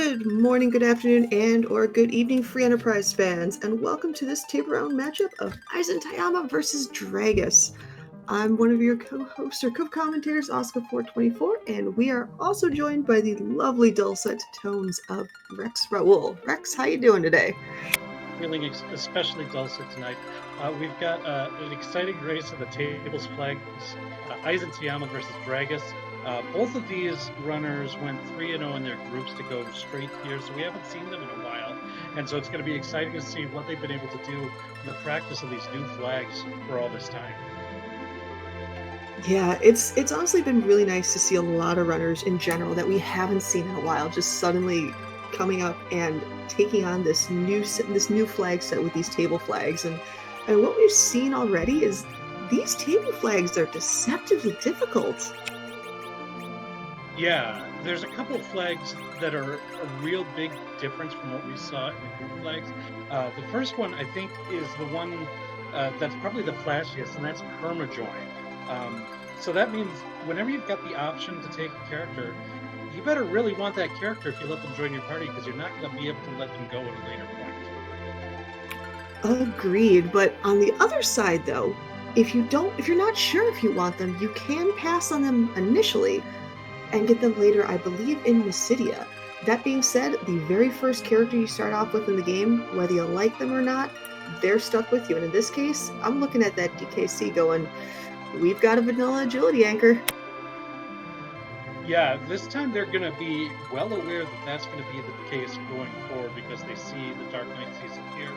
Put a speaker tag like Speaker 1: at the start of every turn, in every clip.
Speaker 1: Good morning, good afternoon, and or good evening, Free Enterprise fans, and welcome to this table round matchup of EizanTayama versus Dragus. I'm one of your co-hosts or co-commentators, Oscar424, and we are also joined by the lovely dulcet tones of Rex Raoul. Rex, how you doing today?
Speaker 2: Feeling especially dulcet tonight. We've got an exciting race of the tables flags, EizanTayama versus Dragus. Both of these runners went 3-0 in their groups to go straight here, so we haven't seen them in a while. And so it's going to be exciting to see what they've been able to do in the practice of these new flags for all this time.
Speaker 1: Yeah, it's honestly been really nice to see a lot of runners in general that we haven't seen in a while just suddenly coming up and taking on this new flag set with these table flags. And what we've seen already is these table flags are deceptively difficult.
Speaker 2: Yeah, there's a couple of flags that are a real big difference from what we saw in the group flags. The first one, I think, is the one that's probably the flashiest, and that's permajoin. So that means whenever you've got the option to take a character, you better really want that character if you let them join your party, because you're not going to be able to let them go at a later point.
Speaker 1: Agreed, but on the other side though, if you're not sure if you want them, you can pass on them initially and get them later, I believe, in Mysidia. That being said, the very first character you start off with in the game, whether you like them or not, they're stuck with you. And in this case, I'm looking at that DKC going, we've got a vanilla agility anchor.
Speaker 2: Yeah, this time they're going to be well aware that that's going to be the case going forward, because they see the Dark Knight season here,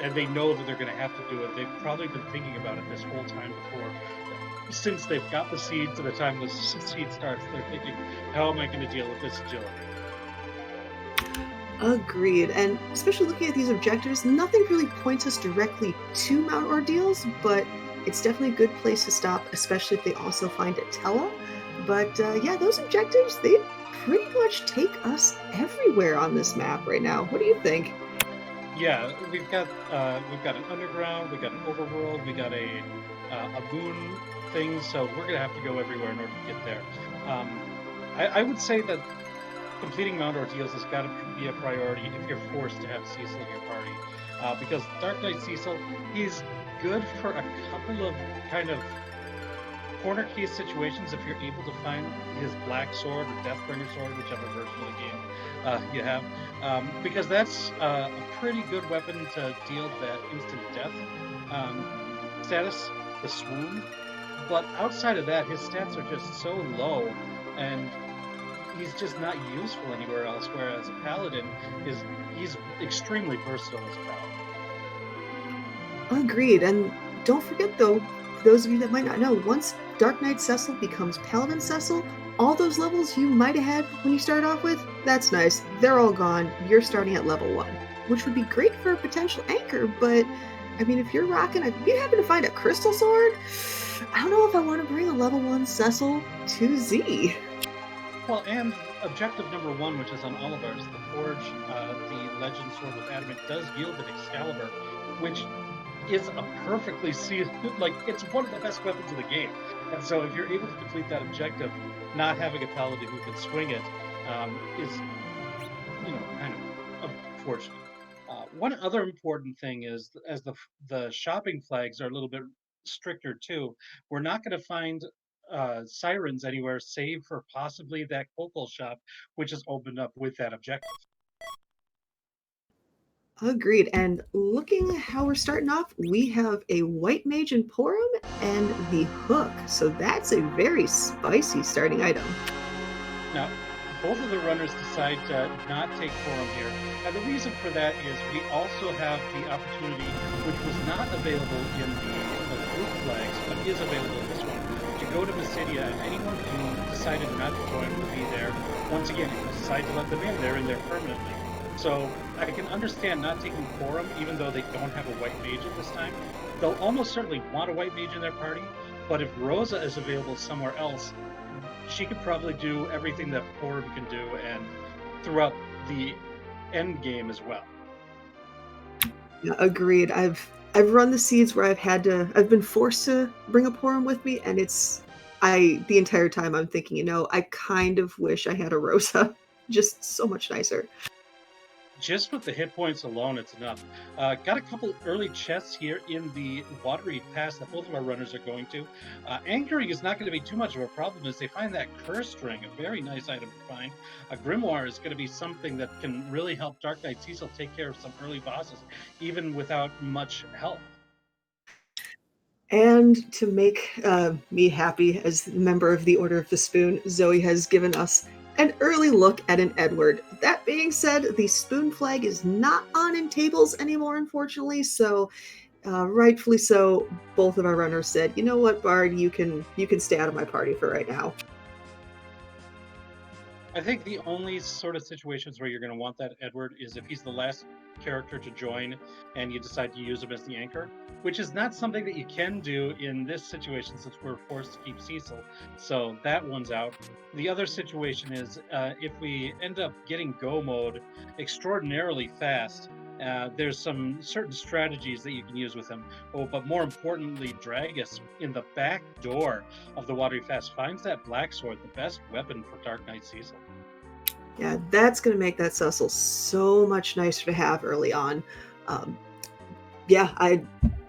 Speaker 2: and they know that they're going to have to do it. They've probably been thinking about it this whole time before. Since they've got the seed to the time the seed starts, they're thinking, how am I going to deal with this agility?
Speaker 1: Agreed. And especially looking at these objectives, nothing really points us directly to Mount Ordeals, but it's definitely a good place to stop, especially if they also find a Tella. But yeah, those objectives, they pretty much take us everywhere on this map right now. What do you think?
Speaker 2: Yeah, we've got an underground, we've got an overworld, we got a moon thing, so we're gonna have to go everywhere in order to get there. Um, I would say that completing Mount Ordeals has got to be a priority if you're forced to have Cecil in your party, because Dark Knight Cecil, he's good for a couple of kind of corner case situations if you're able to find his black sword or Deathbringer sword, whichever version of the game you have, because that's a pretty good weapon to deal that instant death um, status, the swoon. But outside of that, his stats are just so low, and he's just not useful anywhere else. Whereas a paladin he's extremely versatile as a paladin.
Speaker 1: Agreed. And don't forget, though, for those of you that might not know, once Dark Knight Cecil becomes Paladin Cecil, all those levels you might have had when you started off with, that's nice. They're all gone. You're starting at level 1, which would be great for a potential anchor, but I mean, if you're if you happen to find a crystal sword, I don't know if I want to bring a level 1 Cecil to Z.
Speaker 2: Well, and objective number one, which is on all of ours, the Forge, the Legend Sword with Adamant, does yield an Excalibur, which is a perfectly sealed, like, it's one of the best weapons in the game. And so if you're able to complete that objective, not having a paladin who can swing it is, kind of unfortunate. One other important thing is, as the shopping flags are a little bit stricter too, we're not going to find sirens anywhere save for possibly that Kokol shop, which is opened up with that objective.
Speaker 1: Agreed. And looking at how we're starting off, we have a White Mage in Porum and the Hook. So that's a very spicy starting item.
Speaker 2: Now, both of the runners decide to not take Forum here. And the reason for that is we also have the opportunity, which was not available in the group flags, but is available in this one, to go to Mysidia, and anyone who decided not to join will be there. Once again, if you decide to let them in, they're in there permanently. So I can understand not taking Forum, even though they don't have a White Mage at this time. They'll almost certainly want a White Mage in their party, but if Rosa is available somewhere else, she could probably do everything that Forum can do, and throughout the end game as well.
Speaker 1: Yeah, agreed. I've run the seeds where I've been forced to bring a Porum with me, and the entire time I'm thinking, I kind of wish I had a Rosa. just so much nicer.
Speaker 2: Just with the hit points alone, it's enough. Got a couple early chests here in the Watery Pass that both of our runners are going to. Anchoring is not going to be too much of a problem as they find that curse ring, a very nice item to find. A grimoire is going to be something that can really help Dark Knight Cecil take care of some early bosses, even without much help.
Speaker 1: And to make me happy as a member of the Order of the Spoon, Zoe has given us an early look at an Edward. That being said, the spoon flag is not on in tables anymore, unfortunately, so rightfully so, both of our runners said, you know what, Bard, you can stay out of my party for right now.
Speaker 2: I think the only sort of situations where you're going to want that Edward is if he's the last character to join and you decide to use him as the anchor, which is not something that you can do in this situation since we're forced to keep Cecil. So that one's out. The other situation is if we end up getting go mode extraordinarily fast, there's some certain strategies that you can use with him. Oh, but more importantly, Dragus in the back door of the Watery Pass finds that black sword, the best weapon for Dark Knight Cecil.
Speaker 1: Yeah, that's going to make that Cecil so much nicer to have early on. Um, yeah,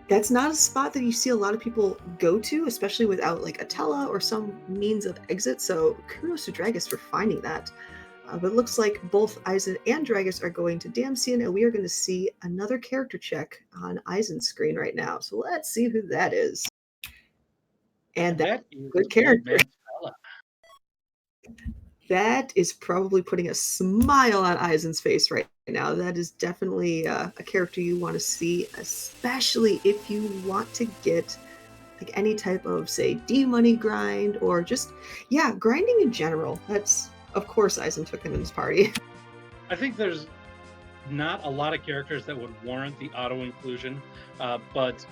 Speaker 1: that's not a spot that you see a lot of people go to, especially without like a Tella or some means of exit. So kudos to Dragus for finding that. But it looks like both Eizan and Dragus are going to Damsian, and we are going to see another character check on Eizan's screen right now. So let's see who that is. And that's
Speaker 2: that
Speaker 1: a
Speaker 2: is
Speaker 1: good character.
Speaker 2: Tella.
Speaker 1: That is probably putting a smile on Eizan's face right now. That is definitely a character you want to see, especially if you want to get like any type of, say, D-money grind or just, yeah, grinding in general. That's, of course, Eizan took him in his party.
Speaker 2: I think there's not a lot of characters that would warrant the auto inclusion, but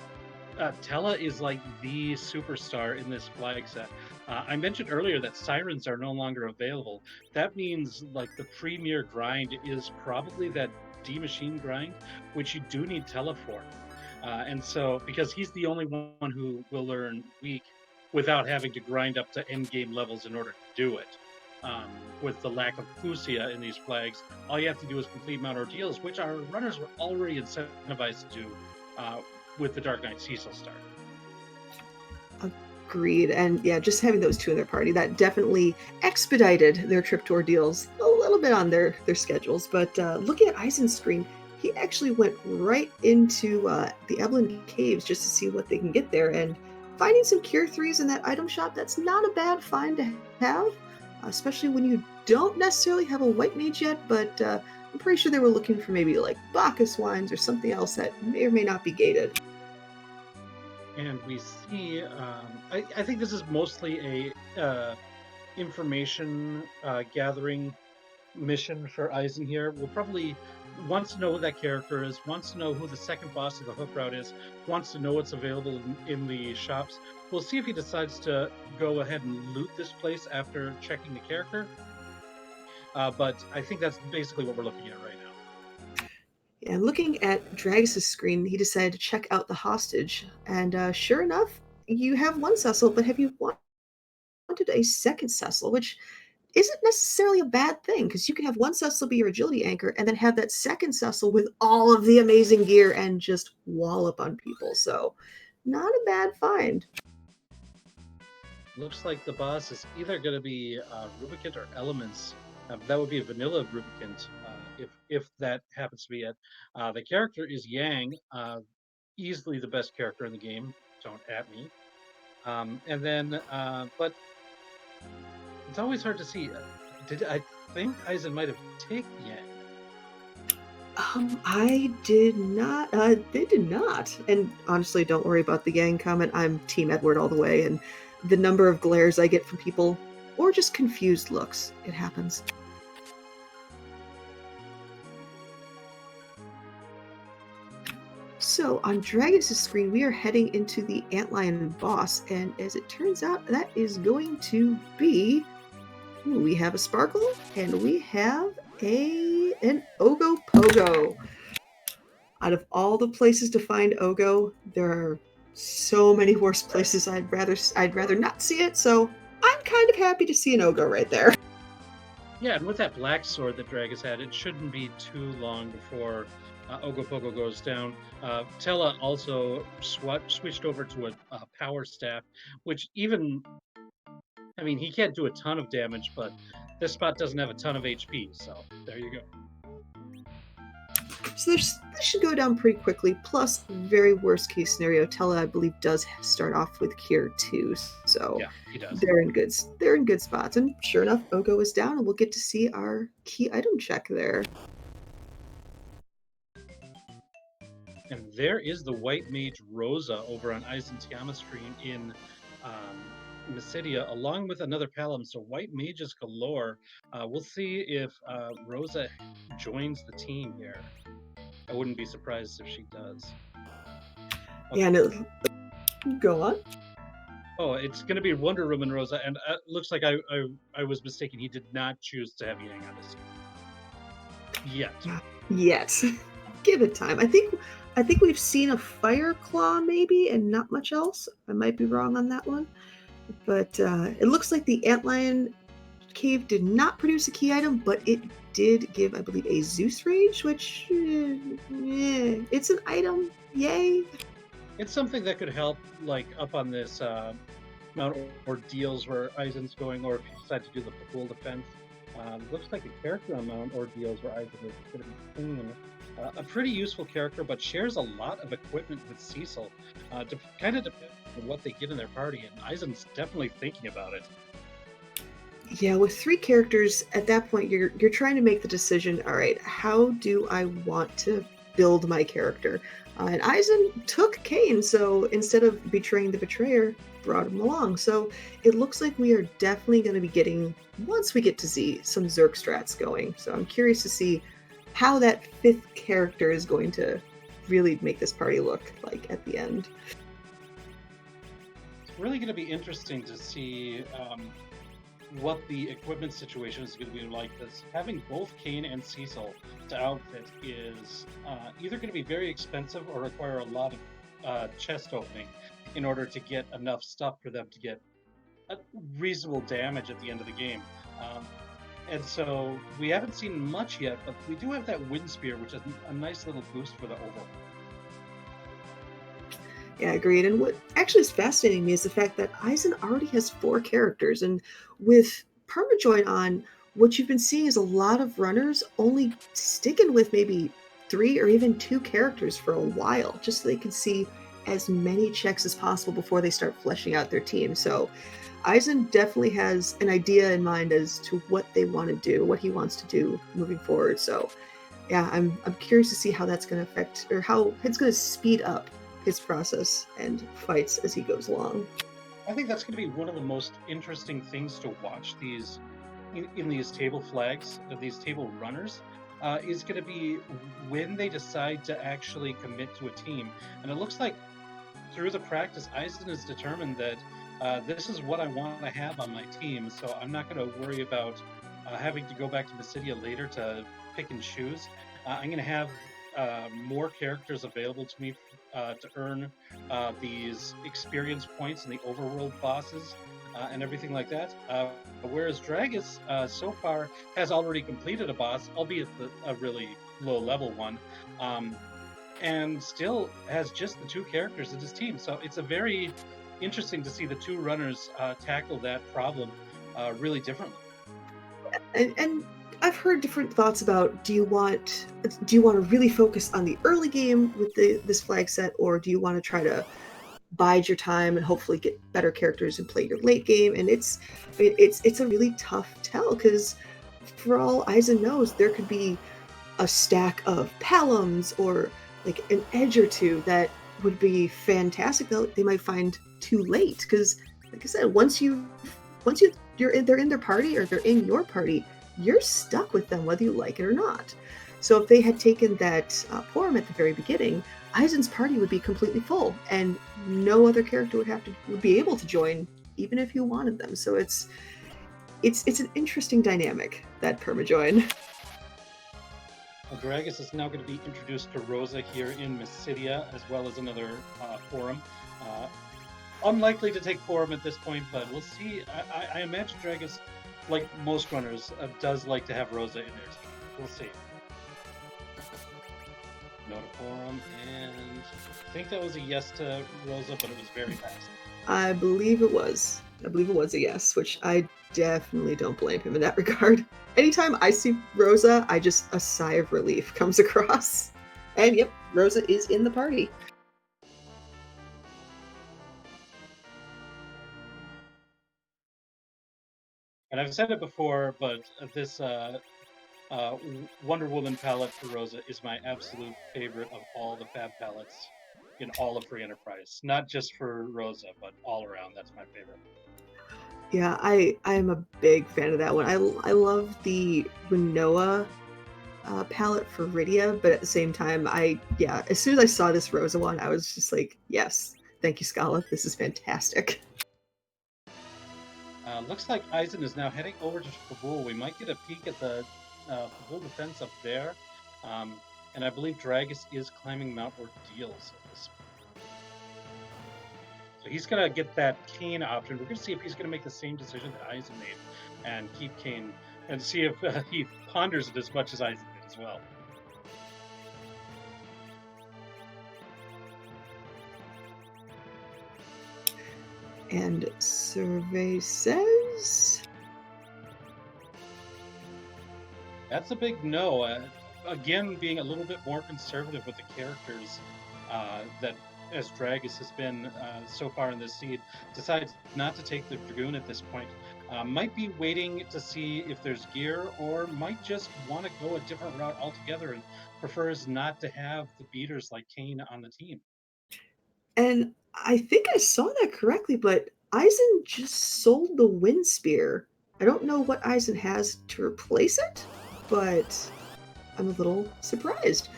Speaker 2: Tella is like the superstar in this flag set. I mentioned earlier that sirens are no longer available. That means like the premier grind is probably that D machine grind, which you do need Tella for. And so, because he's the only one who will learn weak without having to grind up to end game levels in order to do it. With the lack of Fusia in these flags, all you have to do is complete Mount Ordeals, which our runners were already incentivized to do with the Dark Knight Cecil start.
Speaker 1: Agreed. And yeah, just having those two in their party, that definitely expedited their trip to Ordeals a little bit on their schedules. But looking at Eisen's screen, he actually went right into the Eblin Caves just to see what they can get there. And finding some Cure 3s in that item shop, that's not a bad find to have, especially when you don't necessarily have a white mage yet, but I'm pretty sure they were looking for maybe like Bacchus wines or something else that may or may not be gated.
Speaker 2: And we see, I think this is mostly a information gathering mission for Eisen here. We'll probably wants to know who that character is, wants to know who the second boss of the hook route is, wants to know what's available in the shops. We'll see if he decides to go ahead and loot this place after checking the character. But I think that's basically what we're looking at right now.
Speaker 1: And looking at Dragus' screen, he decided to check out the hostage. And sure enough, you have one Cecil, but have you wanted a second Cecil, which isn't necessarily a bad thing, because you can have one Cecil be your agility anchor and then have that second Cecil with all of the amazing gear and just wallop on people. So, not a bad find.
Speaker 2: Looks like the boss is either going to be Rubicant or Elements. That would be a vanilla Rubicant, if that happens to be it. The character is Yang, easily the best character in the game. Don't at me. And then, but it's always hard to see. I think Eisen might have taken Yang?
Speaker 1: I did not. They did not. And honestly, don't worry about the Yang comment. I'm Team Edward all the way, and the number of glares I get from people, or just confused looks, it happens. So on Dragus' screen, we are heading into the Antlion boss, and as it turns out, that is going to be. Ooh, we have a Sparkle, and we have an Ogo Pogo. Out of all the places to find Ogo, there are so many worse places I'd rather not see it, so I'm kind of happy to see an Ogo right there.
Speaker 2: Yeah, and with that black sword that Dragus had, it shouldn't be too long before Ogopogo goes down. Tella also switched over to a power staff, which even, I mean, he can't do a ton of damage, but this spot doesn't have a ton of HP, so there you go.
Speaker 1: So this should go down pretty quickly. Plus, very worst case scenario, Tella I believe does start off with Cure too. So
Speaker 2: Yeah, he does.
Speaker 1: they're in good spots. And sure enough, Ogo is down, and we'll get to see our key item check there.
Speaker 2: And there is the white mage Rosa over on EizanTayama screen in Mysidia, along with another Palom. So white mages galore. We'll see if Rosa joins the team here. I wouldn't be surprised if she does. Okay.
Speaker 1: Yeah, no, go on.
Speaker 2: Oh, it's going to be Wonder Woman Rosa, and looks like I was mistaken. He did not choose to have Yang on his team yet.
Speaker 1: Yes, give it time. I think we've seen a Fire Claw maybe, and not much else. I might be wrong on that one, but it looks like the Antlion Cave did not produce a key item, but it did give, I believe, a Zeus Rage, which it's an item. Yay!
Speaker 2: It's something that could help, like up on this Mount Ordeals where Eisen's going, or if you decide to do the pool defense. Looks like a character on Mount Ordeals where Eisen is going to be clean. A pretty useful character, but shares a lot of equipment with Cecil. Kind of depends on what they get in their party, and Eisen's definitely thinking about it.
Speaker 1: Yeah, with 3 characters at that point, you're trying to make the decision. All right, how do I want to build my character? And Eisen took Kane, so instead of betraying the betrayer, brought him along. So it looks like we are definitely going to be getting, once we get to Z, some Zerk strats going. So I'm curious to see how that 5th character is going to really make this party look like at the end.
Speaker 2: It's really going to be interesting to see what the equipment situation is going to be like. This having both Kane and Cecil to outfit is either going to be very expensive or require a lot of chest opening in order to get enough stuff for them to get a reasonable damage at the end of the game. And so we haven't seen much yet, but we do have that Wind Spear, which is a nice little boost for the overall.
Speaker 1: Yeah, agreed. And what actually is fascinating me is the fact that Eisen already has 4 characters, and with Permajoin on, what you've been seeing is a lot of runners only sticking with maybe 3 or even 2 characters for a while, just so they can see as many checks as possible before they start fleshing out their team. So Eisen definitely has an idea in mind as to what they want to do, what he wants to do moving forward. So yeah, I'm curious to see how that's going to affect, or how it's going to speed up his process and fights as he goes along.
Speaker 2: I think that's going to be one of the most interesting things to watch these in these table flags, these table runners, is going to be when they decide to actually commit to a team. And it looks like through the practice, Eisen has determined that this is what I want to have on my team. So I'm not going to worry about having to go back to Mysidia later to pick and choose. I'm going to have more characters available to me to earn these experience points in the overworld bosses and everything like that. Whereas Dragus so far has already completed a boss, albeit a really low level one, and still has just the 2 characters in his team. So it's a very interesting to see the 2 runners tackle that problem really differently.
Speaker 1: And I've heard different thoughts about, do you want to really focus on the early game with this flag set, or do you want to try to bide your time and hopefully get better characters and play your late game? And it's a really tough tell, because for all Eisen knows, there could be a stack of Paloms or like an edge or 2 that would be fantastic that they might find too late, because like I said, once they're in their party, or they're in your party, you're stuck with them whether you like it or not. So if they had taken that Porum at the very beginning, Eisen's party would be completely full, and no other character would be able to join, even if you wanted them. So it's an interesting dynamic, that Permajoin.
Speaker 2: Well, Dragus is now going to be introduced to Rosa here in Mysidia, as well as another forum. Unlikely to take Forum at this point, but we'll see. I imagine Dragus like most runners, does like to have Rosa in their team. We'll see. Notiforum, and I think that was a yes to Rosa, but it was very fast.
Speaker 1: I believe it was. I believe it was a yes, which I definitely don't blame him in that regard. Anytime I see Rosa, a sigh of relief comes across. And yep, Rosa is in the party.
Speaker 2: And I've said it before, but this Wonder Woman palette for Rosa is my absolute favorite of all the Fab palettes in all of Free Enterprise. Not just for Rosa, but all around. That's my favorite.
Speaker 1: Yeah, I am a big fan of that one. I love the Rinoa palette for Rydia, but at the same time, as soon as I saw this Rosa one, I was just like, yes, thank you, Scala. This is fantastic.
Speaker 2: Looks like Eizan is now heading over to Kabul. We might get a peek at the Kabul defense up there. And I believe Dragus is climbing Mount Ordeals. So he's going to get that Kane option. We're going to see if he's going to make the same decision that Eizan made and keep Kane, and see if he ponders it as much as Eizan did as well.
Speaker 1: And survey says...
Speaker 2: That's a big no. Again, being a little bit more conservative with the characters that as Dragus has been so far in this seed, decides not to take the Dragoon at this point. Might be waiting to see if there's gear, or might just want to go a different route altogether and prefers not to have the beaters like Kane on the team.
Speaker 1: And I think I saw that correctly, but Eisen just sold the Wind Spear. I don't know what Eisen has to replace it, but I'm a little surprised.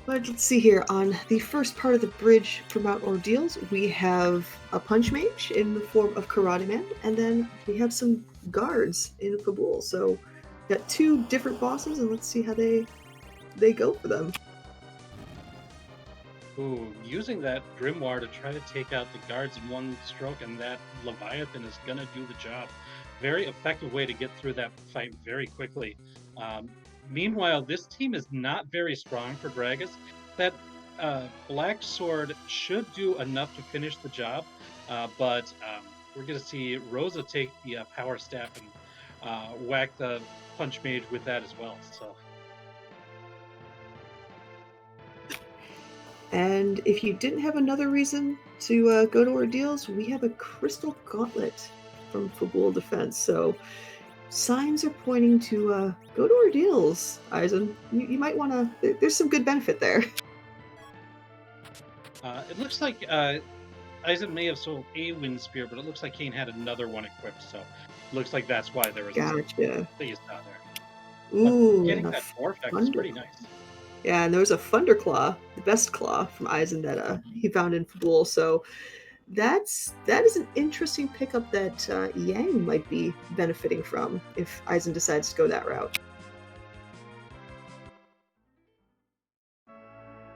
Speaker 1: But let's see here. On the first part of the bridge for Mount Ordeals, we have a Punch Mage in the form of Karate Man, and then we have some guards in Kabul. So got two different bosses, and let's see how they go for them.
Speaker 2: Ooh, using that Grimoire to try to take out the guards in one stroke, and that Leviathan is going to do the job. Very effective way to get through that fight very quickly. Meanwhile, this team is not very strong for Dragus. That Black Sword should do enough to finish the job, but we're going to see Rosa take the Power Staff and whack the Punch Mage with that as well. So.
Speaker 1: And if you didn't have another reason to go to Ordeals, we have a Crystal Gauntlet from Fabul Defense. So signs are pointing to go to Ordeals, Eisen. You might want to... There's some good benefit there.
Speaker 2: It looks like Eisen may have sold a Wind Spear, but it looks like Kane had another one equipped. So it looks like that's why there was
Speaker 1: Gotcha.
Speaker 2: a thing out there.
Speaker 1: Ooh,
Speaker 2: but getting that Dwarf deck is pretty nice.
Speaker 1: Yeah, and there was a Thunderclaw, the best claw from Eisen that he found in Fabul. So that is an interesting pickup that Yang might be benefiting from if Eisen decides to go that route.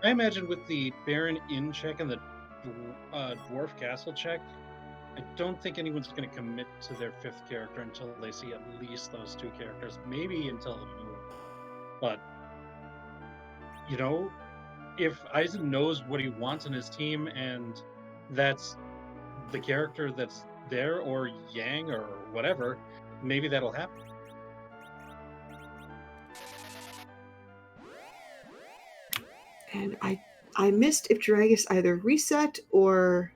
Speaker 2: I imagine with the Baron Inn check and the Dwarf Castle check, I don't think anyone's going to commit to their fifth character until they see at least those two characters, maybe until the moon. But you know, if Eisen knows what he wants in his team and that's the character that's there, or Yang or whatever, maybe that'll happen.
Speaker 1: And I missed if Dragus either reset or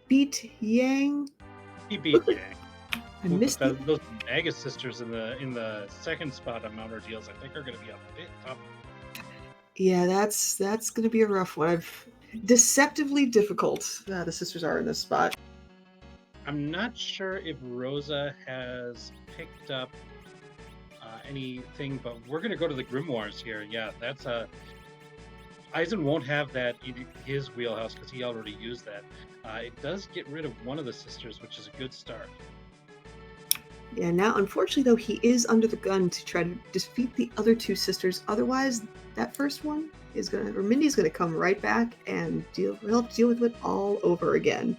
Speaker 1: beat Yang.
Speaker 2: He beat Yang.
Speaker 1: I missed
Speaker 2: those Magus Sisters in the second spot on Mount Ordeals, I think, are going to be a bit tough.
Speaker 1: Yeah, that's going to be a rough one. Deceptively difficult. The sisters are in this spot.
Speaker 2: I'm not sure if Rosa has picked up anything, but we're going to go to the Grimoires here. Yeah, that's Eisen won't have that in his wheelhouse because he already used that. It does get rid of one of the sisters, which is a good start.
Speaker 1: Yeah, now, unfortunately, though, he is under the gun to try to defeat the other two sisters. Otherwise, that first one Mindy's going to come right back and help deal with it all over again.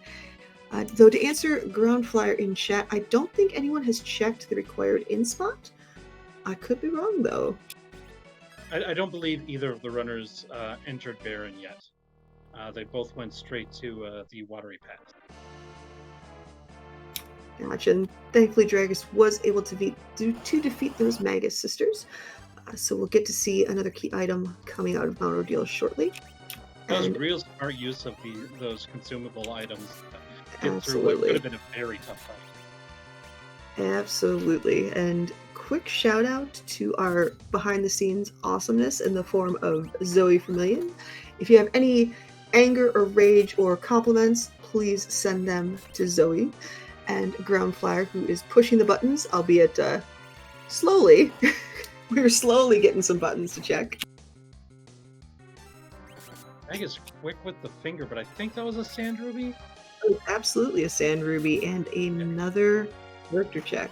Speaker 1: Though to answer Ground Flyer in chat, I don't think anyone has checked the required in spot. I could be wrong though.
Speaker 2: I don't believe either of the runners entered Baron yet. They both went straight to the Watery Pass.
Speaker 1: Gotcha. And thankfully, Dragus was able to defeat those Magus Sisters. So we'll get to see another key item coming out of Mount Ordeals shortly.
Speaker 2: That was real smart use of those consumable items. Get through what could have been a very tough fight.
Speaker 1: Absolutely. And quick shout out to our behind the scenes awesomeness in the form of Zoe Vermillion. If you have any anger or rage or compliments, please send them to Zoe. And Ground Flyer, who is pushing the buttons, albeit slowly. We're slowly getting some buttons to check.
Speaker 2: I guess quick with the finger, but I think that was a sand ruby.
Speaker 1: Oh, absolutely a sand ruby and another character check.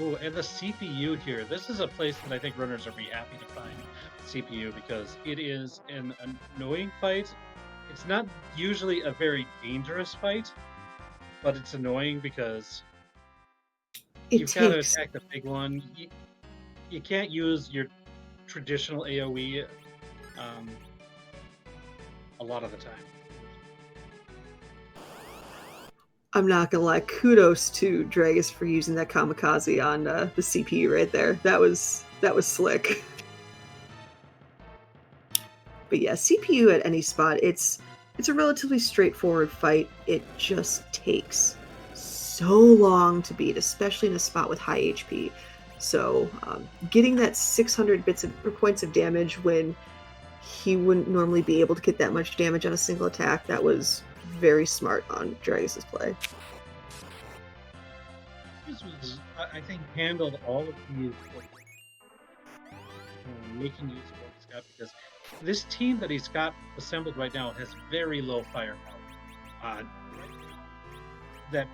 Speaker 2: Oh, and the CPU here. This is a place that I think runners are be happy to find CPU because it is an annoying fight. It's not usually a very dangerous fight, but it's annoying because you've got to attack the big one. You can't use your traditional AoE a lot of the time.
Speaker 1: I'm not gonna lie, kudos to Dragus for using that kamikaze on the CPU right there. That was slick. But yeah, CPU at any spot, it's a relatively straightforward fight. It just takes so long to beat, especially in a spot with high HP. So getting that 600 points of damage when he wouldn't normally be able to get that much damage on a single attack, that was very smart on Dragus's play.
Speaker 2: This was, I think, handled all of these making use of what he's got because this team that he's got assembled right now has very low firepower. That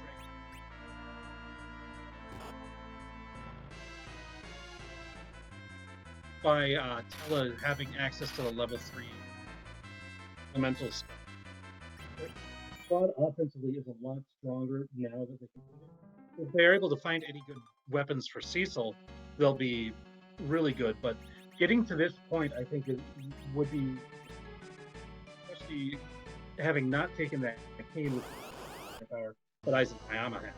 Speaker 2: by Tella having access to the level 3 elementals. Squad offensively is a lot stronger now that they can. If they're able to find any good weapons for Cecil, they'll be really good. But getting to this point, I think, would be, especially having not taken that cane with power that EizanTayama has.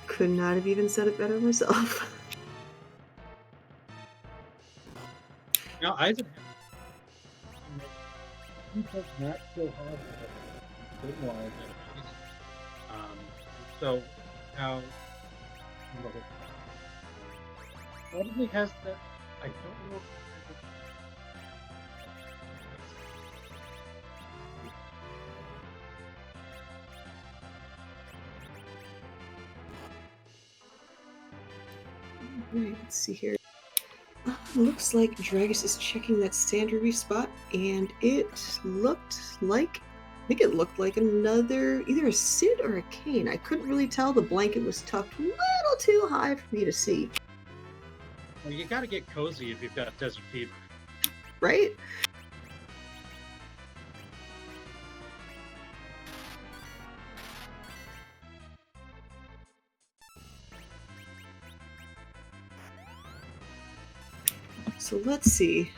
Speaker 1: Could not have even said it better myself.
Speaker 2: Now, Eizan does not still have so how probably has that. I don't know.
Speaker 1: Let's see here. Looks like Dragus is checking that sand ruby spot, and it looked like, I think it looked like another, either a Sid or a cane. I couldn't really tell. The blanket was tucked a little too high for me to see.
Speaker 2: Well, you got to get cozy if you've got desert fever.
Speaker 1: Right? So let's see.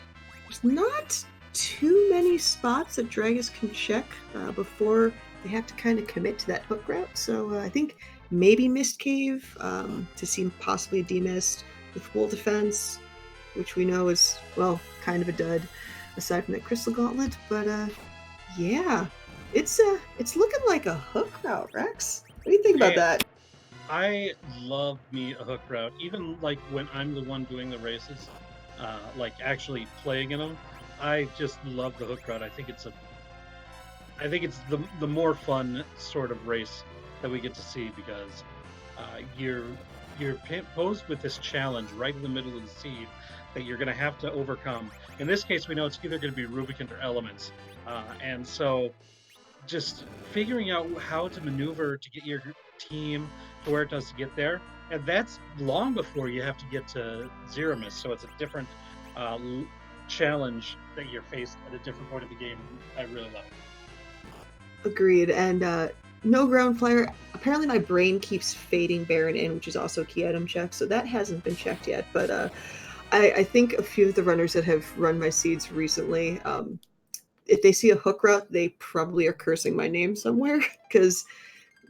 Speaker 1: There's not too many spots that Dragus can check before they have to kind of commit to that hook route. So I think maybe Mist Cave to see possibly Demist with Wool Defense, which we know is, well, kind of a dud aside from that Crystal Gauntlet. But yeah, it's looking like a hook route, Rex. What do you think about that?
Speaker 2: I love me a hook route, even like when I'm the one doing the races. Like actually playing in them, I just love the hook route. I think it's the more fun sort of race that we get to see because you're posed with this challenge right in the middle of the seed that you're going to have to overcome. In this case, we know it's either going to be Rubicon or Elements, and so just figuring out how to maneuver to get your team to where it does to get there. And that's long before you have to get to Threemus, so it's a different challenge that you're faced at a different point of the game. I really love it.
Speaker 1: Agreed. And no ground flyer. Apparently, my brain keeps fading Baron in, which is also a key item check. So that hasn't been checked yet. But I think a few of the runners that have run my seeds recently, if they see a hook route, they probably are cursing my name somewhere because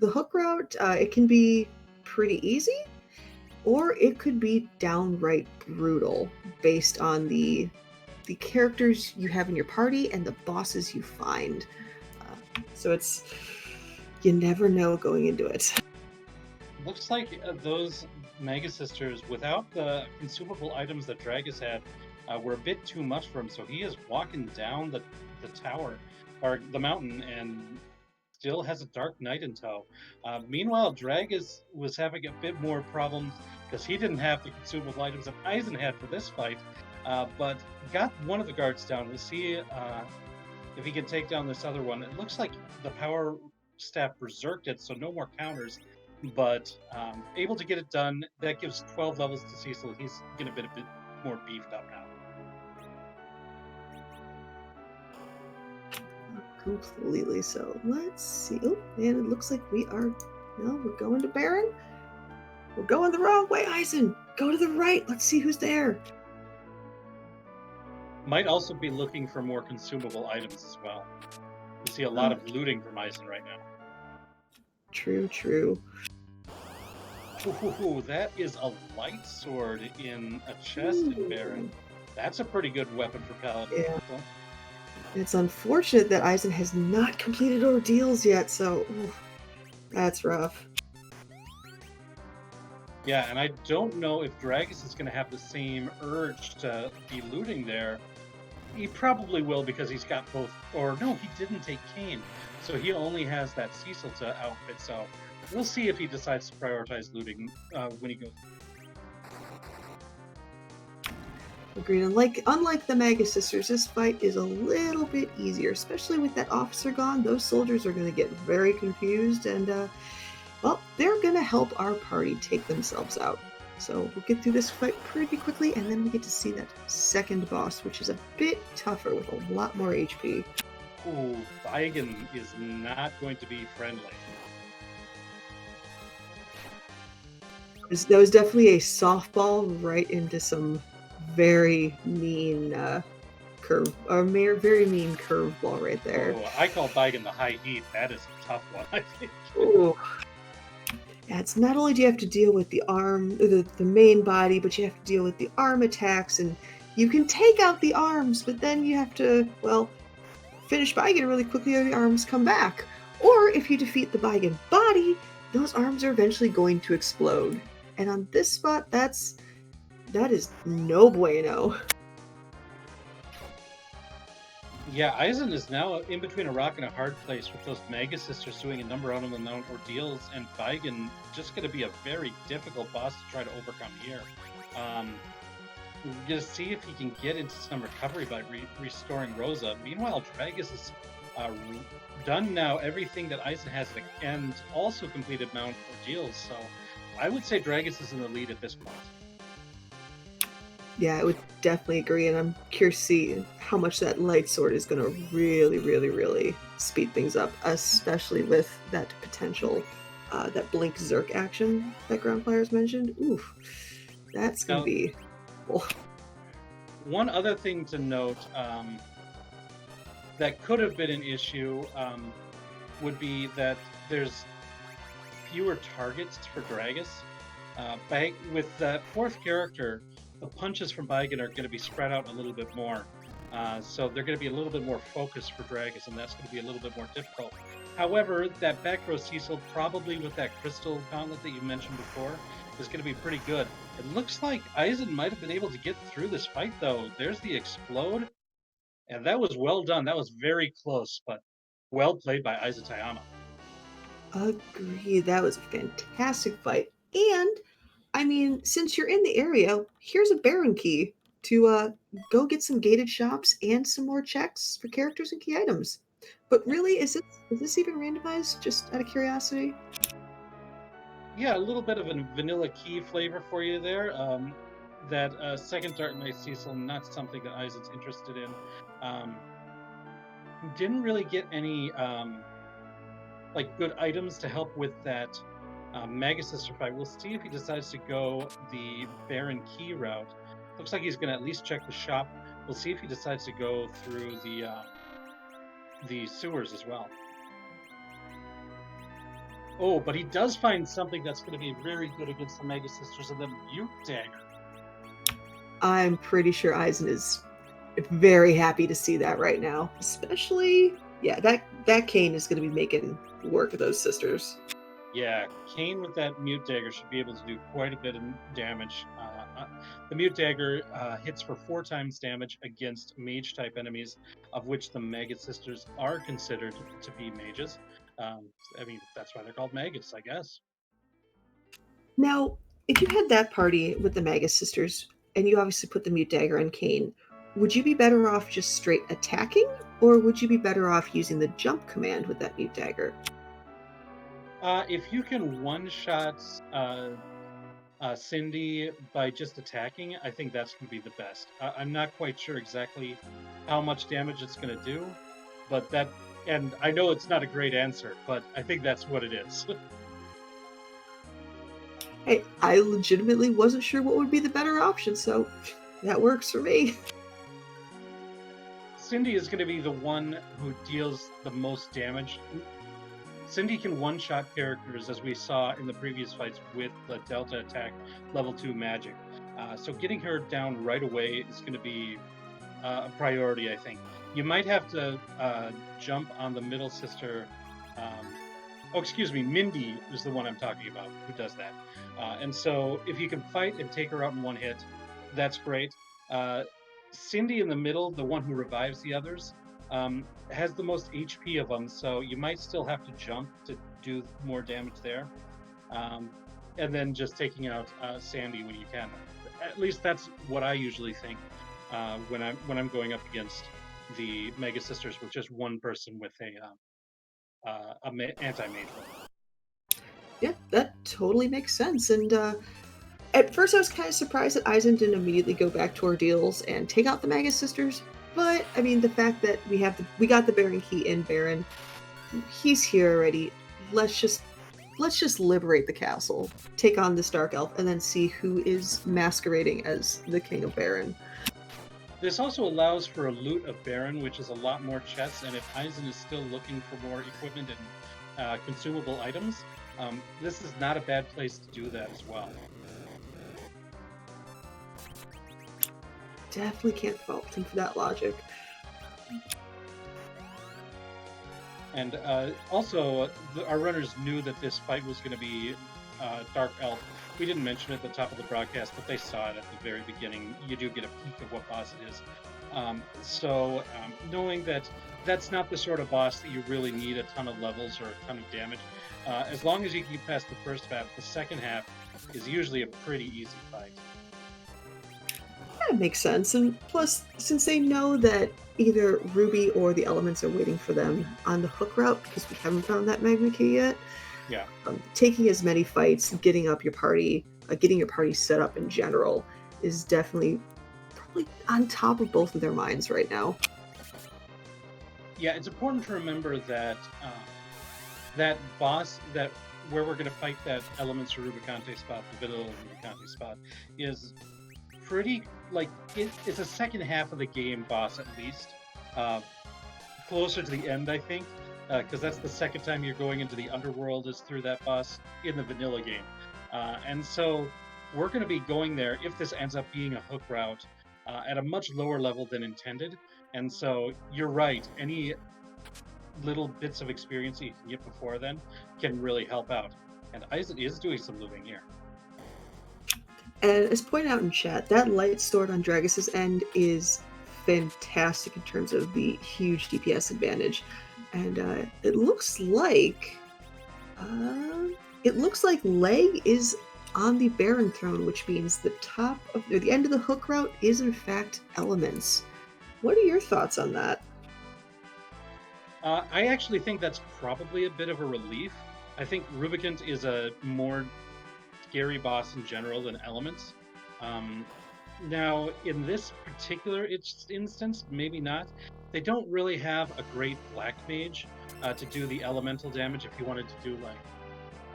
Speaker 1: the hook route, it can be pretty easy, or it could be downright brutal based on the characters you have in your party and the bosses you find. So it's, you never know going into it.
Speaker 2: Looks like those Magus Sisters, without the consumable items that Dragus had, were a bit too much for him. So he is walking down the tower, or the mountain, and still has a Dark Knight in tow. Meanwhile, Dragus was having a bit more problems because he didn't have the consumable items that Eizan had for this fight, but got one of the guards down. We'll see if he can take down this other one. It looks like the power staff berserked it, so no more counters, but able to get it done. That gives 12 levels to Cecil. He's getting a bit more beefed up now.
Speaker 1: Completely so. Let's see. Oh, and it looks like we are. No, we're going to Baron. We're going the wrong way, Eizan. Go to the right. Let's see who's there.
Speaker 2: Might also be looking for more consumable items as well. We see a lot of looting from Eizan right now.
Speaker 1: True, true.
Speaker 2: Ooh, that is a light sword in a chest in Baron. That's a pretty good weapon for Paladin.
Speaker 1: Yeah. It's unfortunate that Eizan has not completed Ordeals yet, so that's rough.
Speaker 2: Yeah, and I don't know if Dragus is going to have the same urge to be looting there. He probably will because he's got both. Or no, he didn't take Kane, so he only has that Cecil to outfit. So we'll see if he decides to prioritize looting when he goes.
Speaker 1: Agreed. And unlike the Magus Sisters, this fight is a little bit easier, especially with that officer gone. Those soldiers are going to get very confused, and well, they're going to help our party take themselves out. So we'll get through this fight pretty quickly, and then we get to see that second boss, which is a bit tougher with a lot more HP.
Speaker 2: Ooh, Baigan is not going to be friendly.
Speaker 1: That was definitely a softball right into some very mean curve, or very mean curveball right there.
Speaker 2: Oh, I call Baigan the high heat. That is a tough one, I think.
Speaker 1: Ooh. Yeah, it's not only do you have to deal with the arm, the main body, but you have to deal with the arm attacks, and you can take out the arms, but then you have to, well, finish Baigan really quickly or the arms come back. Or if you defeat the Baigan body, those arms are eventually going to explode. And on this spot, that is no bueno.
Speaker 2: Yeah, Eizan is now in between a rock and a hard place with those Magus Sisters doing a number on him on Mount Ordeals, and Baigan just going to be a very difficult boss to try to overcome here. We're going to see if he can get into some recovery by restoring Rosa. Meanwhile, Dragus is done now everything that Eizan has and also completed Mount Ordeals, so I would say Dragus is in the lead at this point.
Speaker 1: Yeah, I would definitely agree, and I'm curious to see how much that light sword is going to really, really, really speed things up, especially with that potential, that blink Zerk action that Ground Players mentioned. Oof, that's going to be cool.
Speaker 2: One other thing to note that could have been an issue would be that there's fewer targets for Dragus. With that fourth character, the punches from Baigan are going to be spread out a little bit more. So they're going to be a little bit more focused for Dragus, and that's going to be a little bit more difficult. However, that back row Cecil, probably with that crystal gauntlet that you mentioned before, is going to be pretty good. It looks like Eizan might have been able to get through this fight, though. There's the explode, and that was well done. That was very close, but well played by EizanTayama.
Speaker 1: Agreed. That was a fantastic fight. And I mean, since you're in the area, here's a Baron key to go get some gated shops and some more checks for characters and key items. But really, is this even randomized? Just out of curiosity.
Speaker 2: Yeah, a little bit of a vanilla key flavor for you there. that second Dark Knight Cecil, not something that Eizen's interested in. Didn't really get any like good items to help with that Magus Sister fight. We'll see if he decides to go the Baron Key route. Looks like he's going to at least check the shop. We'll see if he decides to go through the sewers as well. Oh, but he does find something that's going to be very good against the Magus Sisters, and the Mute Dagger.
Speaker 1: I'm pretty sure Eisen is very happy to see that right now. Especially, yeah, that Kane is going to be making work of those sisters.
Speaker 2: Yeah, Kane with that Mute Dagger should be able to do quite a bit of damage. The Mute Dagger hits for 4 times damage against mage-type enemies, of which the Magus Sisters are considered to be mages. I mean, that's why they're called Magus, I guess.
Speaker 1: Now, if you had that party with the Magus sisters, and you obviously put the Mute Dagger on Kane, would you be better off just straight attacking, or would you be better off using the jump command with that Mute Dagger?
Speaker 2: If you can one-shot Cindy by just attacking, I think that's going to be the best. I'm not quite sure exactly how much damage it's going to do, but that, and I know it's not a great answer, but I think that's what it is.
Speaker 1: Hey, I legitimately wasn't sure what would be the better option, so that works for me.
Speaker 2: Cindy is going to be the one who deals the most damage. Cindy can one-shot characters, as we saw in the previous fights with the Delta attack level 2 magic. So getting her down right away is going to be a priority, I think. You might have to jump on the middle sister. Oh, excuse me, Mindy is the one I'm talking about who does that. And so if you can fight and take her out in one hit, that's great. Cindy in the middle, the one who revives the others, has the most HP of them, so you might still have to jump to do more damage there. And then just taking out Sandy when you can. At least that's what I usually think when I'm going up against the Mega Sisters with just one person with a anti-mage.
Speaker 1: Yeah, that totally makes sense. And at first, I was kind of surprised that Eisen didn't immediately go back to Ordeals and take out the Magus sisters. But I mean, the fact that we got the Baron key in Baron, he's here already. Let's just liberate the castle, take on this dark elf, and then see who is masquerading as the king of Baron.
Speaker 2: This also allows for a loot of Baron, which is a lot more chests. And if Eisen is still looking for more equipment and consumable items, this is not a bad place to do that as well.
Speaker 1: Definitely can't fault him for that logic.
Speaker 2: And also, our runners knew that this fight was going to be Dark Elf. We didn't mention it at the top of the broadcast, but they saw it at the very beginning. You do get a peek of what boss it is. So knowing that that's not the sort of boss that you really need a ton of levels or a ton of damage, as long as you can get past the first half, the second half is usually a pretty easy fight.
Speaker 1: That makes sense. And plus, since they know that either Ruby or the elements are waiting for them on the hook route, because we haven't found that magma key yet,
Speaker 2: yeah,
Speaker 1: taking as many fights, getting up your party, getting your party set up in general, is definitely probably on top of both of their minds right now.
Speaker 2: Yeah, it's important to remember that that boss, that where we're going to fight that Elements or Rubicante spot, the Vanilla Rubicante spot, is pretty, like, it's a second half of the game boss at least. Closer to the end, I think, because that's the second time you're going into the Underworld is through that boss in the vanilla game. And so we're going to be going there, if this ends up being a hook route, at a much lower level than intended. And so you're right, any little bits of experience that you can get before then can really help out. And Eisen is doing some looting here.
Speaker 1: And as pointed out in chat, that light stored on Dragus's end is fantastic in terms of the huge DPS advantage. And it looks like Lay is on the Baron throne, which means the top of the end of the hook route is in fact Elements. What are your thoughts on that?
Speaker 2: I actually think that's probably a bit of a relief. I think Rubicant is a more scary boss in general than Elements. Now, in this particular instance, maybe not. They don't really have a great black mage to do the elemental damage. If you wanted to do like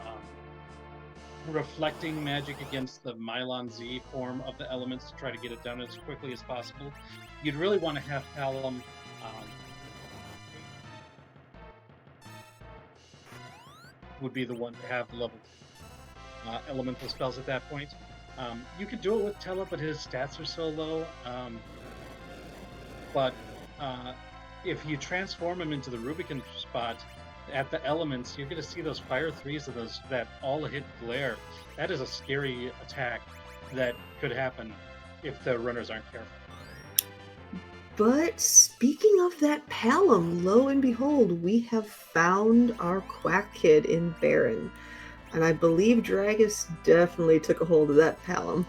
Speaker 2: um, reflecting magic against the Mylon Z form of the elements to try to get it done as quickly as possible, you'd really want to have Hallam would be the one to have level 2 elemental spells at that point. You could do it with Tella, but his stats are so low. But if you transform him into the Rubicon spot at the elements, you're going to see those fire threes of those that all hit glare. That is a scary attack that could happen if the runners aren't careful.
Speaker 1: But speaking of that Palom, lo and behold, we have found our Quack Kid in Baron. And I believe Dragus definitely took a hold of that Palom.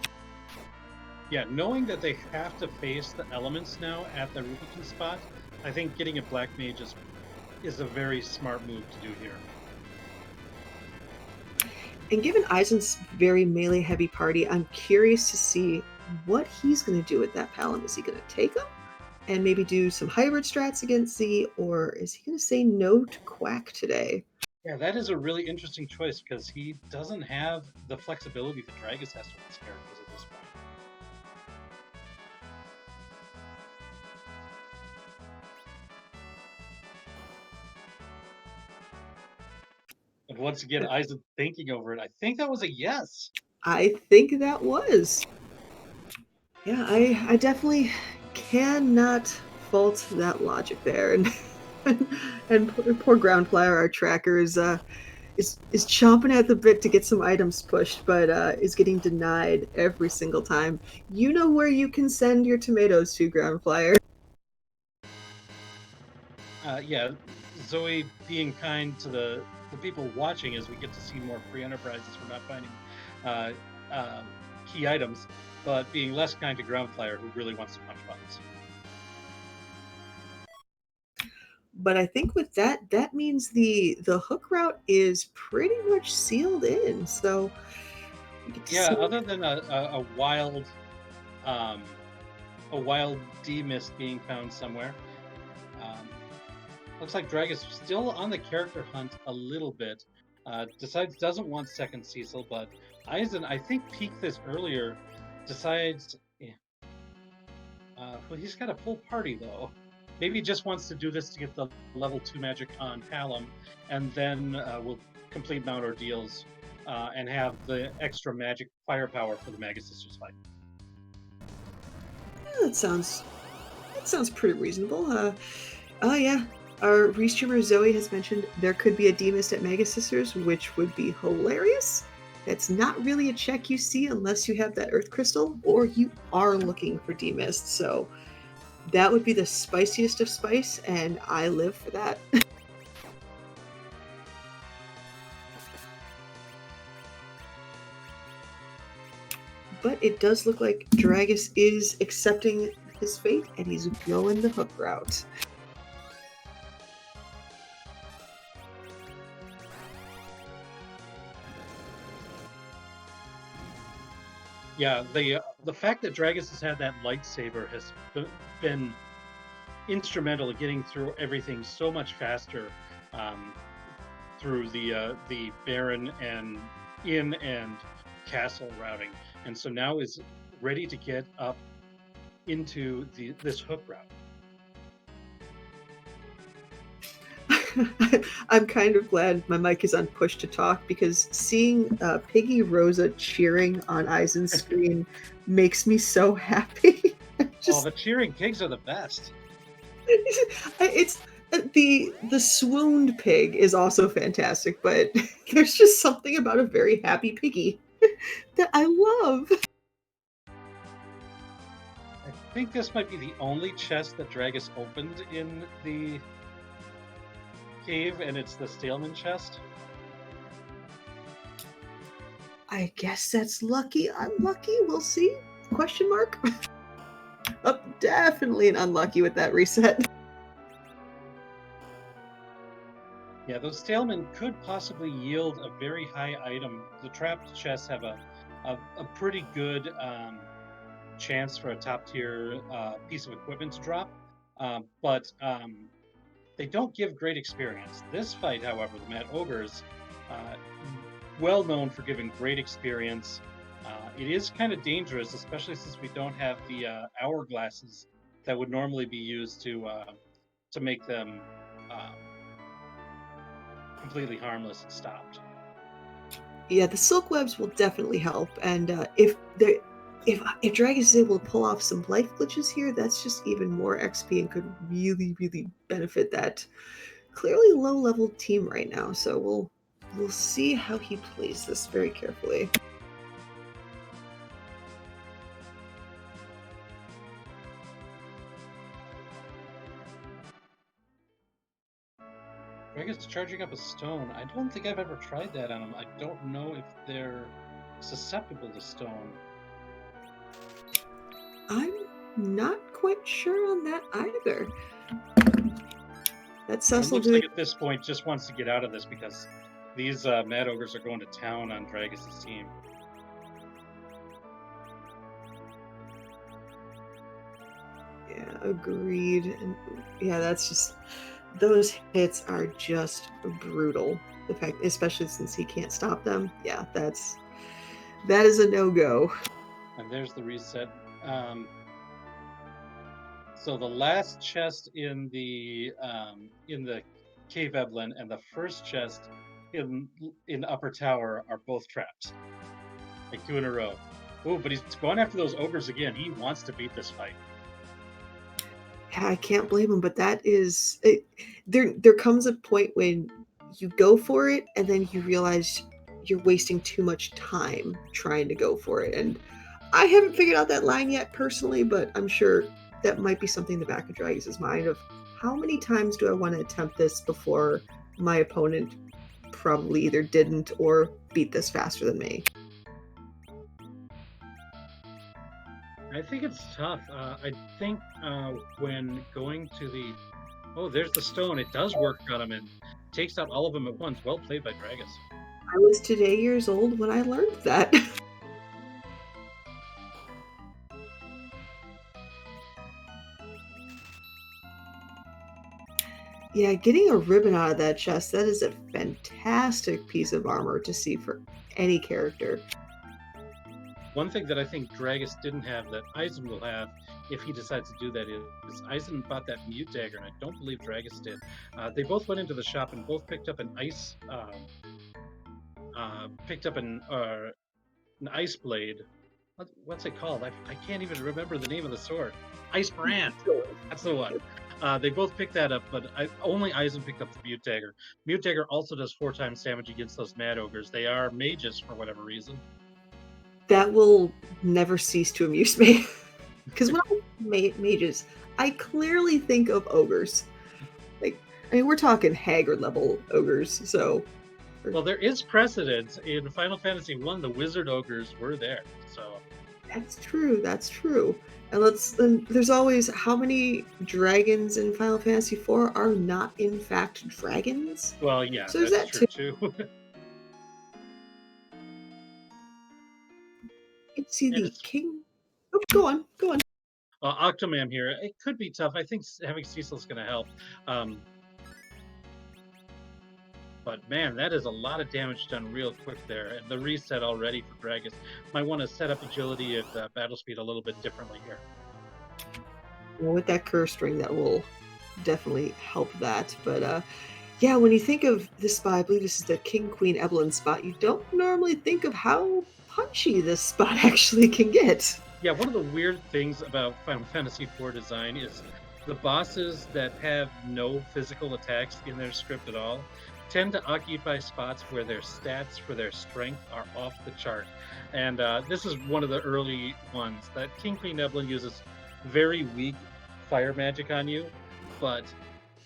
Speaker 2: Yeah, knowing that they have to face the elements now at the Rubicon spot, I think getting a Black Mage is a very smart move to do here.
Speaker 1: And given Eizan's very melee heavy party, I'm curious to see what he's going to do with that Palom. Is he going to take him and maybe do some hybrid strats against Z, or is he going to say no to Quack today?
Speaker 2: Yeah, that is a really interesting choice because he doesn't have the flexibility that Dragus has with his characters at this point. And once again, Eizan thinking over it, I think that was a yes.
Speaker 1: I think that was. Yeah, I definitely cannot fault that logic there. And poor Groundflower, our tracker, is chomping at the bit to get some items pushed, but is getting denied every single time. You know where you can send your tomatoes to, Groundflower.
Speaker 2: Yeah, Zoe being kind to the people watching as we get to see more free enterprises for not finding key items, but being less kind to Groundflyer, who really wants to punch buttons.
Speaker 1: But I think with that means the hook route is pretty much sealed in. So
Speaker 2: yeah, other than a wild D-mist being found somewhere. Looks like Dragus still on the character hunt a little bit. Decides doesn't want second Cecil, but Eizan, I think, peeked this earlier. Decides, well, he's got a full party though. Maybe he just wants to do this to get the level 2 magic on Palom, and then we'll complete Mount Ordeals and have the extra magic firepower for the Magus Sisters fight.
Speaker 1: Yeah, that sounds pretty reasonable. Oh yeah, our restreamer Zoe has mentioned there could be a D-Mist at Magus Sisters, which would be hilarious. That's not really a check you see unless you have that Earth Crystal or you are looking for D-Mist. So that would be the spiciest of spice, and I live for that. But it does look like Dragus is accepting his fate, and he's going the hook route.
Speaker 2: Yeah, the fact that Dragus has had that lightsaber has been instrumental in getting through everything so much faster through the Baron and Inn and Castle routing, and so now is ready to get up into this hook route.
Speaker 1: I'm kind of glad my mic is on push to talk because seeing Piggy Rosa cheering on Eizan's screen makes me so happy.
Speaker 2: The cheering pigs are the best.
Speaker 1: It's the swooned pig is also fantastic, but there's just something about a very happy piggy that I love.
Speaker 2: I think this might be the only chest that Dragus opened in the cave, and it's the Staleman chest.
Speaker 1: I guess that's lucky, unlucky. We'll see. Question mark. Oh, definitely an unlucky with that reset.
Speaker 2: Yeah, those Stalemen could possibly yield a very high item. The trapped chests have a pretty good chance for a top tier piece of equipment to drop, but they don't give great experience. This fight, however, the Mad Ogres, uh, well known for giving great experience. It is kind of dangerous, especially since we don't have the hourglasses that would normally be used to make them completely harmless and stopped.
Speaker 1: Yeah, the silk webs will definitely help, and if Dragon is able to pull off some life glitches here, that's just even more XP and could really, really benefit that clearly low-level team right now. So we'll see how he plays this very carefully.
Speaker 2: Dragus charging up a stone. I don't think I've ever tried that on them. I don't know if they're susceptible to stone.
Speaker 1: I'm not quite sure on that either. That Cecil
Speaker 2: looks like at this point just wants to get out of this because these Mad Ogres are going to town on Dragus' team.
Speaker 1: Yeah, agreed. And yeah, that's just, those hits are just brutal. The fact, especially since he can't stop them. Yeah, that is a no-go.
Speaker 2: And there's the reset. So the last chest in the Cave Eblin and the first chest in Upper Tower are both trapped. Like 2 in a row. Oh, but he's going after those ogres again. He wants to beat this fight.
Speaker 1: Yeah, I can't blame him, but that is it. There comes a point when you go for it and then you realize you're wasting too much time trying to go for it. And I haven't figured out that line yet personally, but I'm sure that might be something in the back of Dragus' mind of how many times do I want to attempt this before my opponent probably either didn't or beat this faster than me.
Speaker 2: I think it's tough. I think when going to the... Oh, there's the stone. It does work on him and takes out all of them at once. Well played by Dragus.
Speaker 1: I was today years old when I learned that. Yeah, getting a ribbon out of that chest, that is a fantastic piece of armor to see for any character.
Speaker 2: One thing that I think Dragus didn't have that Eizan will have if he decides to do that is Eizan bought that mute dagger, and I don't believe Dragus did. They both went into the shop and both picked up an ice ice blade. What's it called? I can't even remember the name of the sword. Ice brand. That's the one. They both picked that up, but only Eizan picked up the mute dagger. Mute dagger also does 4 times damage against those Mad Ogres. They are mages for whatever reason.
Speaker 1: That will never cease to amuse me. Because when I mages, I clearly think of ogres. Like, I mean, we're talking Haggard level ogres, so...
Speaker 2: Well, there is precedence. In Final Fantasy I, the wizard ogres were there, so...
Speaker 1: That's true. And there's always, how many dragons in Final Fantasy IV are not, in fact, dragons?
Speaker 2: Well, yeah,
Speaker 1: so
Speaker 2: that's true, too.
Speaker 1: You can see the king... Oh, go on.
Speaker 2: Octomam here. It could be tough. I think having Cecil's going to help. But man, that is a lot of damage done real quick there. And the reset already for Dragus. Might want to set up agility and battle speed a little bit differently here.
Speaker 1: Well, with that curse string, that will definitely help that. But yeah, when you think of this spot, I believe this is the King Queen Eblin spot, you don't normally think of how punchy this spot actually can get.
Speaker 2: Yeah, one of the weird things about Final Fantasy IV design is the bosses that have no physical attacks in their script at all tend to occupy spots where their stats for their strength are off the chart. And this is one of the early ones. That King Queen Eblin uses very weak fire magic on you, but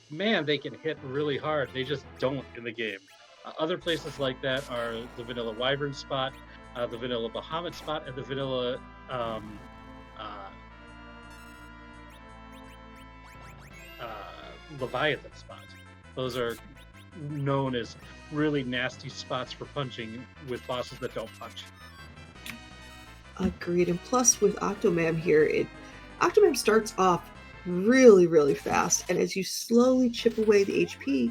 Speaker 2: man, they can hit really hard. They just don't in the game. Other places like that are the Vanilla Wyvern spot, the Vanilla Bahamut spot, and the Vanilla Leviathan spot. Those are known as really nasty spots for punching with bosses that don't punch.
Speaker 1: Agreed. And plus, with Octomam here, Octomam starts off really, really fast, and as you slowly chip away the HP,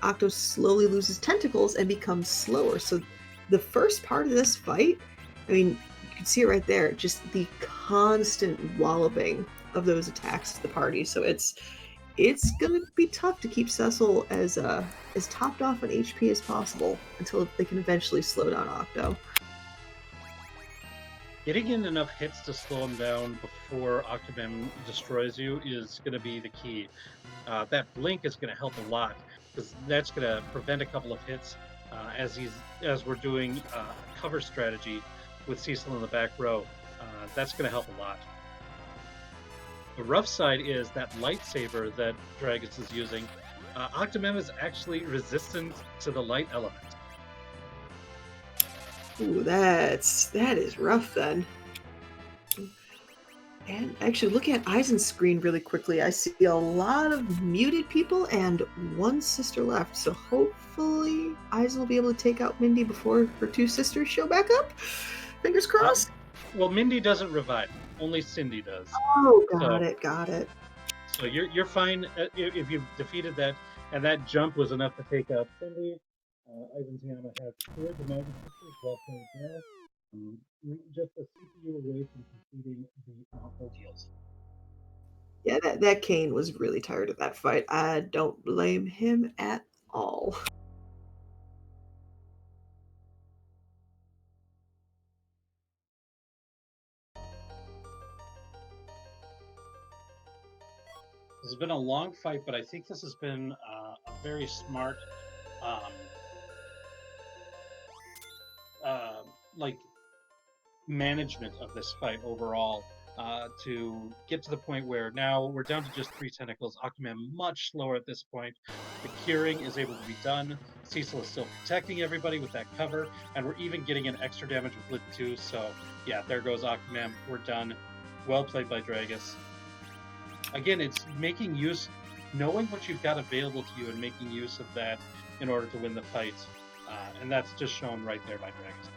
Speaker 1: Octo slowly loses tentacles and becomes slower. So the first part of this fight, I mean, you can see it right there, just the constant walloping of those attacks to the party. So it's gonna be tough to keep Cecil as topped off on HP as possible until they can eventually slow down Octo.
Speaker 2: Getting in enough hits to slow him down before Octomam destroys you is going to be the key. That blink is going to help a lot because that's going to prevent a couple of hits as we're doing a cover strategy with Cecil in the back row. That's going to help a lot. The rough side is that lightsaber that Dragus is using. Octomam is actually resistant to the light element.
Speaker 1: Ooh, that is rough then. And actually, looking at Eizen's screen really quickly, I see a lot of muted people and one sister left. So hopefully, Eisen will be able to take out Mindy before her two sisters show back up. Fingers crossed.
Speaker 2: Well, Mindy doesn't revive; only Cindy does.
Speaker 1: Oh, got it.
Speaker 2: So you're fine if you've defeated that, and that jump was enough to take out Cindy. EizanTayama has cleared the Magus Sisters well played there. Just a CPU away from completing the Ordeals.
Speaker 1: Yeah, that Kane was really tired of that fight. I don't blame him at all.
Speaker 2: This has been a long fight, but I think this has been a very smart, like management of this fight overall. To get to the point where now we're down to just 3 tentacles. Octomam much slower at this point. The curing is able to be done. Cecil is still protecting everybody with that cover, and we're even getting an extra damage with Lit 2. So yeah, there goes Octomam. We're done. Well played by Dragus. Again, it's making use, knowing what you've got available to you and making use of that in order to win the fight. And that's just shown right there by Dragus.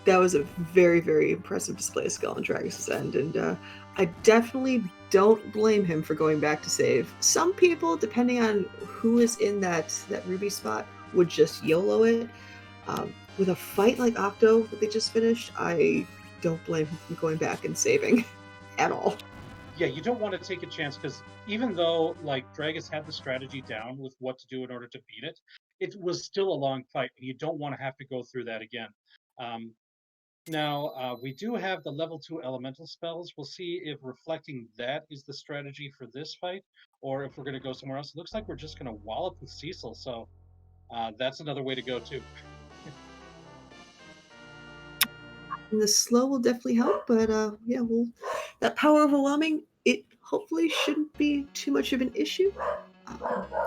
Speaker 1: That was a very, very impressive display of skill on Dragus's end, and I definitely don't blame him for going back to save. Some people, depending on who is in that Ruby spot, would just YOLO it. With a fight like Octo that they just finished, I don't blame him for going back and saving at all.
Speaker 2: Yeah, you don't want to take a chance because even though like Dragus had the strategy down with what to do in order to beat it, it was still a long fight, and you don't want to have to go through that again. Now, we do have the level 2 elemental spells. We'll see if reflecting that is the strategy for this fight, or if we're going to go somewhere else. It looks like we're just going to wallop with Cecil, so that's another way to go too.
Speaker 1: And the slow will definitely help, but yeah, that power overwhelming, it hopefully shouldn't be too much of an issue.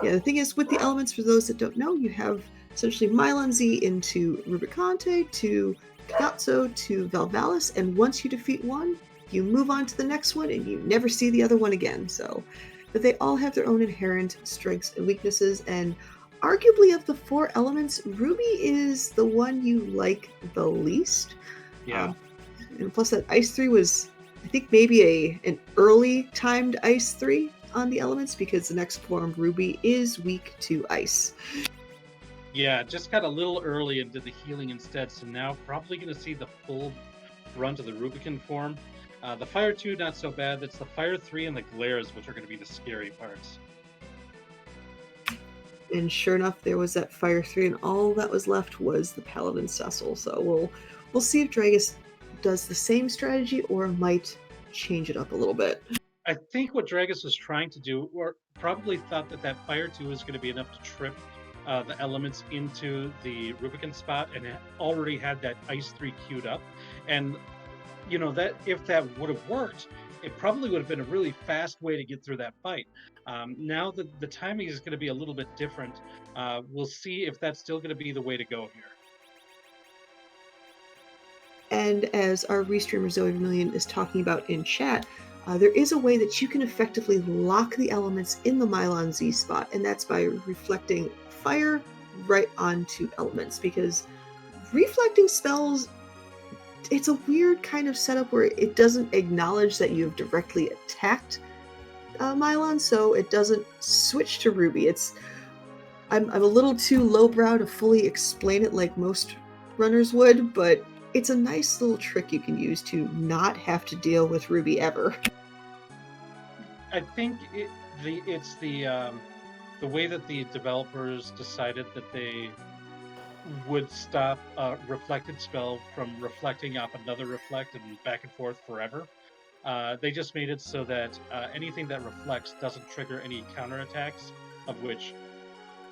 Speaker 1: Yeah, the thing is, with the elements, for those that don't know, you have essentially Mylon Z into Rubicante to Cagazzo to Valvalis, and once you defeat one, you move on to the next one and you never see the other one again. So, but they all have their own inherent strengths and weaknesses, and arguably of the 4 elements, Ruby is the one you like the least.
Speaker 2: Yeah.
Speaker 1: And plus that Ice 3 was, I think, maybe an early timed Ice 3 on the elements, because the next form, Ruby, is weak to ice.
Speaker 2: Yeah, just got a little early and did the healing instead, so now probably going to see the full brunt of the Rubicon form. The Fire 2, not so bad. It's the Fire 3 and the Glares, which are going to be the scary parts.
Speaker 1: And sure enough, there was that Fire 3, and all that was left was the Paladin Cecil. So we'll see if Dragus does the same strategy or might change it up a little bit.
Speaker 2: I think what Dragus was trying to do, or probably thought that Fire 2 was going to be enough to trip the elements into the Rubicon spot, and it already had that Ice 3 queued up. And, you know, that if that would have worked, it probably would have been a really fast way to get through that fight. Now that the timing is going to be a little bit different, we'll see if that's still going to be the way to go here.
Speaker 1: And as our restreamer Zoe Vermillion is talking about in chat, there is a way that you can effectively lock the elements in the Mylon Z spot, and that's by reflecting fire right onto elements, because reflecting spells it's a weird kind of setup where it doesn't acknowledge that you've directly attacked Mylon, so it doesn't switch to Ruby. I'm a little too lowbrow to fully explain it like most runners would, but it's a nice little trick you can use to not have to deal with Ruby ever.
Speaker 2: I think it's the way that the developers decided that they would stop a reflected spell from reflecting off another reflect and back and forth forever. They just made it so that anything that reflects doesn't trigger any counterattacks, of which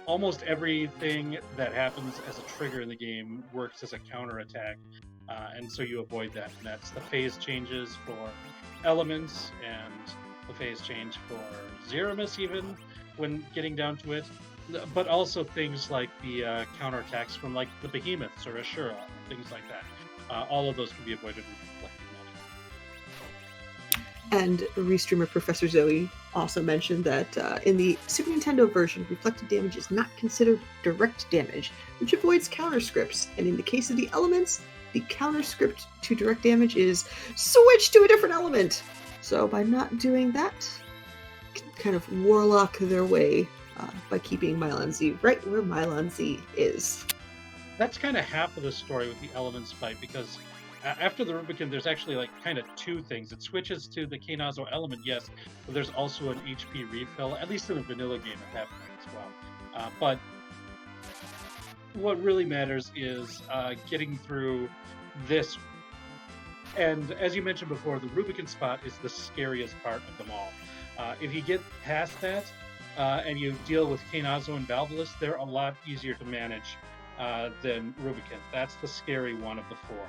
Speaker 2: almost everything that happens as a trigger in the game works as a counterattack. And so you avoid that. And that's the phase changes for elements and the phase change for Threemus, even when getting down to it. But also things like the counterattacks from like the Behemoths or Ashura, things like that. All of those can be avoided with reflecting magic.
Speaker 1: And restreamer Professor Zoe also mentioned that in the Super Nintendo version, reflected damage is not considered direct damage, which avoids counter scripts. And in the case of the elements, the counter script to direct damage is switch to a different element. So by not doing that, kind of warlock their way by keeping Mylon Z right where Mylon Z is.
Speaker 2: That's kind of half of the story with the elements fight, because after the Rubicon, there's actually like kind of two things. It switches to the Keinazo element, yes, but there's also an HP refill, at least in the vanilla game at that point as well. But what really matters is getting through this. And as you mentioned before, the Rubicon spot is the scariest part of them all. If you get past that and you deal with Keinazo and Valvalus, they're a lot easier to manage than Rubicon. That's the scary one of the four.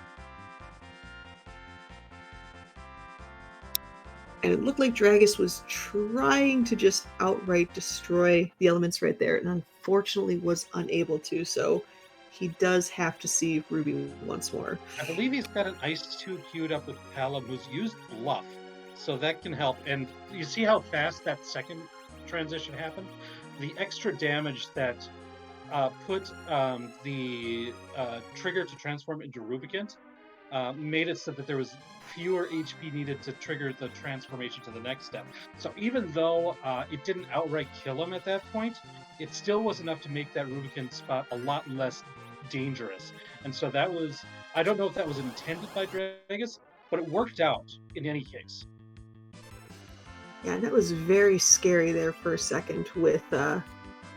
Speaker 1: And it looked like Dragus was trying to just outright destroy the elements right there, and unfortunately was unable to, so he does have to see Ruby once more.
Speaker 2: I believe he's got an Ice 2 queued up with Palom, who's used Bluff, so that can help. And you see how fast that second transition happened? The extra damage that put the trigger to transform into Rubicant made it so that there was fewer HP needed to trigger the transformation to the next step. So even though it didn't outright kill him at that point, it still was enough to make that Rubicant spot a lot less dangerous. And so that was, I don't know if that was intended by Dragus, but it worked out in any case.
Speaker 1: Yeah, that was very scary there for a second with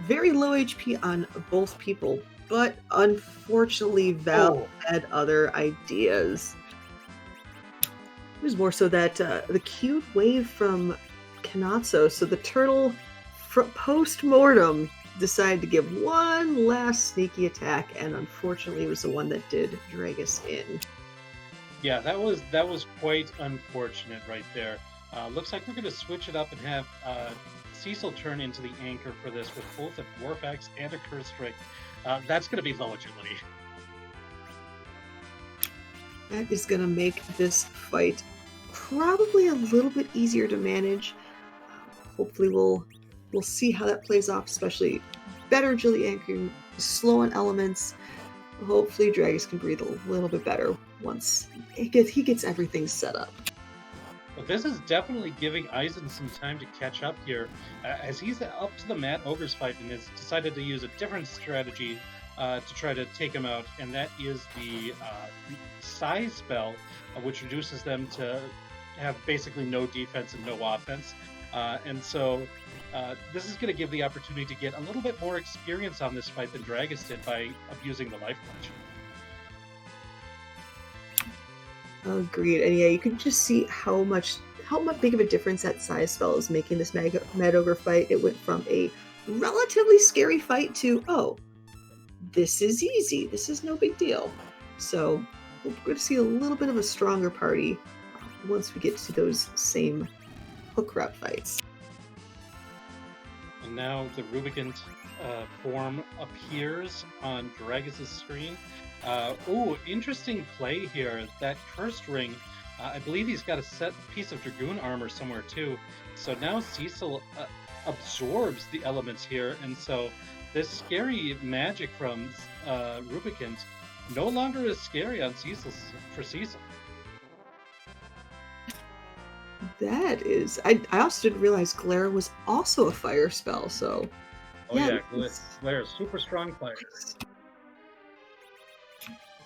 Speaker 1: very low HP on both people, but unfortunately Val had other ideas. It was more so that the cute wave from Kanatsu, so the turtle post-mortem decided to give one last sneaky attack, and unfortunately it was the one that did Dragus in.
Speaker 2: Yeah, that was quite unfortunate right there. Looks like we're going to switch it up and have Cecil turn into the anchor for this with both a Dwarf Axe and a Curse Ring. That's going to be low agility.
Speaker 1: That is going to make this fight probably a little bit easier to manage. Hopefully we'll see how that plays off, especially better agility anchoring, slow on elements. Hopefully Dragus can breathe a little bit better once he gets everything set up.
Speaker 2: Well, this is definitely giving Eizan some time to catch up here, as he's up to the Mat Ogre's fight and has decided to use a different strategy to try to take him out, and that is the size spell, which reduces them to have basically no defense and no offense. And so this is going to give the opportunity to get a little bit more experience on this fight than Dragus did by abusing the life punch.
Speaker 1: Agreed. And yeah, you can just see how much big of a difference that size spell is making this Mad Ogre fight. It went from a relatively scary fight to, oh, this is easy. This is no big deal. So we're going to see a little bit of a stronger party once we get to those same hook route fights.
Speaker 2: And now the Rubicant form appears on Dragus' screen. Interesting play here. That Cursed Ring, I believe he's got a set piece of Dragoon armor somewhere too. So now Cecil absorbs the elements here, and so this scary magic from Rubicant no longer is scary on Cecil for Cecil.
Speaker 1: That is, I also didn't realize Glare was also a fire spell. So
Speaker 2: Oh
Speaker 1: yeah,
Speaker 2: yeah, Glare is super strong fire.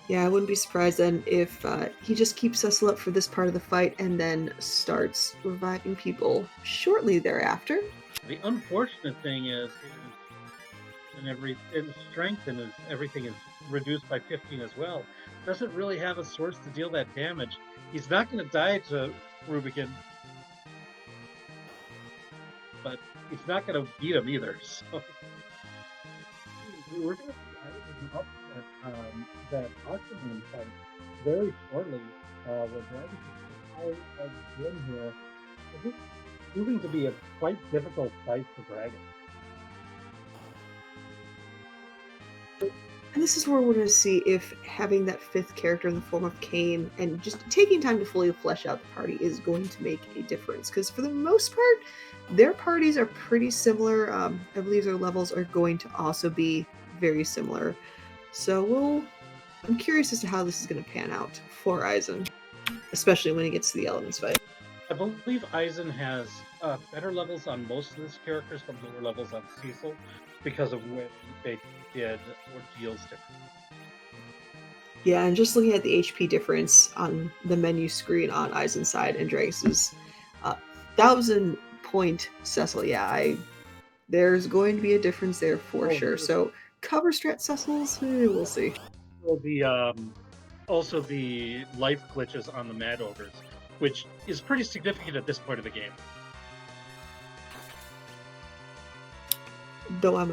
Speaker 1: yeah, I wouldn't be surprised then if he just keeps Cecil up for this part of the fight and then starts reviving people shortly thereafter.
Speaker 2: The unfortunate thing is his strength and everything is reduced by 15 as well. Doesn't really have a source to deal that damage. He's not going to die to Rubicon, but he's not going to beat him either. So we're going to see up that Octomammoth fight very shortly. Where Dragon has been here. This is proving to be a quite difficult fight for Dragon.
Speaker 1: And this is where we're going to see if having that fifth character in the form of Kane and just taking time to fully flesh out the party is going to make a difference. Because for the most part, their parties are pretty similar. I believe their levels are going to also be very similar. So I'm curious as to how this is going to pan out for Eizan, especially when he gets to the Elements fight.
Speaker 2: I believe Eizan has better levels on most of his characters, but lower levels on Cecil because of when they did Ordeals different.
Speaker 1: Yeah, and just looking at the HP difference on the menu screen on Eizan's side and Dragis's 1,000 point Cecil. Yeah, there's going to be a difference there for sure. So cover strat Cecils, we'll see.
Speaker 2: Well, also the life glitches on the Mad Ogres, which is pretty significant at this point of the game.
Speaker 1: Though on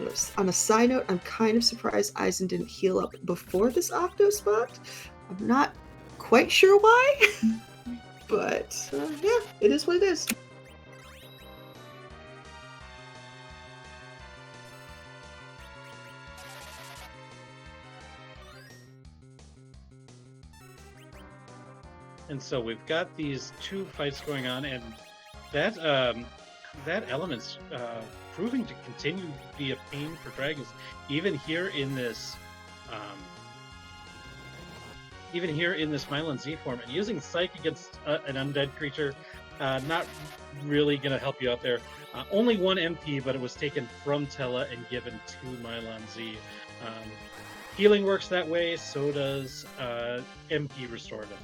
Speaker 1: a side note, I'm kind of surprised Eizan didn't heal up before this Octo spot. I'm not quite sure why, but yeah, it is what it is.
Speaker 2: And so we've got these two fights going on, and that element's proving to continue to be a pain for dragons, even here in this Mylan Z form. And using Psych against an undead creature, not really going to help you out there. Only one MP, but it was taken from Tella and given to Mylan Z. Healing works that way, so does MP Restorative.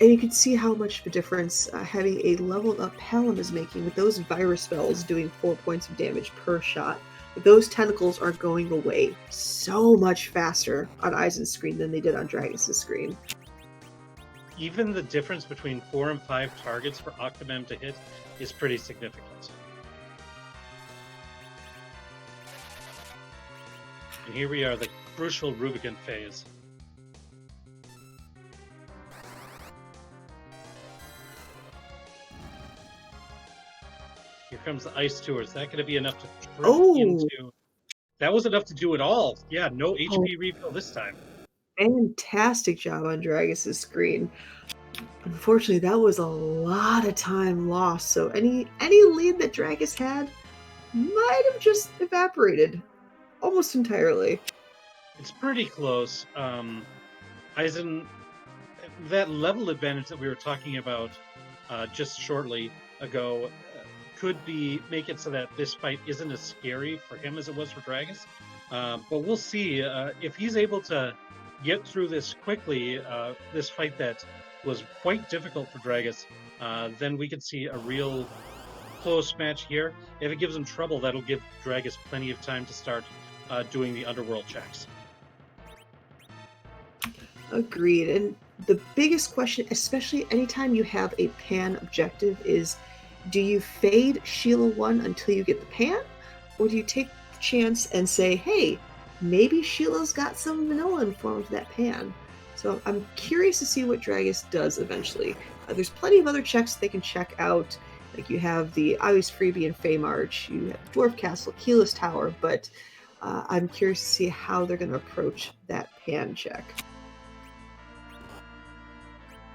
Speaker 1: And you can see how much of a difference having a leveled up Palom is making with those virus spells doing 4 points of damage per shot. But those tentacles are going away so much faster on Eizan's screen than they did on Dragus' screen.
Speaker 2: Even the difference between 4 and 5 targets for Octomammoth to hit is pretty significant. And here we are, the crucial Rubicon phase. Here comes the Ice Tour. Is that going to be enough to throw into? That was enough to do it all. Yeah, no HP refill this time.
Speaker 1: Fantastic job on Dragus' screen. Unfortunately, that was a lot of time lost. So any lead that Dragus had might have just evaporated almost entirely.
Speaker 2: It's pretty close. Eizan, that level advantage that we were talking about just shortly ago could make it so that this fight isn't as scary for him as it was for Dragus. But we'll see if he's able to get through this quickly, this fight that was quite difficult for Dragus, then we could see a real close match here. If it gives him trouble, that'll give Dragus plenty of time to start doing the Underworld checks.
Speaker 1: Agreed. And the biggest question, especially anytime you have a pan objective, is do you fade Sheila 1 until you get the pan? Or do you take the chance and say, hey, maybe Sheila's got some vanilla in form of that pan? So I'm curious to see what Dragus does eventually. There's plenty of other checks they can check out. Like you have the Watery and Fae March, you have Dwarf Castle, Keyless Tower, but I'm curious to see how they're going to approach that pan check.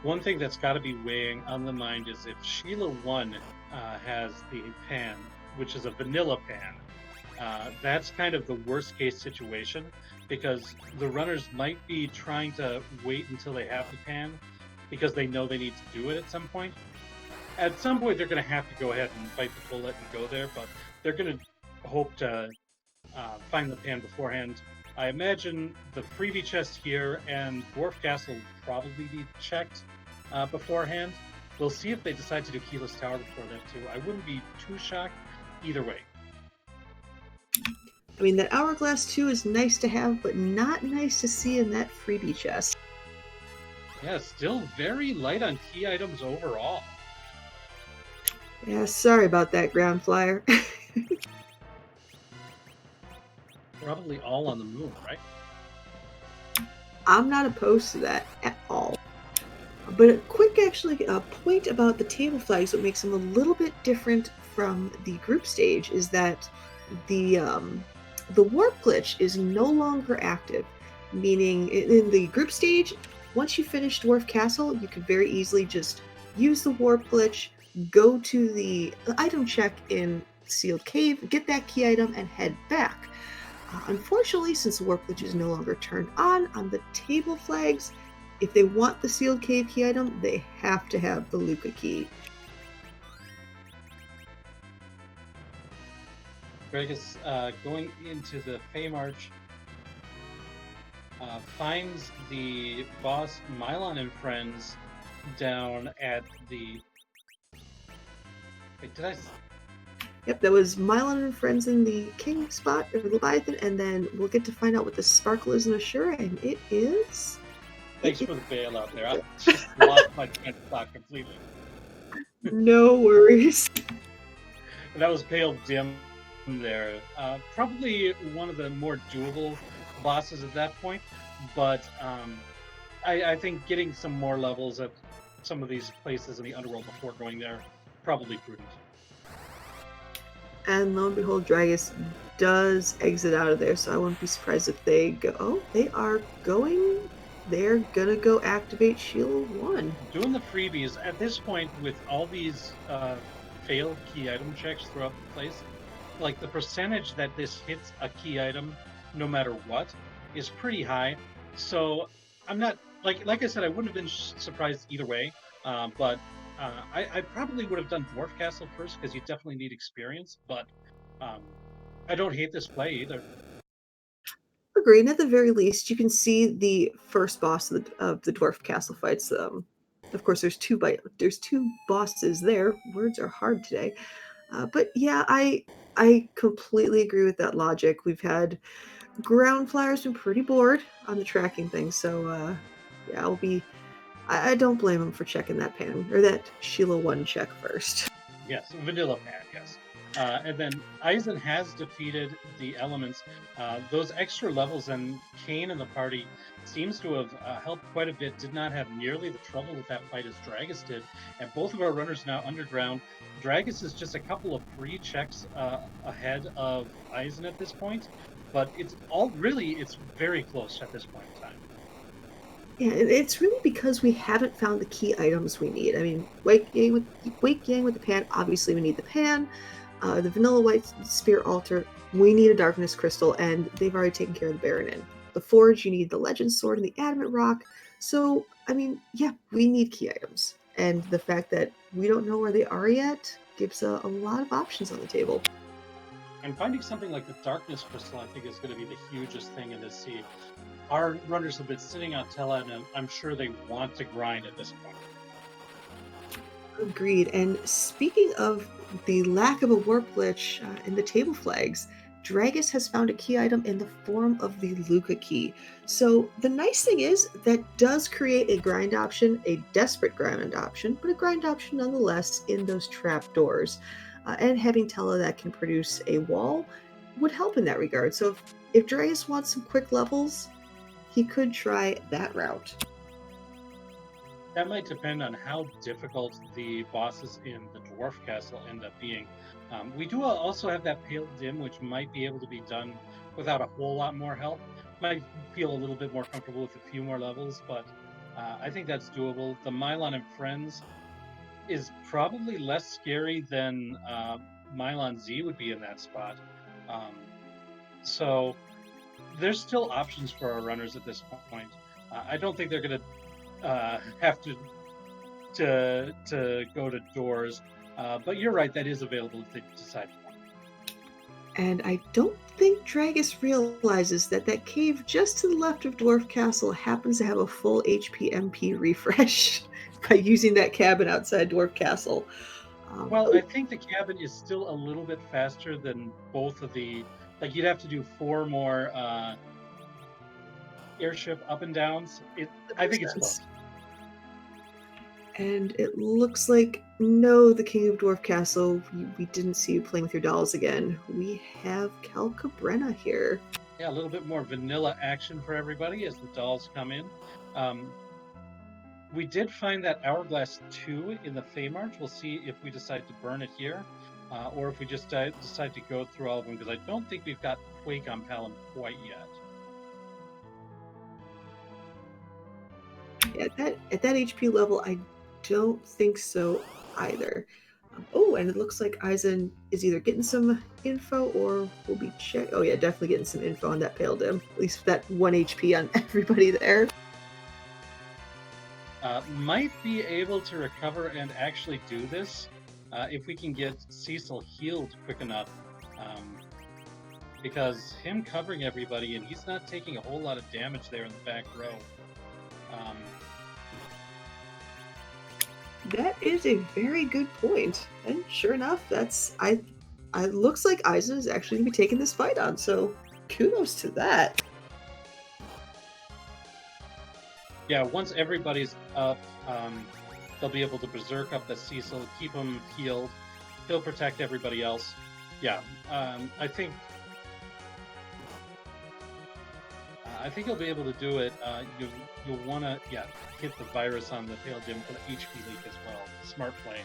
Speaker 2: One thing that's got to be weighing on the mind is if Sheila 1 has the pan, which is a vanilla pan, That's kind of the worst case situation because the runners might be trying to wait until they have the pan because they know they need to do it at some point. At some point, they're going to have to go ahead and bite the bullet and go there, but they're going to hope to find the pan beforehand. I imagine the freebie chest here and Dwarf Castle will probably be checked beforehand. We'll see if they decide to do Keyless Tower before that too. I wouldn't be too shocked either way.
Speaker 1: I mean, that Hourglass 2 is nice to have, but not nice to see in that freebie chest.
Speaker 2: Yeah, still very light on key items overall.
Speaker 1: Yeah, sorry about that, Ground Flyer.
Speaker 2: Probably all on the moon, right?
Speaker 1: I'm not opposed to that at all. But a quick, actually, point about the table flags, what makes them a little bit different from the group stage is that the warp glitch is no longer active, meaning in the group stage, once you finish Dwarf Castle, you can very easily just use the warp glitch, go to the item check in Sealed Cave, get that key item, and head back. Unfortunately, since the warp glitch is no longer turned on the table flags, if they want the Sealed Cave key item, they have to have the Luca key.
Speaker 2: Dragus, going into the Fae March, finds the boss Mylon and friends down at the. Wait, did I?
Speaker 1: Yep, that was Mylon and friends in the King spot, or Leviathan, and then we'll get to find out what the sparkle is in Ashura, and it is.
Speaker 2: Thanks for the bailout there. I just lost my train of thought completely.
Speaker 1: No worries.
Speaker 2: That was Pale Dim there. Probably one of the more doable bosses at that point, but I think getting some more levels at some of these places in the Underworld before going there, probably prudent.
Speaker 1: And lo and behold, Dragus does exit out of there, so I wouldn't be surprised if they go. Oh, they are going. They're gonna go activate Shield 1.
Speaker 2: Doing the freebies at this point with all these failed key item checks throughout the place, like the percentage that this hits a key item, no matter what, is pretty high. So I'm not like I said, I wouldn't have been surprised either way. But I probably would have done Dwarf Castle first because you definitely need experience. But I don't hate this play either.
Speaker 1: Agreed. And at the very least, you can see the first boss of the Dwarf Castle fights. Of course, there's two bosses there. Words are hard today. But yeah, I completely agree with that logic. We've had Ground Flyer's been pretty bored on the tracking thing, so yeah, I don't blame him for checking that pan or that Sheila 1 check first.
Speaker 2: Yes, vanilla pan, yes. And then Eizan has defeated the elements. Those extra levels, and Kane and the party seems to have helped quite a bit. Did not have nearly the trouble with that fight as Dragus did. And both of our runners now underground. Dragus is just a couple of pre-checks ahead of Eizan at this point. But it's very close at this point in time.
Speaker 1: Yeah, it's really because we haven't found the key items we need. I mean, Wake Yang with the pan, obviously we need the pan. The Vanilla White Spear Altar, we need a Darkness Crystal, and they've already taken care of the Baronin. The Forge, you need the Legend Sword and the Adamant Rock. So, I mean, yeah, we need key items. And the fact that we don't know where they are yet gives a lot of options on the table.
Speaker 2: And finding something like the Darkness Crystal, I think, is going to be the hugest thing in this seed. Our runners have been sitting on Tella, and I'm sure they want to grind at this point.
Speaker 1: Agreed. And speaking of the lack of a warp glitch in the table flags, Dragus has found a key item in the form of the Luca key. So the nice thing is that does create a grind option, a desperate grind option, but a grind option nonetheless in those trap doors. And having Tella that can produce a wall would help in that regard. So if Dragus wants some quick levels, he could try that route.
Speaker 2: That might depend on how difficult the bosses in the Dwarf Castle end up being. We do also have that Pale Dim, which might be able to be done without a whole lot more help. Might feel a little bit more comfortable with a few more levels, but I think that's doable. The Mylon and Friends is probably less scary than Mylon Z would be in that spot. So there's still options for our runners at this point. I don't think they're going to have to go to doors, but you're right. That is available if they decide to want.
Speaker 1: And I don't think Dragus realizes that that cave just to the left of Dwarf Castle happens to have a full HP MP refresh by using that cabin outside Dwarf Castle.
Speaker 2: Well, I think the cabin is still a little bit faster than both of the. Like you'd have to do 4 more airship up and downs. I think it's close.
Speaker 1: And it looks like, no, the King of Dwarf Castle, we didn't see you playing with your dolls again. We have Cal Cabrera here.
Speaker 2: Yeah, a little bit more vanilla action for everybody as the dolls come in. We did find that Hourglass 2 in the Fae March. We'll see if we decide to burn it here, or if we just decide to go through all of them, because I don't think we've got Quake on Palom quite yet.
Speaker 1: Yeah, at that HP level, I don't think so either. Oh, and it looks like Eizan is either getting some info or will be check. Oh yeah, definitely getting some info on that Pale Dim. At least that 1 HP on everybody there.
Speaker 2: Might be able to recover and actually do this if we can get Cecil healed quick enough. Because him covering everybody, and he's not taking a whole lot of damage there in the back row.
Speaker 1: That is a very good point. And sure enough, it looks like Eizan is actually going to be taking this fight on, so kudos to that.
Speaker 2: Yeah, once everybody's up, they'll be able to berserk up the Cecil, keep him healed. He'll protect everybody else. Yeah, I think he'll be able to do it. You'll want to hit the virus on the Pale Dim for the HP leak as well. Smart play.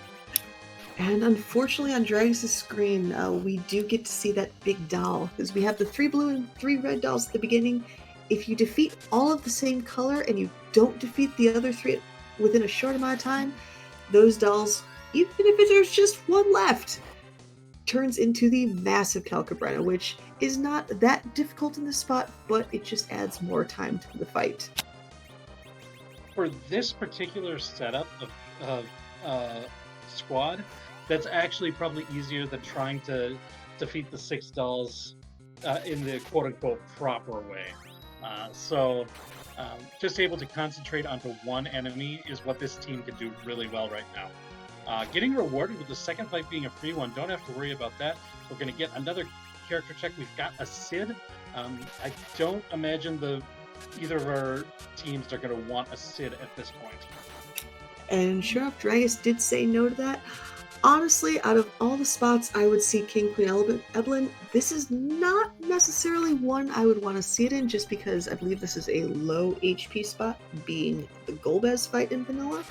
Speaker 1: And unfortunately on Dragus' screen, we do get to see that big doll, because we have the 3 blue and 3 red dolls at the beginning. If you defeat all of the same color and you don't defeat the other 3 within a short amount of time, those dolls, even if there's just 1 left, turns into the massive Cal Cabrera, which is not that difficult in this spot, but it just adds more time to the fight.
Speaker 2: For this particular setup of squad, that's actually probably easier than trying to defeat the 6 dolls in the quote-unquote proper way. So just able to concentrate onto 1 enemy is what this team can do really well right now. Getting rewarded with the second fight being a free one, don't have to worry about that. We're going to get another character check. We've got a Sid. I don't imagine either of our teams are going to want a Sid at this point.
Speaker 1: And sure enough, Dragus did say no to that. Honestly, out of all the spots I would see King Queen Evelyn, this is not necessarily one I would want to see it in, just because I believe this is a low HP spot, being the Golbez fight in vanilla.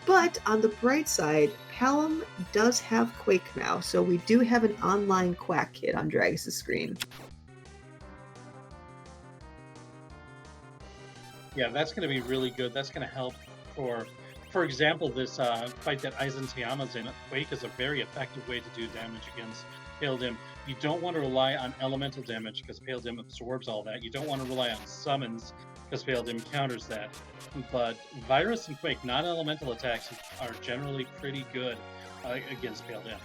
Speaker 1: But on the bright side, Palom does have Quake now, so we do have an online Quack kit on Dragus' screen.
Speaker 2: Yeah, that's going to be really good. That's going to help for example, this fight that EizanTayama's in. Quake is a very effective way to do damage against Pale Dim. You don't want to rely on elemental damage because Pale Dim absorbs all that. You don't want to rely on summons because Pale Dim counters that. But Virus and Quake, non-elemental attacks, are generally pretty good against Pale Dim.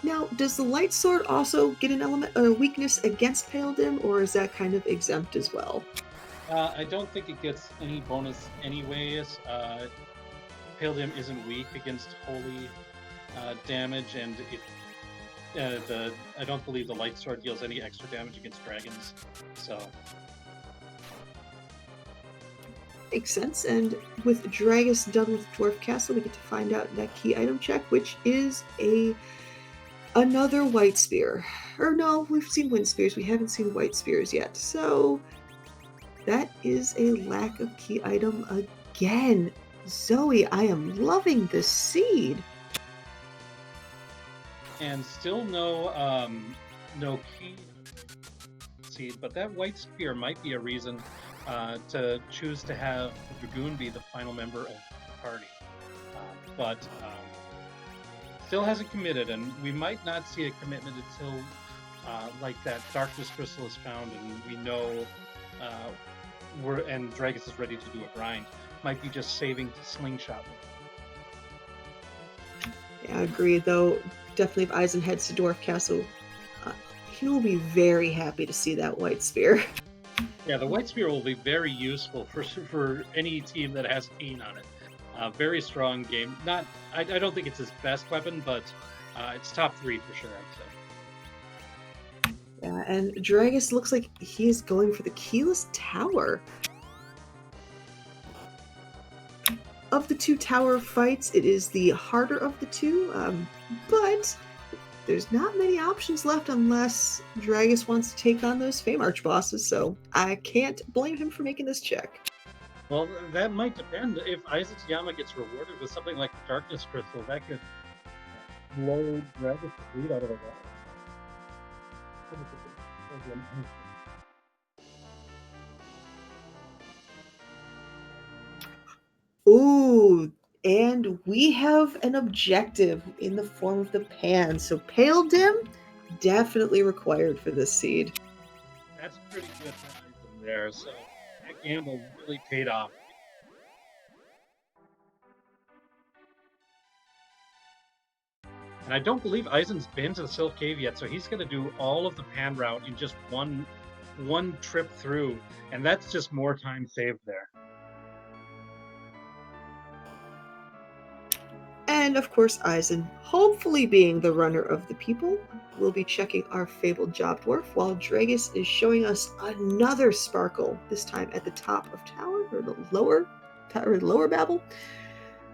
Speaker 1: Now, does the Light Sword also get a weakness against Pale Dim, or is that kind of exempt as well?
Speaker 2: I don't think it gets any bonus anyways. Pale Dim isn't weak against holy damage, and I don't believe the Light Sword deals any extra damage against dragons. So
Speaker 1: makes sense. And with Dragus done with Dwarf Castle, we get to find out that key item check, which is another White Spear. Or no, we've seen Wind Spears. We haven't seen White Spears yet. So that is a lack of key item again. Zoe, I am loving this seed.
Speaker 2: And still no key seed, but that White Spear might be a reason to choose to have the Dragoon be the final member of the party. But still hasn't committed, and we might not see a commitment until like that darkness crystal is found, and we know and Dragus is ready to do a grind. Might be just saving to slingshot.
Speaker 1: Yeah, I agree, though. Definitely, if Eisen heads to Dwarf Castle, he'll be very happy to see that white spear.
Speaker 2: Yeah, the white spear will be very useful for any team that has Keen on it. Very strong game. I don't think it's his best weapon, but it's top 3 for sure, I'd say.
Speaker 1: Yeah, and Dragus looks like he's going for the keyless tower. Of the 2 tower fights, it is the harder of the 2, but there's not many options left unless Dragus wants to take on those Fae March bosses, so I can't blame him for making this check.
Speaker 2: Well, that might depend. If EizanTayama gets rewarded with something like the Darkness Crystal, that could blow Dragus' lead out of the water.
Speaker 1: Ooh, and we have an objective in the form of the pan, so Pale Dim definitely required for this seed.
Speaker 2: That's pretty good for Eisen there, so that gamble really paid off. And I don't believe Eisen's been to the Sylph Cave yet, so he's going to do all of the pan route in just one trip through, and that's just more time saved there.
Speaker 1: And of course, Eisen, hopefully being the runner of the people, will be checking our fabled job dwarf while Dragus is showing us another sparkle, this time at the top of tower, or the lower babble.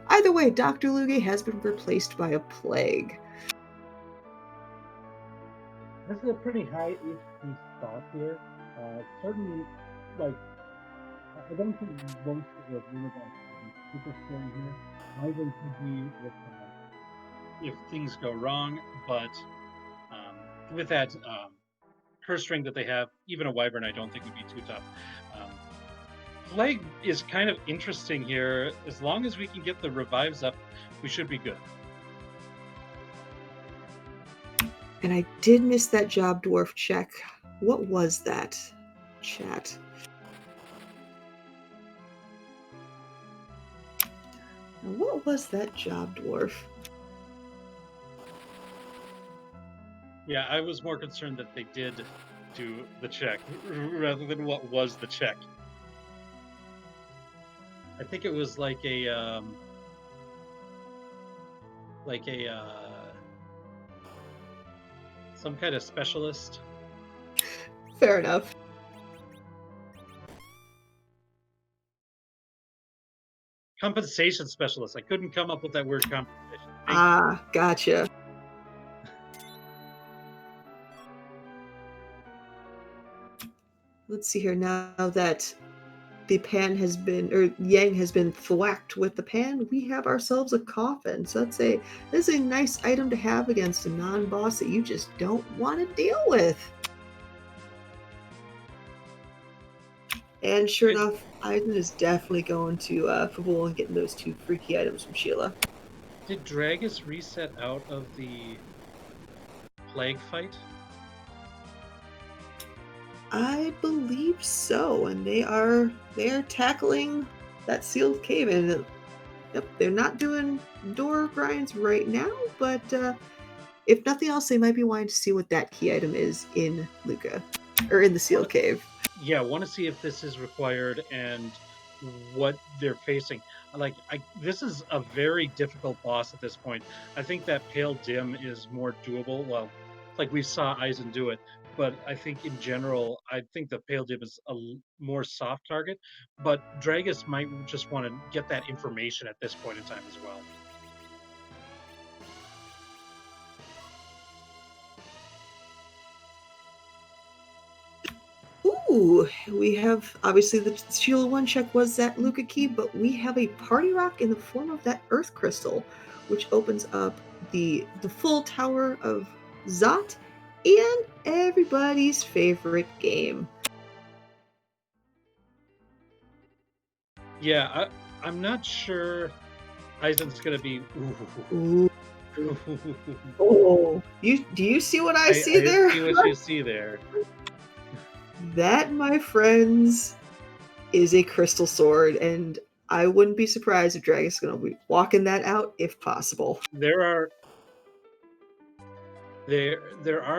Speaker 1: Either way, Dr. Luge has been replaced by a plague.
Speaker 2: This is a pretty high HP spot here. Certainly, like, I don't think most of the units are super scary here. Eisen could be with if things go wrong, but with that curse string that they have, even a Wyvern I don't think would be too tough. Plague is kind of interesting here. As long as we can get the revives up, we should be good.
Speaker 1: And I did miss that job dwarf check. What was that, chat? Now, what was that job dwarf?
Speaker 2: Yeah, I was more concerned that they did do the check rather than what was the check. I think it was like a some kind of specialist.
Speaker 1: Fair enough.
Speaker 2: Compensation specialist. I couldn't come up with that word compensation.
Speaker 1: Gotcha. Let's see here, now that the pan has been, or Yang has been thwacked with the pan, we have ourselves a coffin. So that's a nice item to have against a non-boss that you just don't want to deal with. And sure enough, Eisen is definitely going to Fabul and getting those 2 freaky items from Sheila.
Speaker 2: Did Dragus reset out of the plague fight?
Speaker 1: I believe so, and they are tackling that sealed cave, and yep, they're not doing door grinds right now, but if nothing else, they might be wanting to see what that key item is in Luca, or in the sealed cave.
Speaker 2: Yeah, I want to see if this is required and what they're facing. Like, this is a very difficult boss at this point. I think that Pale Dim is more doable. Well, like we saw Eisen do it, but I think in general, I think the Pale Dim is a more soft target. But Dragus might just want to get that information at this point in time as well.
Speaker 1: Ooh, we have, obviously the Sheila 1 check was that Luca key, but we have a party rock in the form of that earth crystal, which opens up the full tower of Zot and everybody's favorite game.
Speaker 2: Yeah, I'm not sure Eisen's going to be...
Speaker 1: Ooh. Oh, do you see what I see
Speaker 2: I
Speaker 1: there?
Speaker 2: see what you see there.
Speaker 1: That, my friends, is a crystal sword, and I wouldn't be surprised if Dragon's going to be walking that out if possible.
Speaker 2: There are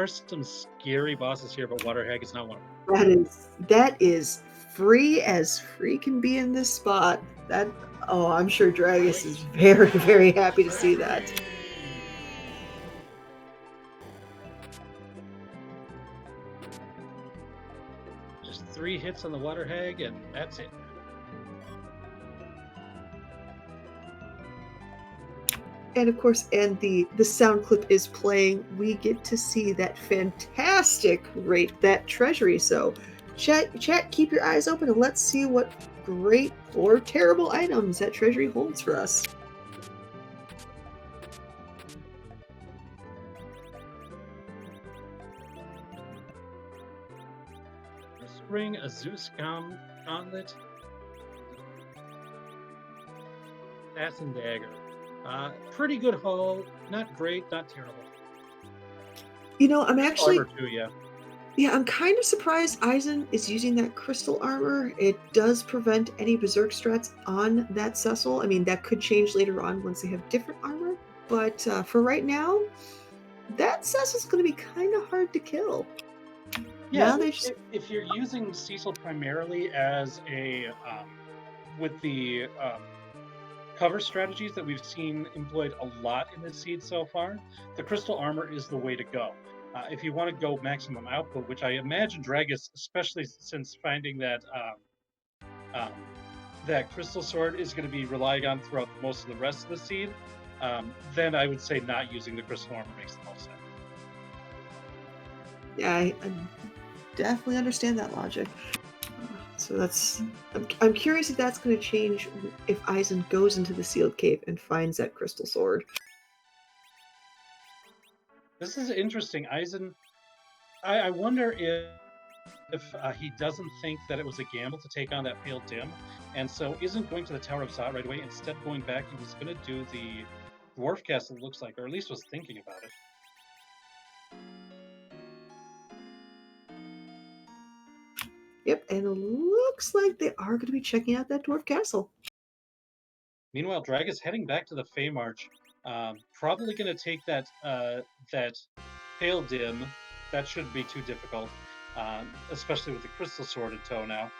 Speaker 2: some scary bosses here, but Water Hag is not one of them.
Speaker 1: That is free as free can be in this spot. I'm sure Dragus is very, very happy to see that.
Speaker 2: Just 3 hits on the Water Hag, and that's it.
Speaker 1: And of course, and the sound clip is playing. We get to see that fantastic that treasury. So, chat, keep your eyes open and let's see what great or terrible items that treasury holds for us.
Speaker 2: Spring, a Zeus Gauntlet, Assassin Dagger. Pretty good haul. Not great, not terrible.
Speaker 1: I'm actually...
Speaker 2: Armor too, yeah.
Speaker 1: Yeah, I'm kind of surprised Eizan is using that crystal armor. It does prevent any berserk strats on that Cecil. I mean, that could change later on once they have different armor. But for right now, that Cecil's going to be kind of hard to kill.
Speaker 2: Yeah, if you're using Cecil primarily as a with the cover strategies that we've seen employed a lot in this seed so far, the crystal armor is the way to go. If you want to go maximum output, which I imagine Dragus, especially since finding that that crystal sword is going to be relied on throughout most of the rest of the seed, then I would say not using the crystal armor makes the most sense.
Speaker 1: Yeah, I definitely understand that logic. So I'm curious if that's going to change if Eizan goes into the sealed cave and finds that crystal sword.
Speaker 2: This is interesting. Eizan, I wonder if he doesn't think that it was a gamble to take on that pale dim, and so isn't going to the Tower of Zot right away. Instead, going back, he was going to do the Dwarf Castle, it looks like, or at least was thinking about it.
Speaker 1: Yep, and it looks like they are going to be checking out that Dwarf Castle.
Speaker 2: Meanwhile, Dragus heading back to the Fae March, probably going to take that pale dim. That shouldn't be too difficult, especially with the crystal sword in tow now.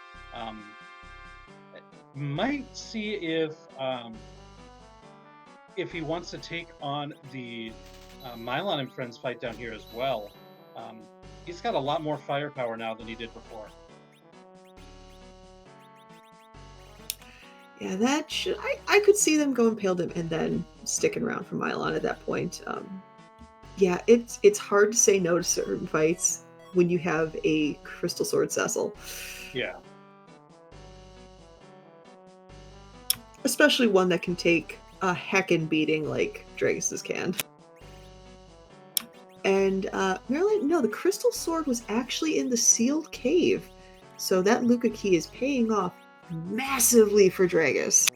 Speaker 2: Might see if he wants to take on the Mylon and Friends fight down here as well. He's got a lot more firepower now than he did before.
Speaker 1: Yeah, that should... I could see them going pale dim and then sticking around for Mylon at that point. Yeah, it's hard to say no to certain fights when you have a crystal sword Cecil.
Speaker 2: Yeah.
Speaker 1: Especially one that can take a heckin' beating like Dragus's can. And Marilyn, no, the crystal sword was actually in the sealed cave. So that Luca key is paying off massively for Dragus.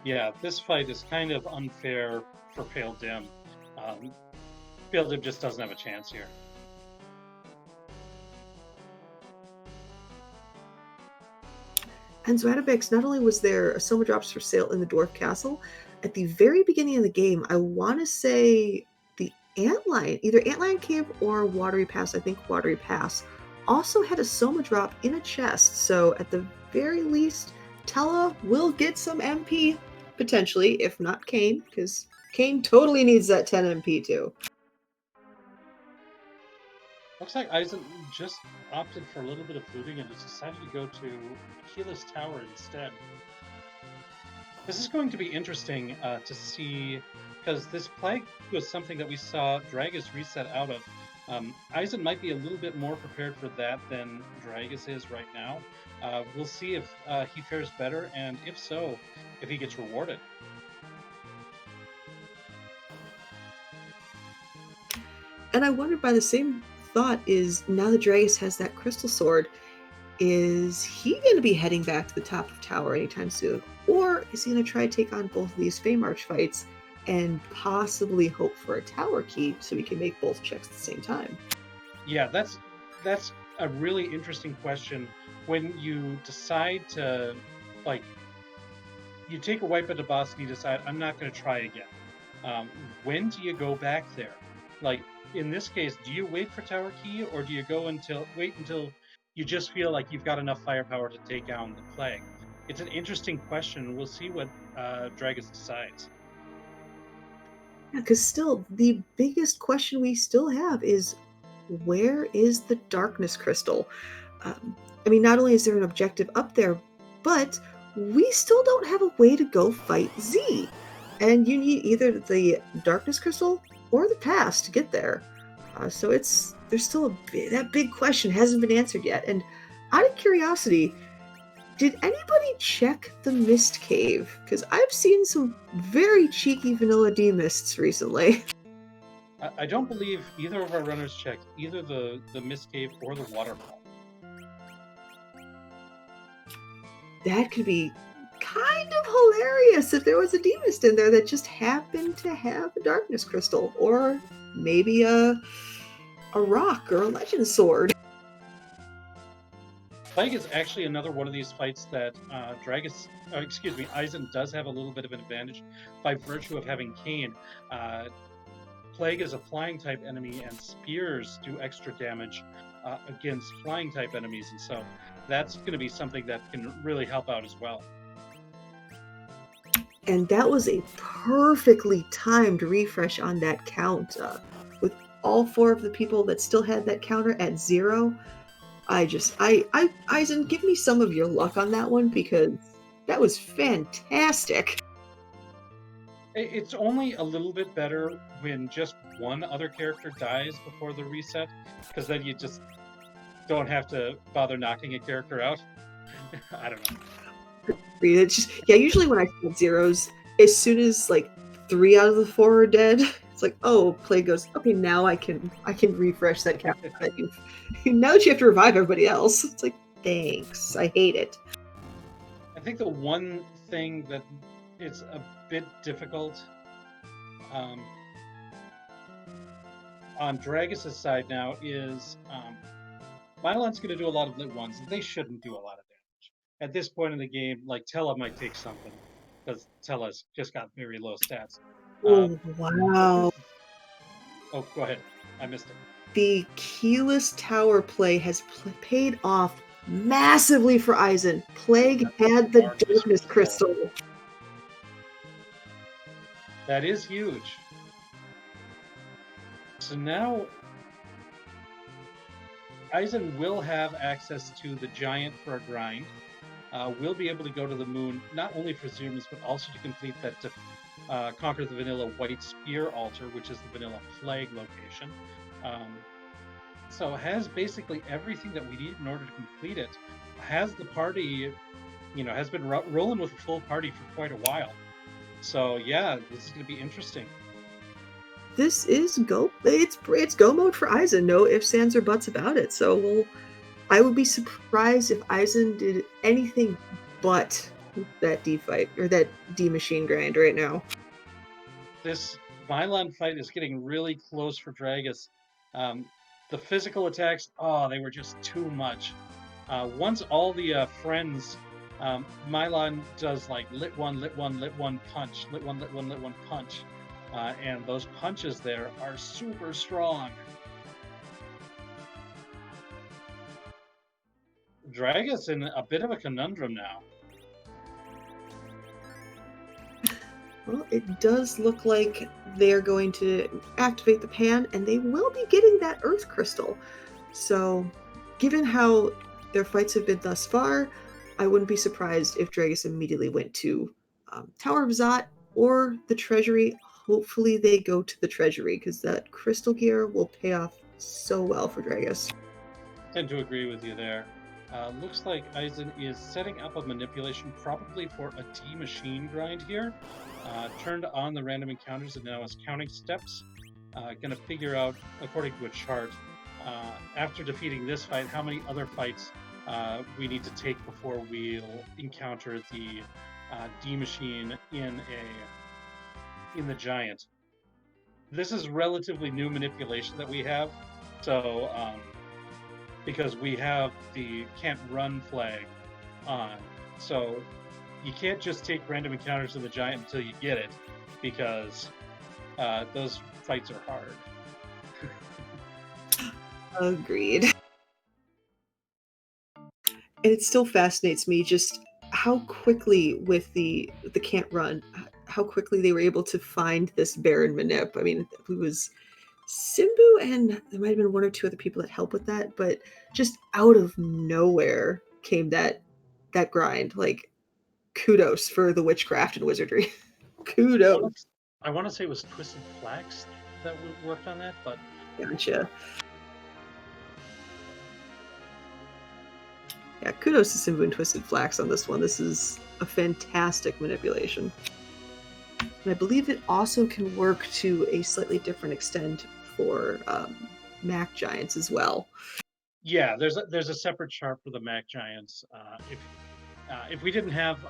Speaker 2: Yeah, this fight is kind of unfair for Pale Dim. Pale Dim just doesn't have a chance here.
Speaker 1: And Zwadabex, not only was there Soma drops for sale in the Dwarf Castle, at the very beginning of the game, I want to say the Antlion, either Antlion Cave or Watery Pass, I think Watery Pass, also had a Soma drop in a chest. So at the very least, Tella will get some MP, potentially, if not Kane, because Kane totally needs that 10 MP too.
Speaker 2: Looks like Eizan just opted for a little bit of looting and just decided to go to Keyless Tower instead. This is going to be interesting to see, because this plague was something that we saw Dragus reset out of. Eizan might be a little bit more prepared for that than Dragus is right now. We'll see if he fares better, and if so, if he gets rewarded.
Speaker 1: And I wonder, by the same thought, is now that Dragus has that crystal sword, Is he going to be heading back to the top of tower anytime soon? Or is he going to try to take on both of these Fae March fights and possibly hope for a tower key so he can make both checks at the same time?
Speaker 2: Yeah, that's a really interesting question. When you decide to, like, you take a wipe at the boss and you decide, I'm not going to try again. When do you go back there? Like, in this case, do you wait for tower key, or do you wait until you just feel like you've got enough firepower to take down the plague? It's an interesting question. We'll see what Dragus decides.
Speaker 1: Yeah, because still, the biggest question we still have is where is the darkness crystal? I mean, not only is there an objective up there, but we still don't have a way to go fight Z. And you need either the darkness crystal or the pass to get there. So there's still that big question hasn't been answered yet. And out of curiosity, did anybody check the mist cave? Because I've seen some very cheeky vanilla D mists recently.
Speaker 2: I don't believe either of our runners checked either the mist cave or the waterfall.
Speaker 1: That could be kind of hilarious if there was a demist in there that just happened to have a darkness crystal, or maybe a rock or a legend sword.
Speaker 2: Plague is actually another one of these fights that Eizan does have a little bit of an advantage by virtue of having Kane. Plague is a flying type enemy, and spears do extra damage against flying type enemies, and so that's going to be something that can really help out as well.
Speaker 1: And that was a perfectly timed refresh on that count. With all 4 of the people that still had that counter at 0, Eizan, give me some of your luck on that one, because that was fantastic.
Speaker 2: It's only a little bit better when just one other character dies before the reset, because then you just don't have to bother knocking a character out. I don't know.
Speaker 1: It's just, yeah, usually when I find zeros, as soon as like 3 out of the 4 are dead, it's like, oh, Plague goes, okay, now I can refresh that count. Now that you have to revive everybody else, it's like, thanks, I hate it.
Speaker 2: I think the one thing that is a bit difficult on Dragus's side now is Mylon's going to do a lot of lit ones. They shouldn't do a lot of damage. At this point in the game, like, Tella might take something, because Tella's just got very low stats.
Speaker 1: Oh, wow.
Speaker 2: Oh, go ahead. I missed it.
Speaker 1: The keyless tower play has paid off massively for Eizan. Plague had the darkness crystal.
Speaker 2: That is huge. So now Eizan will have access to the giant for a grind. We'll be able to go to the moon, not only for Threemus, but also to complete that, to conquer the vanilla white spear altar, which is the vanilla plague location. So has basically everything that we need in order to complete it. Has the party, has been rolling with a full party for quite a while. So yeah, this is going to be interesting.
Speaker 1: This is go. It's go mode for Eizan. No ifs, ands, or buts about it. So I would be surprised if Eizan did anything but that D fight or that D machine grind right now.
Speaker 2: This Mylon fight is getting really close for Dragus. The physical attacks, they were just too much. Once all the friends, Mylon does like lit one, punch, lit one, punch. And those punches there are super strong. Dragus in a bit of a conundrum now.
Speaker 1: Well, it does look like they're going to activate the pan, and they will be getting that Earth Crystal. So, given how their fights have been thus far, I wouldn't be surprised if Dragus immediately went to Tower of Zot or the Treasury. Hopefully they go to the Treasury, because that Crystal Gear will pay off so well for Dragus.
Speaker 2: I tend to agree with you there. Looks like Eizan is setting up a manipulation probably for a D machine grind here. Turned on the random encounters and now is counting steps. Going to figure out, according to a chart, after defeating this fight, how many other fights we need to take before we'll encounter the D machine in the giant. This is relatively new manipulation that we have, so because we have the can't run flag on, so you can't just take random encounters in the giant until you get it, because those fights are hard.
Speaker 1: Agreed. And it still fascinates me just how quickly with the can't run, how quickly they were able to find this Baron Manip. I mean, it was Simbu and there might have been one or two other people that helped with that, but just out of nowhere came that grind. Like, kudos for the witchcraft and wizardry. Kudos.
Speaker 2: I want to say it was Twisted Flax that worked on that, but
Speaker 1: Gotcha. Yeah, kudos to Simbu and Twisted Flax on this one. This is a fantastic manipulation. And I believe it also can work to a slightly different extent for Mac Giants as well.
Speaker 2: Yeah, there's a separate chart for the Mac Giants. If we didn't have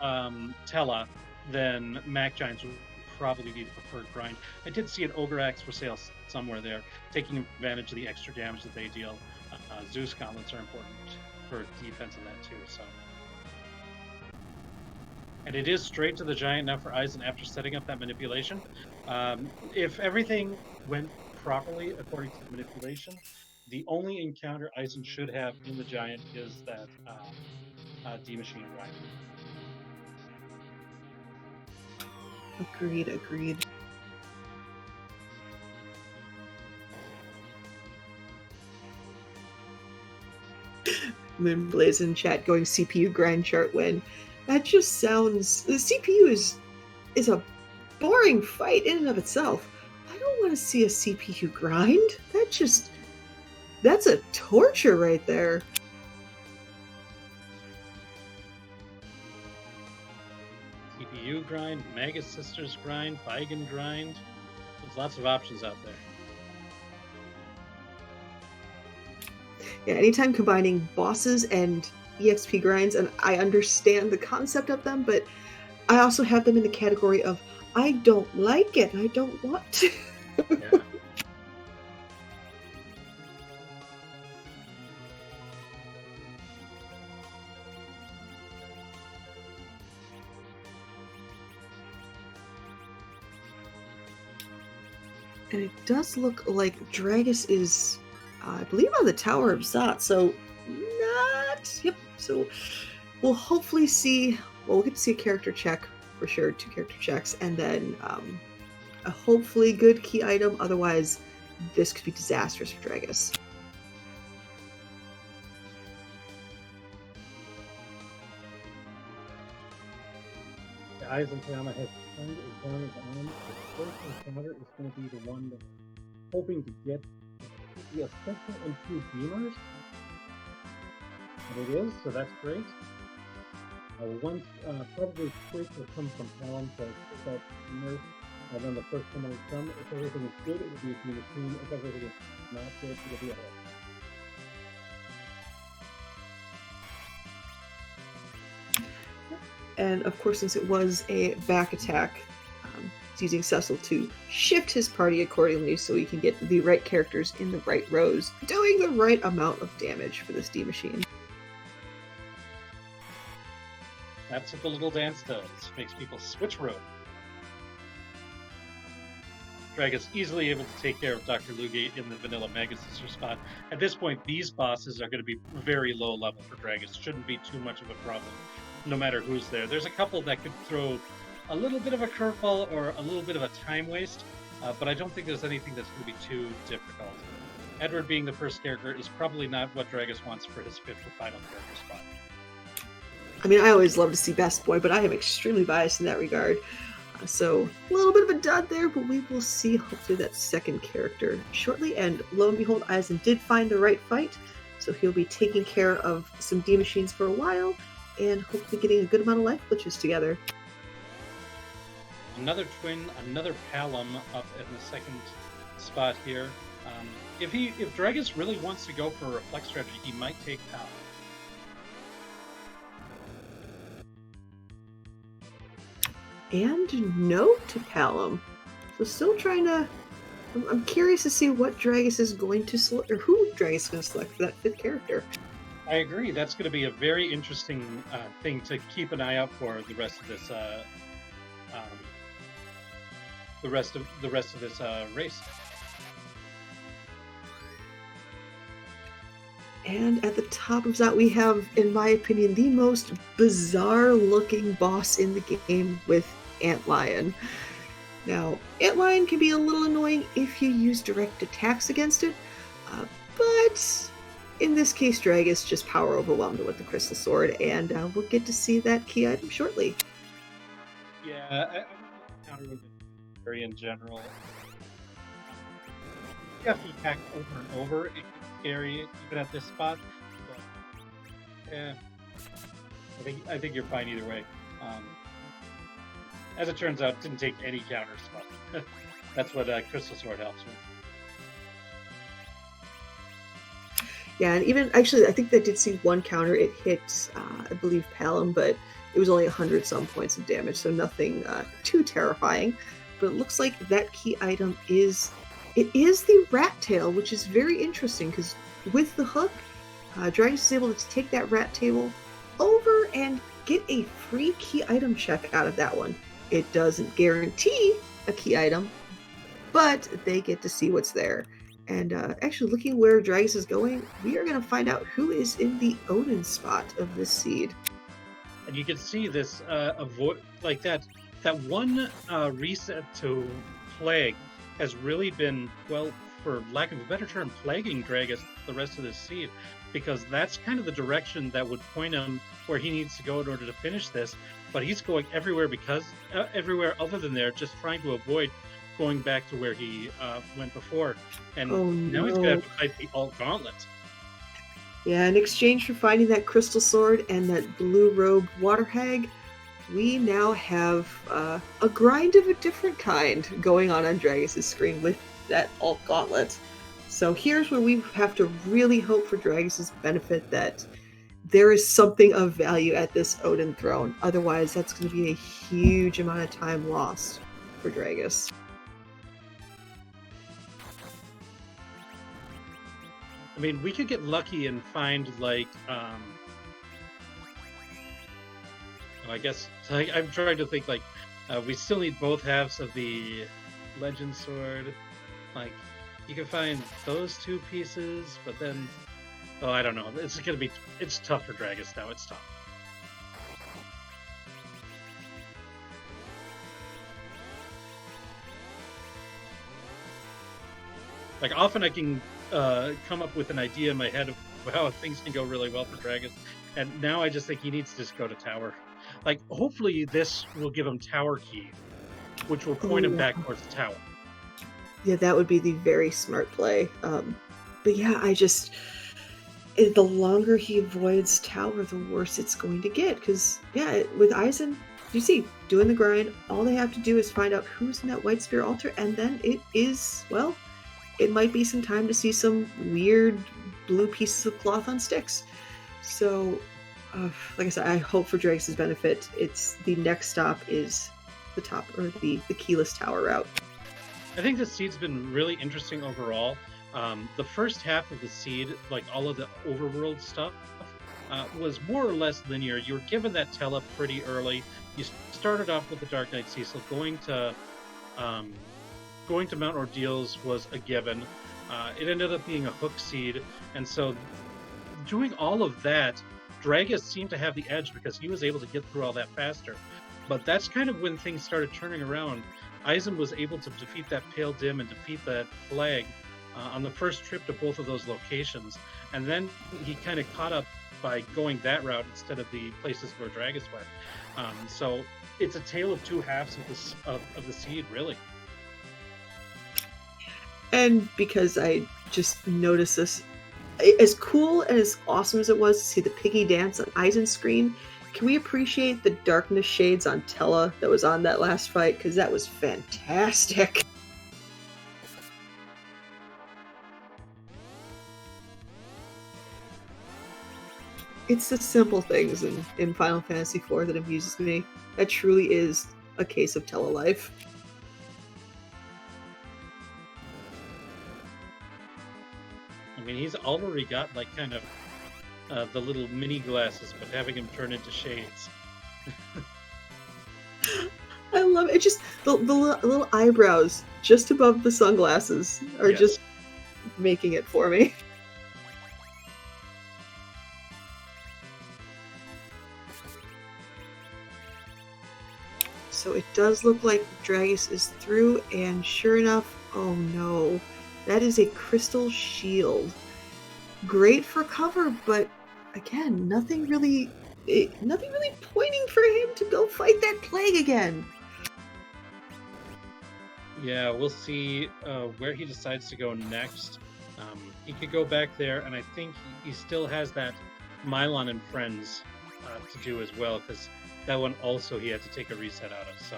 Speaker 2: Tella, then Mac Giants would probably be the preferred grind. I did see an Ogre Axe for sale somewhere there, taking advantage of the extra damage that they deal. Zeus gauntlets are important for defense in that too. So, and it is straight to the giant now for Eizan after setting up that manipulation. If everything went properly according to the manipulation, the only encounter Eizan should have in the giant is that D machine grind.
Speaker 1: Agreed. Moonblaze in chat going CPU grind chart win. That just sounds. The CPU is a boring fight in and of itself. I don't want to see a CPU grind. That's a torture right there.
Speaker 2: CPU grind, Magus Sisters grind, Baigan grind. There's lots of options out there.
Speaker 1: Yeah, anytime combining bosses and EXP grinds, and I understand the concept of them, but I also have them in the category of I don't like it. I don't want to.
Speaker 2: Yeah.
Speaker 1: And it does look like Dragus is, I believe, on the Tower of Zot. So, Yep. So, we'll hopefully see. Well, we'll get to see a character check for sure, 2 character checks, and then a hopefully good key item. Otherwise, this could be disastrous for Dragus.
Speaker 2: EizanTayama has turned advantage on. The first encounter is going to be the one that's hoping to get the Ascension and 2 Beamers. And it is, so that's great. Once, probably quick will come from Talon to that Beamers, and then the first one will come. If everything is good, it will be a Beamer team. If everything is not good, it will be a hit.
Speaker 1: And of course, since it was a back attack, it's using Cecil to shift his party accordingly so he can get the right characters in the right rows, doing the right amount of damage for this D machine.
Speaker 2: That's what the little dance does. Makes people switch road. Dragus easily able to take care of Dr. Lugate in the vanilla Magus Sister spot. At this point, these bosses are going to be very low level for Dragus. Shouldn't be too much of a problem, no matter who's there. There's a couple that could throw a little bit of a curveball or a little bit of a time waste, but I don't think there's anything that's going to be too difficult. Edward being the first character is probably not what Dragus wants for his 5th or final character spot.
Speaker 1: I mean, I always love to see Best Boy, but I am extremely biased in that regard. So, a little bit of a dud there, but we will see hopefully that second character shortly. And lo and behold, Eizan did find the right fight, so he'll be taking care of some D machines for a while, and hopefully getting a good amount of life glitches together.
Speaker 2: Another twin, another Palom up in the second spot here. If Dragus really wants to go for a reflex strategy, he might take Palom.
Speaker 1: and no to Palom. So still trying to... I'm curious to see what Dragus is going to select, or who Dragus is going to select for that fifth character.
Speaker 2: I agree. That's going to be a very interesting thing to keep an eye out for the rest of this race.
Speaker 1: And at the top of that, we have, in my opinion, the most bizarre-looking boss in the game with Antlion. Now, Antlion can be a little annoying if you use direct attacks against it, but in this case, Dragus just power overwhelmed it with the Crystal Sword, and we'll get to see that key item shortly.
Speaker 2: Yeah, I counter with it in general. If he attacks over and over, it gets scary even at this spot. But, I think you're fine either way. As it turns out, it didn't take any counters, but that's what Crystal Sword helps with.
Speaker 1: Yeah, and even, actually, I think they did see one counter. It hit, I believe, Palom, but it was only 100-some points of damage, so nothing too terrifying. But it looks like that key item is the rat tail, which is very interesting, because with the hook, Dragus is able to take that rat tail over and get a free key item check out of that one. It doesn't guarantee a key item, but they get to see what's there. And actually, looking where Dragus is going, we are going to find out who is in the Odin spot of this seed.
Speaker 2: And you can see this avoid like that one reset to Plague has really been, well, for lack of a better term, plaguing Dragus the rest of this seed, because that's kind of the direction that would point him where he needs to go in order to finish this. But he's going everywhere everywhere other than there, just trying to avoid going back to where he went before. And now he's going to have to fight the alt gauntlet.
Speaker 1: Yeah, in exchange for finding that crystal sword and that blue-robed water hag, we now have a grind of a different kind going on Dragus' screen with that alt gauntlet. So here's where we have to really hope for Dragus' benefit that there is something of value at this Odin throne. Otherwise, that's going to be a huge amount of time lost for Dragus.
Speaker 2: I mean, we could get lucky and find, like, I guess, I'm trying to think, like, we still need both halves of the Legend Sword. Like, you can find those two pieces, but then, I don't know. It's tough for Dragus now. It's tough. Like, often I can come up with an idea in my head of how things can go really well for Dragus, and now I just think he needs to just go to tower. Like, hopefully this will give him tower key, which will point him back towards the tower.
Speaker 1: Yeah, that would be the very smart play. But yeah, the longer he avoids tower, the worse it's going to get. Because, yeah, with Eizan, you see, doing the grind, all they have to do is find out who's in that White Spear altar, and then it is, well, it might be some time to see some weird blue pieces of cloth on sticks. So, like I said, I hope for Dragus' benefit, the next stop is the top, or the keyless tower route.
Speaker 2: I think the seed's been really interesting overall. The first half of the seed, like all of the overworld stuff, was more or less linear. You were given that tell-up pretty early. You started off with the Dark Knight Cecil. Going to Mount Ordeals was a given. It ended up being a hook seed, and so doing all of that, Dragus seemed to have the edge because he was able to get through all that faster. But that's kind of when things started turning around. Eizan was able to defeat that Pale Dim and defeat that Flag on the first trip to both of those locations, and then he kind of caught up by going that route instead of the places where Dragus went. So it's a tale of two halves of the seed, really.
Speaker 1: And because I just noticed this, as cool and as awesome as it was to see the piggy dance on Eizan's screen, can we appreciate the darkness shades on Tella that was on that last fight? Because that was fantastic. It's the simple things in Final Fantasy IV that amuses me. That truly is a case of Telelife.
Speaker 2: I mean, he's already got like kind of the little mini glasses, but having him turn into shades.
Speaker 1: I love it. It's just the little eyebrows just above the sunglasses are
Speaker 2: Yes.
Speaker 1: just making it for me. So it does look like Dragus is through, and sure enough, oh no, that is a crystal shield. Great for cover, but again, nothing really pointing for him to go fight that plague again.
Speaker 2: Yeah, we'll see where he decides to go next. He could go back there, and I think he still has that Mylon and Friends to do as well, because that one also he had to take a reset out of. So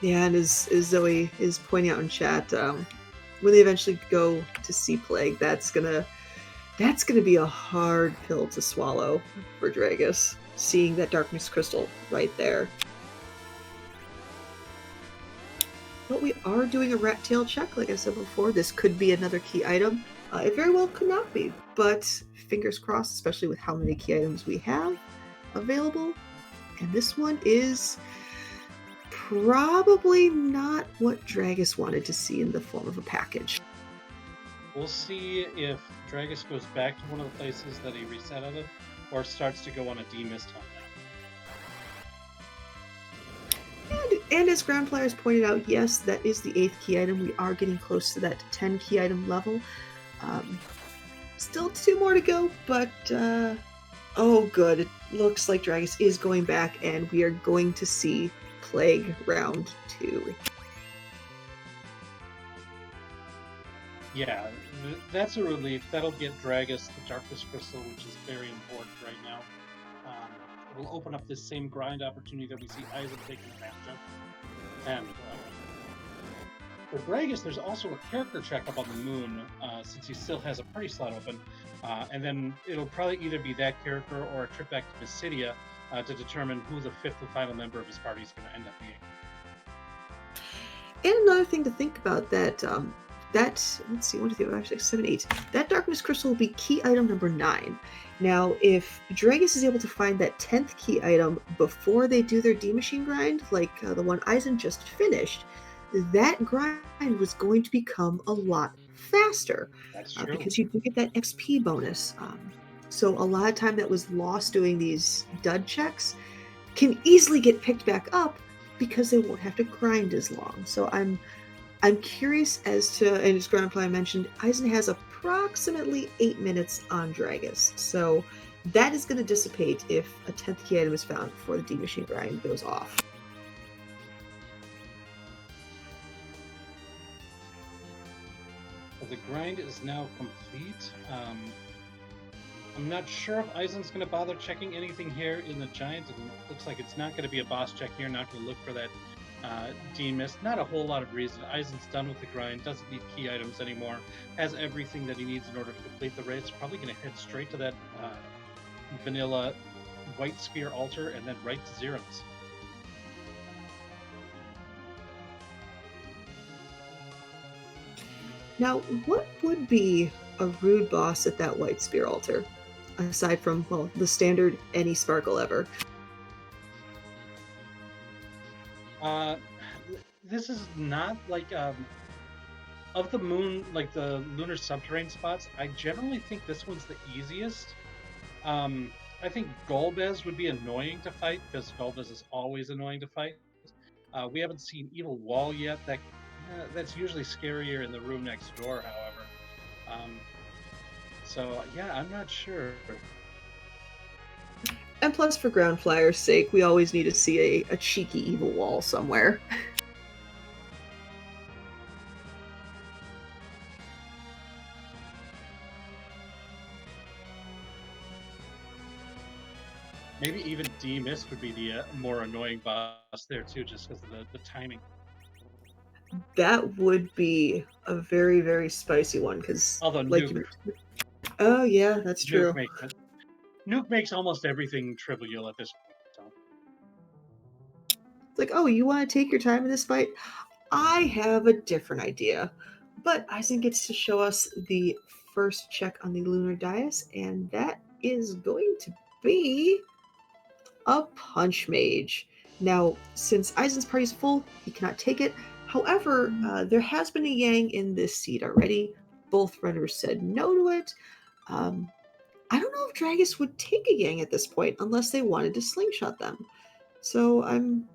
Speaker 1: yeah, and as Zoe is pointing out in chat, when they eventually go to see plague, that's gonna be a hard pill to swallow for Dragus, seeing that darkness crystal right there. But we are doing a rat tail check, like I said before. This could be another key item. It very well could not be, but fingers crossed, especially with how many key items we have available. And this one is probably not what Dragus wanted to see in the form of a package.
Speaker 2: we'll see if Dragus goes back to one of the places that he reset out of, or starts to go on a demist hunt now.
Speaker 1: And as Ground Flyers pointed out, yes, that is the 8th key item. We are getting close to that 10 key item level. Still 2 more to go, but oh good, it looks like Dragus is going back, and we are going to see Plague round 2.
Speaker 2: Yeah, that's a relief. That'll get Dragus the Darkness Crystal, which is very important right now. It will open up this same grind opportunity that we see Eizan taking advantage of. And for Dragus, there's also a character check up on the moon, since he still has a party slot open. And then it'll probably either be that character or a trip back to Mysidia to determine who the 5th and final member of his party is going to end up being.
Speaker 1: And another thing to think about that, let's see, 1, 2, 3, 4, 5, 6, 7, 8. That Darkness Crystal will be key item number 9. Now, if Dragus is able to find that 10th key item before they do their D-Machine grind, like the one Eizan just finished, that grind was going to become a lot faster.
Speaker 2: That's true.
Speaker 1: Because you do get that XP bonus. So a lot of time that was lost doing these dud checks can easily get picked back up because they won't have to grind as long. So I'm curious as to, and as Groundfly mentioned, Eizan has approximately 8 minutes on Dragus. So that is going to dissipate if a 10th key item is found before the D-Machine grind goes off.
Speaker 2: The grind is now complete. I'm not sure if Eizan's going to bother checking anything here in the Giant. It looks like it's not going to be a boss check here. Not going to look for that D-Mist. Not a whole lot of reason. Eizan's done with the grind. Doesn't need key items anymore. Has everything that he needs in order to complete the race. Probably going to head straight to that vanilla White Spear altar and then right to Xera's.
Speaker 1: Now, what would be a rude boss at that White Spear altar? Aside from, well, the standard any sparkle ever.
Speaker 2: This is not like of the moon, like the lunar subterranean spots. I generally think this one's the easiest. I think Golbez would be annoying to fight because Golbez is always annoying to fight. We haven't seen Evil Wall yet. That's usually scarier in the room next door, however. So yeah, I'm not sure.
Speaker 1: And plus, for Ground Flyer's sake, we always need to see a cheeky Evil Wall somewhere.
Speaker 2: Maybe even D-Mist would be the more annoying boss there too, just because of the timing.
Speaker 1: That would be a very, very spicy one, because
Speaker 2: Although
Speaker 1: like Oh yeah, that's
Speaker 2: Nuke
Speaker 1: true.
Speaker 2: makes it. Nuke makes almost everything trivial at this point. So.
Speaker 1: It's like, oh, you want to take your time in this fight? I have a different idea. But Eisen gets to show us the first check on the lunar dais, and that is going to be a punch mage. Now, since Eisen's party is full, he cannot take it. However, there has been a Yang in this seat already. Both runners said no to it. Um, I don't know if Dragus would take a Yang at this point unless they wanted to slingshot them. So I'm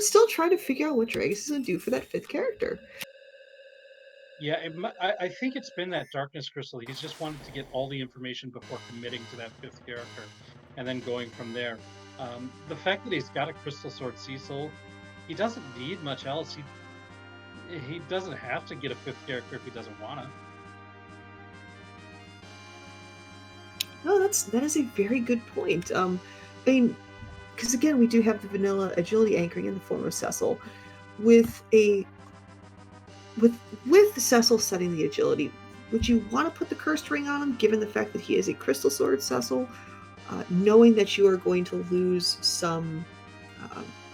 Speaker 1: still trying to figure out what Dragus is going to do for that fifth character.
Speaker 2: Yeah, I think it's been that darkness crystal. He's just wanted to get all the information before committing to that fifth character, and then going from there. The fact that he's got a crystal sword Cecil, he doesn't need much else. He doesn't have to get a fifth character if he doesn't want to.
Speaker 1: No, that is a very good point. I mean, because again, we do have the vanilla agility anchoring in the form of Cecil, with Cecil setting the agility. Would you want to put the cursed ring on him, given the fact that he is a crystal sword Cecil, knowing that you are going to lose some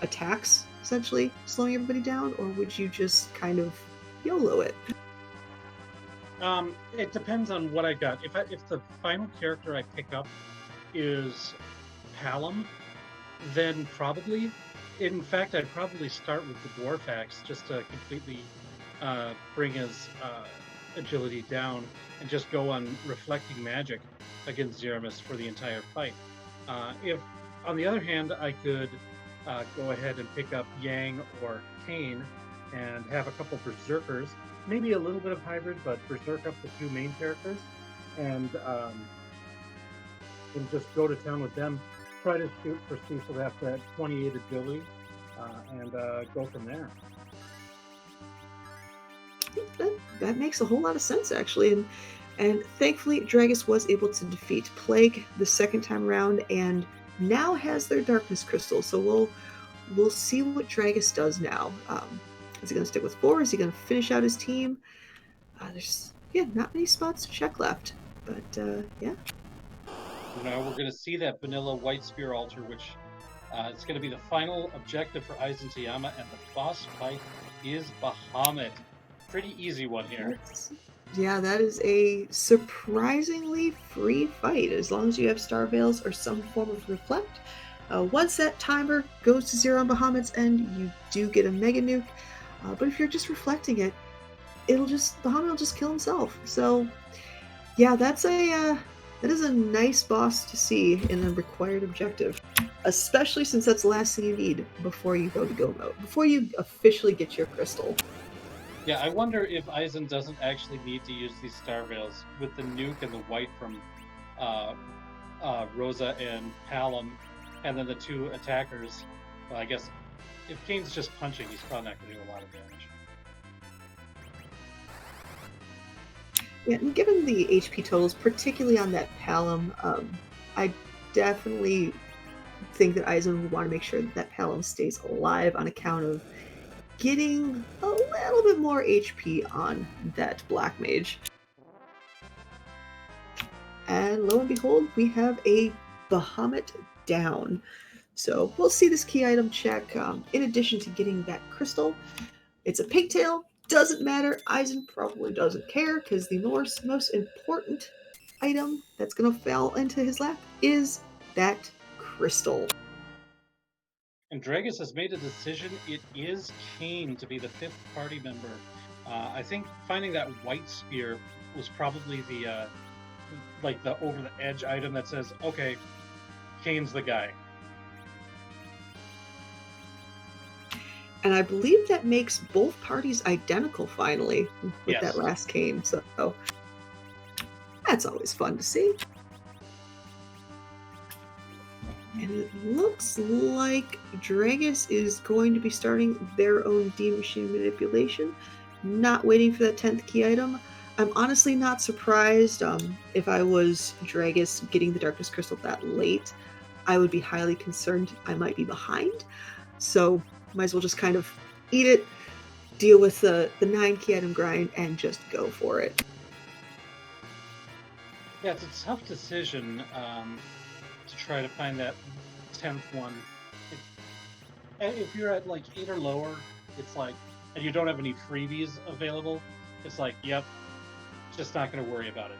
Speaker 1: attacks, essentially slowing everybody down, or would you just kind of YOLO it?
Speaker 2: It depends on what I got. If the final character I pick up is Palom, then probably. In fact, I'd probably start with the Dwarf Axe just to completely bring his agility down and just go on reflecting magic against Threemus for the entire fight. If, on the other hand, I could go ahead and pick up Yang or Kane and have a couple Berserkers, maybe a little bit of hybrid, but Berserk up the two main characters, and just go to town with them. Try to shoot for Cecil after that 28 agility, and go from there.
Speaker 1: That makes a whole lot of sense, actually, and thankfully Dragus was able to defeat Plague the second time around, and now has their darkness crystal. So we'll see what Dragus does now. Is he going to stick with 4? Is he going to finish out his team? There's not many spots to check left, but yeah.
Speaker 2: Now we're going to see that vanilla white spear altar, which it's going to be the final objective for EizanTayama, and the boss fight is Bahamut. Pretty easy one here.
Speaker 1: That is a surprisingly free fight, as long as you have Star Veils or some form of Reflect. Once that timer goes to 0 on Bahamut's end, you do get a Mega Nuke. But if you're just reflecting it, Bahamut will just kill himself. So, yeah, that is a nice boss to see in a required objective, especially since that's the last thing you need before you go to go mode, before you officially get your crystal.
Speaker 2: Yeah, I wonder if Eizan doesn't actually need to use these Star Veils with the nuke and the white from Rosa and Palom, and then the two attackers. Well, I guess if Kane's just punching, he's probably not going to do a lot of damage.
Speaker 1: Yeah, and given the HP totals, particularly on that Palom, I definitely think that Eizan would want to make sure that Palom stays alive on account of getting a little bit more HP on that Black Mage. And lo and behold, we have a Bahamut down. So we'll see this key item check. In addition to getting that crystal, it's a pigtail. Doesn't matter. Eizan probably doesn't care, because the most important item that's going to fall into his lap is that crystal.
Speaker 2: And Dragus has made a decision. It is Kane to be the fifth party member. I think finding that white spear was probably the the over the edge item that says, okay, Kane's the guy.
Speaker 1: And I believe that makes both parties identical finally with that last Kane. So that's always fun to see. And it looks like Dragus is going to be starting their own Demon Machine manipulation, not waiting for that 10th key item. I'm honestly not surprised. If I was Dragus getting the Darkness Crystal that late, I would be highly concerned I might be behind. So might as well just kind of eat it, deal with the 9 key item grind, and just go for it.
Speaker 2: Yeah, it's a tough decision to try to find that 10th one. If you're at like 8 or lower, it's like, and you don't have any freebies available, it's like, yep, just not going to worry about it.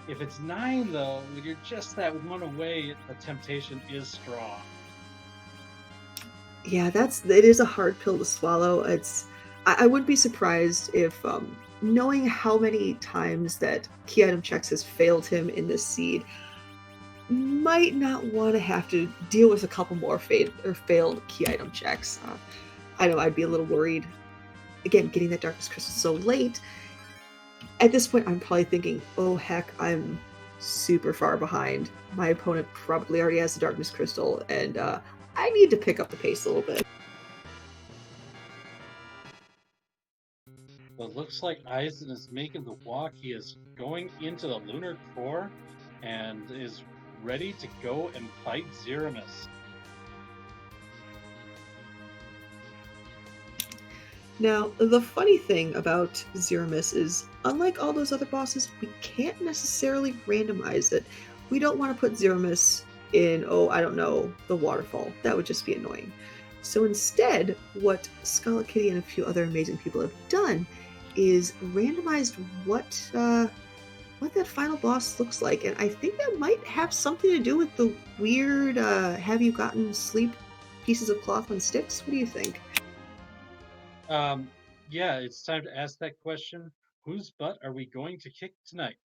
Speaker 2: If it's 9 though, when you're just that one away, the temptation is strong.
Speaker 1: Yeah, it is a hard pill to swallow. I wouldn't be surprised if knowing how many times that key item checks has failed him in this seed, might not want to have to deal with a couple more failed key item checks. I know I'd be a little worried. Again, getting that darkness crystal so late. At this point, I'm probably thinking, oh heck, I'm super far behind. My opponent probably already has the darkness crystal, and I need to pick up the pace a little bit.
Speaker 2: Well, it looks like Eizan is making the walk. He is going into the lunar core and is ready to go and fight Threemus.
Speaker 1: Now, the funny thing about Threemus is, unlike all those other bosses, we can't necessarily randomize it. We don't want to put Threemus in, oh, I don't know, the waterfall. That would just be annoying. So instead, what Scarlet Kitty and a few other amazing people have done is randomized what that final boss looks like, and I think that might have something to do with the weird have you gotten sleep pieces of cloth on sticks? What do you think?
Speaker 2: Yeah, it's time to ask that question. Whose butt are we going to kick tonight?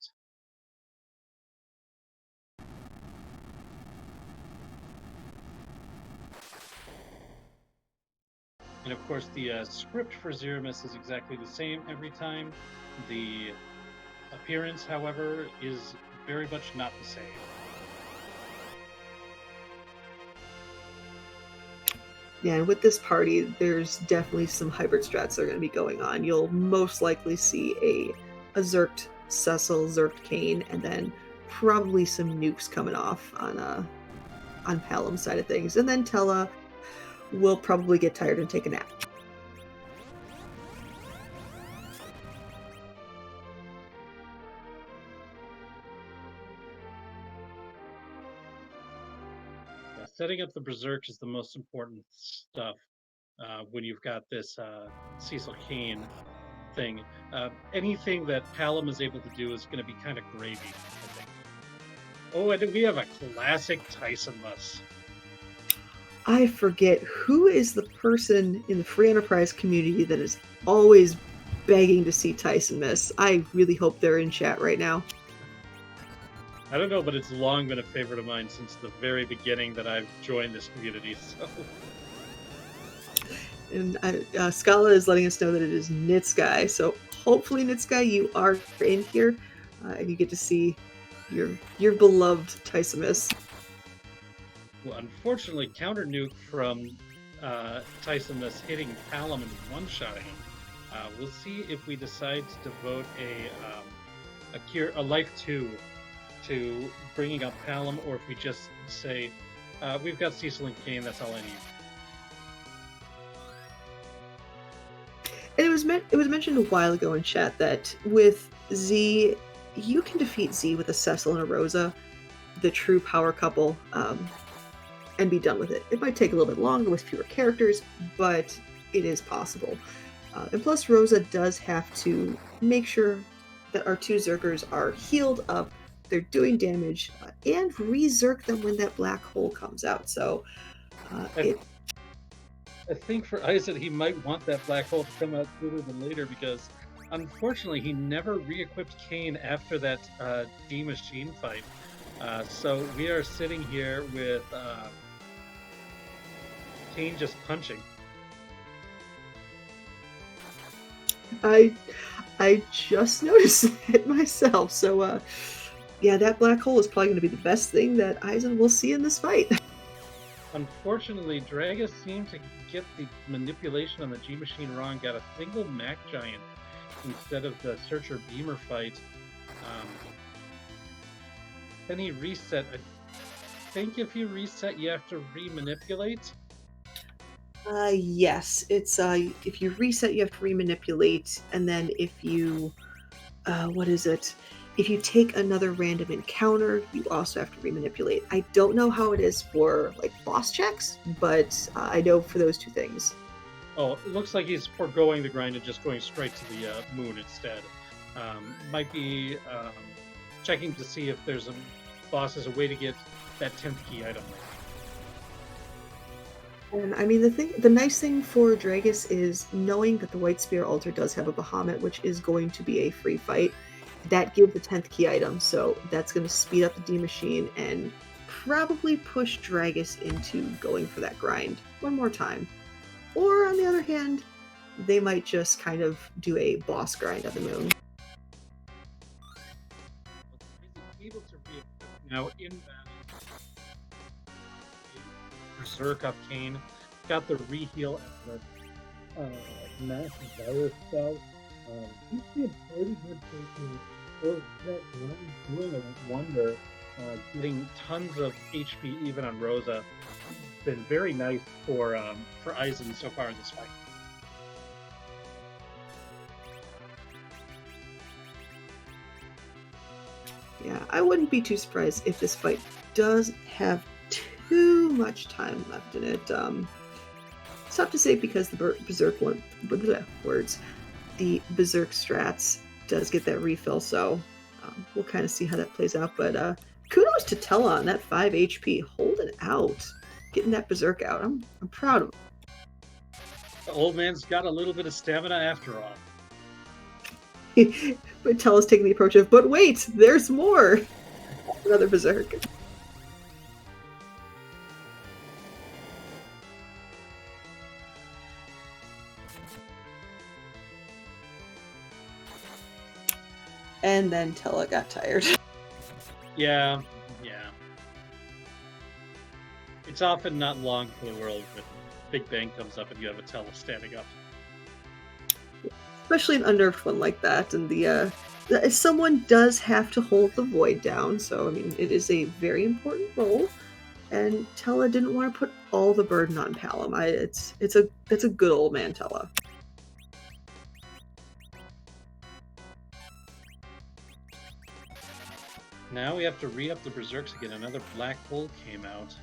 Speaker 2: And of course, the script for Threemus is exactly the same every time. The appearance, however, is very much not the same.
Speaker 1: Yeah, and with this party, there's definitely some hybrid strats that are going to be going on. You'll most likely see a Zerked Cecil, Zerked Kane, and then probably some nukes coming off on Palam's side of things. And then Tella will probably get tired and take a nap.
Speaker 2: Yeah, setting up the Berserk is the most important stuff when you've got this Cecil Kane thing. Anything that Palam is able to do is going to be kind of gravy, I think. Oh, and we have a classic Tyson-mus.
Speaker 1: I forget who is the person in the free enterprise community that is always begging to see Tyson-mus. I really hope they're in chat right now.
Speaker 2: I don't know, but it's long been a favorite of mine since the very beginning that I've joined this community. So,
Speaker 1: and Scala is letting us know that it is Nitsky. So hopefully, Nitsky, you are in here, and you get to see your beloved Tyson-mus.
Speaker 2: well, unfortunately, counter nuke from Tyson-mus hitting Palam and one-shotting him. We'll see if we decide to devote a life 2 to bringing up Palam, or if we just say we've got Cecil and Kane. That's all I need.
Speaker 1: And it was mentioned a while ago in chat that with Z, you can defeat Z with a Cecil and a Rosa, the true power couple, and be done with it. It might take a little bit longer with fewer characters, but it is possible. And plus, Rosa does have to make sure that our two Zerkers are healed up, they're doing damage, and re-Zerk them when that black hole comes out. So
Speaker 2: I think for Eizan, he might want that black hole to come out sooner than later because, unfortunately, he never re-equipped Kane after that D-Machine fight. So we are sitting here with Kane just punching.
Speaker 1: I just noticed it myself. So yeah, that black hole is probably going to be the best thing that Eizan will see in this fight.
Speaker 2: Unfortunately, Dragus seemed to get the manipulation on the G-Machine wrong, got a single Mac Giant instead of the Searcher Beamer fight. Then he reset. I think if you reset, you have to re-manipulate.
Speaker 1: Yes, it's if you reset, you have to re-manipulate, and then if you, what is it? If you take another random encounter, you also have to remanipulate. I don't know how it is for like boss checks, but I know for those two things.
Speaker 2: Oh, it looks like he's foregoing the grind and just going straight to the moon instead. Might be checking to see if there's a boss as a way to get that 10th key item.
Speaker 1: And I mean, the nice thing for Dragus is knowing that the White Spear Altar does have a Bahamut, which is going to be a free fight. That gives the 10th key item, so that's going to speed up the D Machine and probably push Dragus into going for that grind one more time. Or on the other hand, they might just kind of do a boss grind on the moon.
Speaker 2: Able to now in battle, Berserk up Kane, got the reheal at the massive virus spell. He's been pretty good taking that run, doing a wonder, getting tons of HP even on Rosa. Been very nice for Eizan so far in this fight.
Speaker 1: Yeah, I wouldn't be too surprised if this fight does have too much time left in it. It's tough to say because the Berserk one, words, the Berserk strats does get that refill, so we'll kind of see how that plays out. But kudos to Tella on that 5 HP, holding out, getting that Berserk out. I'm proud of him.
Speaker 2: The old man's got a little bit of stamina after all.
Speaker 1: But Tella's taking the approach of, but wait, there's more! Another Berserk. And then Tella got tired.
Speaker 2: Yeah. It's often not long for the world when Big Bang comes up and you have a Tella standing up.
Speaker 1: Especially an unnerved one like that, and the someone does have to hold the void down, so I mean it is a very important role, and Tella didn't want to put all the burden on Palom. It's a good old man Tella.
Speaker 2: Now we have to re-up the Berserks again. Another black hole came out.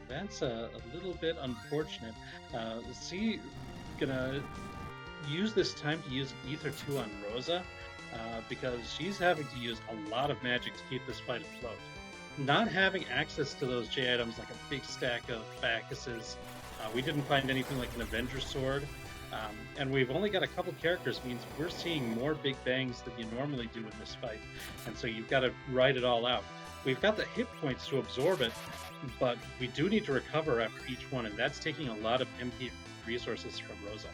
Speaker 2: That's a little bit unfortunate. C gonna use this time to use Ether 2 on Rosa because she's having to use a lot of magic to keep this fight afloat. Not having access to those J items like a big stack of Bacchuses, we didn't find anything like an Avenger Sword, and we've only got a couple characters, means we're seeing more Big Bangs than you normally do in this fight, and so you've got to ride it all out. We've got the hit points to absorb it, but we do need to recover after each one, and that's taking a lot of MP resources from Rosa.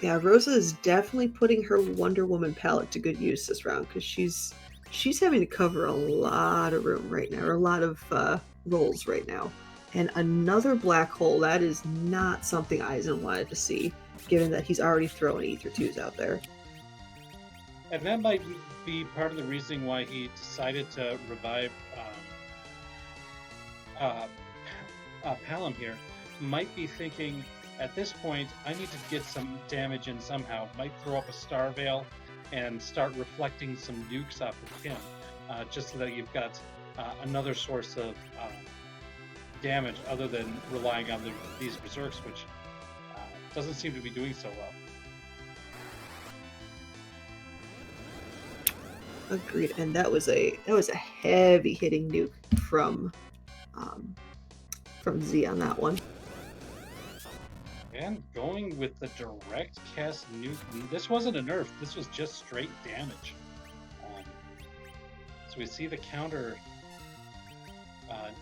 Speaker 1: Yeah, Rosa is definitely putting her Wonder Woman palette to good use this round because she's having to cover a lot of room right now, or a lot of roles right now. And another black hole, that is not something Eizan wanted to see, given that he's already throwing Ether 2s out there.
Speaker 2: And that might be part of the reasoning why he decided to revive Palom here. Might be thinking, at this point, I need to get some damage in somehow. Might throw up a Star Veil and start reflecting some nukes off of him, just so that you've got another source of damage other than relying on these Berserks, which doesn't seem to be doing so well.
Speaker 1: Agreed, and that was a heavy hitting nuke from Z on that one.
Speaker 2: And going with the direct cast nuke, this wasn't a nerf, this was just straight damage. So we see the counter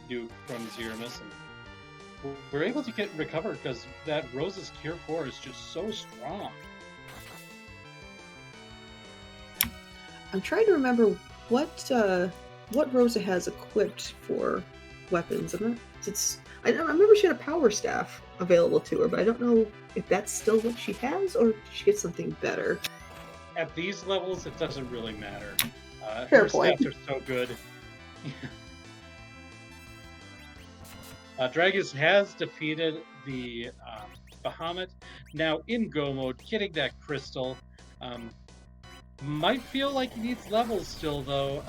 Speaker 2: nuke from Threemus, and we're able to get recovered because that Rosa's Cure 4 is just so strong.
Speaker 1: I'm trying to remember what Rosa has equipped for weapons. I remember she had a power staff available to her, but I don't know if that's still what she has or did she get something better.
Speaker 2: At these levels, it doesn't really matter.
Speaker 1: Fair
Speaker 2: Her
Speaker 1: point.
Speaker 2: stats are so good. Dragus has defeated the Bahamut. Now in Go mode, getting that crystal. Might feel like he needs levels still, though.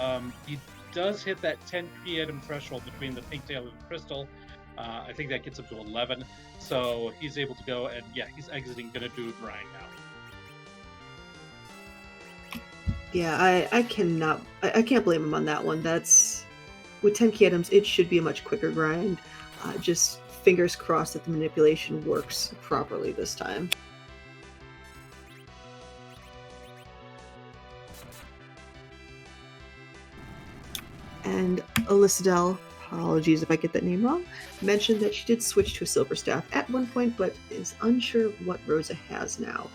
Speaker 2: He does hit that 10 item threshold between the pink tail and the crystal. I think that gets up to 11. So he's able to go, and yeah, he's exiting, gonna do a grind now.
Speaker 1: Yeah, I can't blame him on that one. That's with 10 key items, it should be a much quicker grind. Just fingers crossed that the manipulation works properly this time. And Alyssa, apologies if I get that name wrong, mentioned that she did switch to a silver staff at one point, but is unsure what Rosa has now.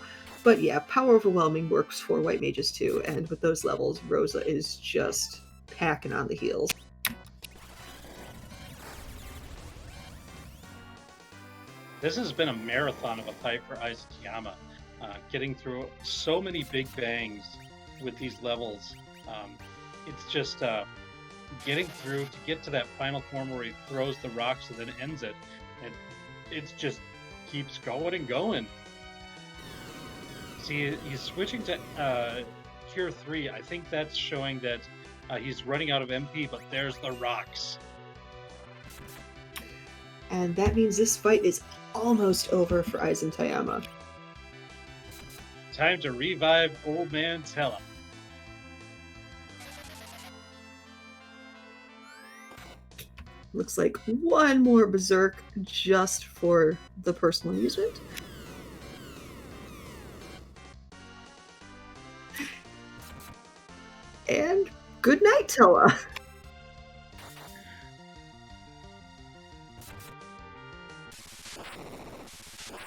Speaker 1: But yeah, power overwhelming works for white mages too, and with those levels, Rosa is just packing on the heels.
Speaker 2: This has been a marathon of a fight for EizanTayama, getting through so many big bangs with these levels. It's just getting through to get to that final form where he throws the rocks and then ends it, and it just keeps going and going. See, he's switching to Tier 3. I think that's showing that he's running out of MP, but there's the rocks.
Speaker 1: And that means this fight is almost over for EizanTayama.
Speaker 2: Time to revive Old Man Tella.
Speaker 1: Looks like one more berserk just for the personal amusement. And good night, Tella.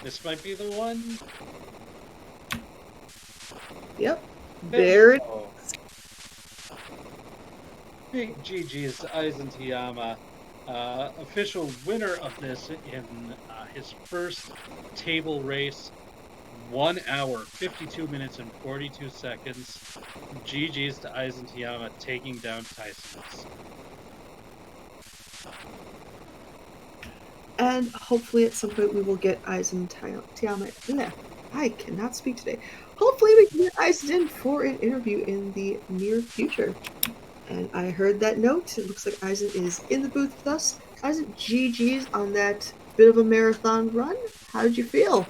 Speaker 2: This might be the one.
Speaker 1: Yep. There it is.
Speaker 2: Big GG's to EizanTayama. Official winner of this in his first table race. 1 hour, 52 minutes, and 42 seconds. GG's to EizanTayama taking down Threemus.
Speaker 1: And hopefully at some point we will get EizanTayama. I cannot speak today. Hopefully we can get Eisen in for an interview in the near future. And I heard that note. It looks like Eisen is in the booth with us. Eisen, GG's on that bit of a marathon run. How did you feel?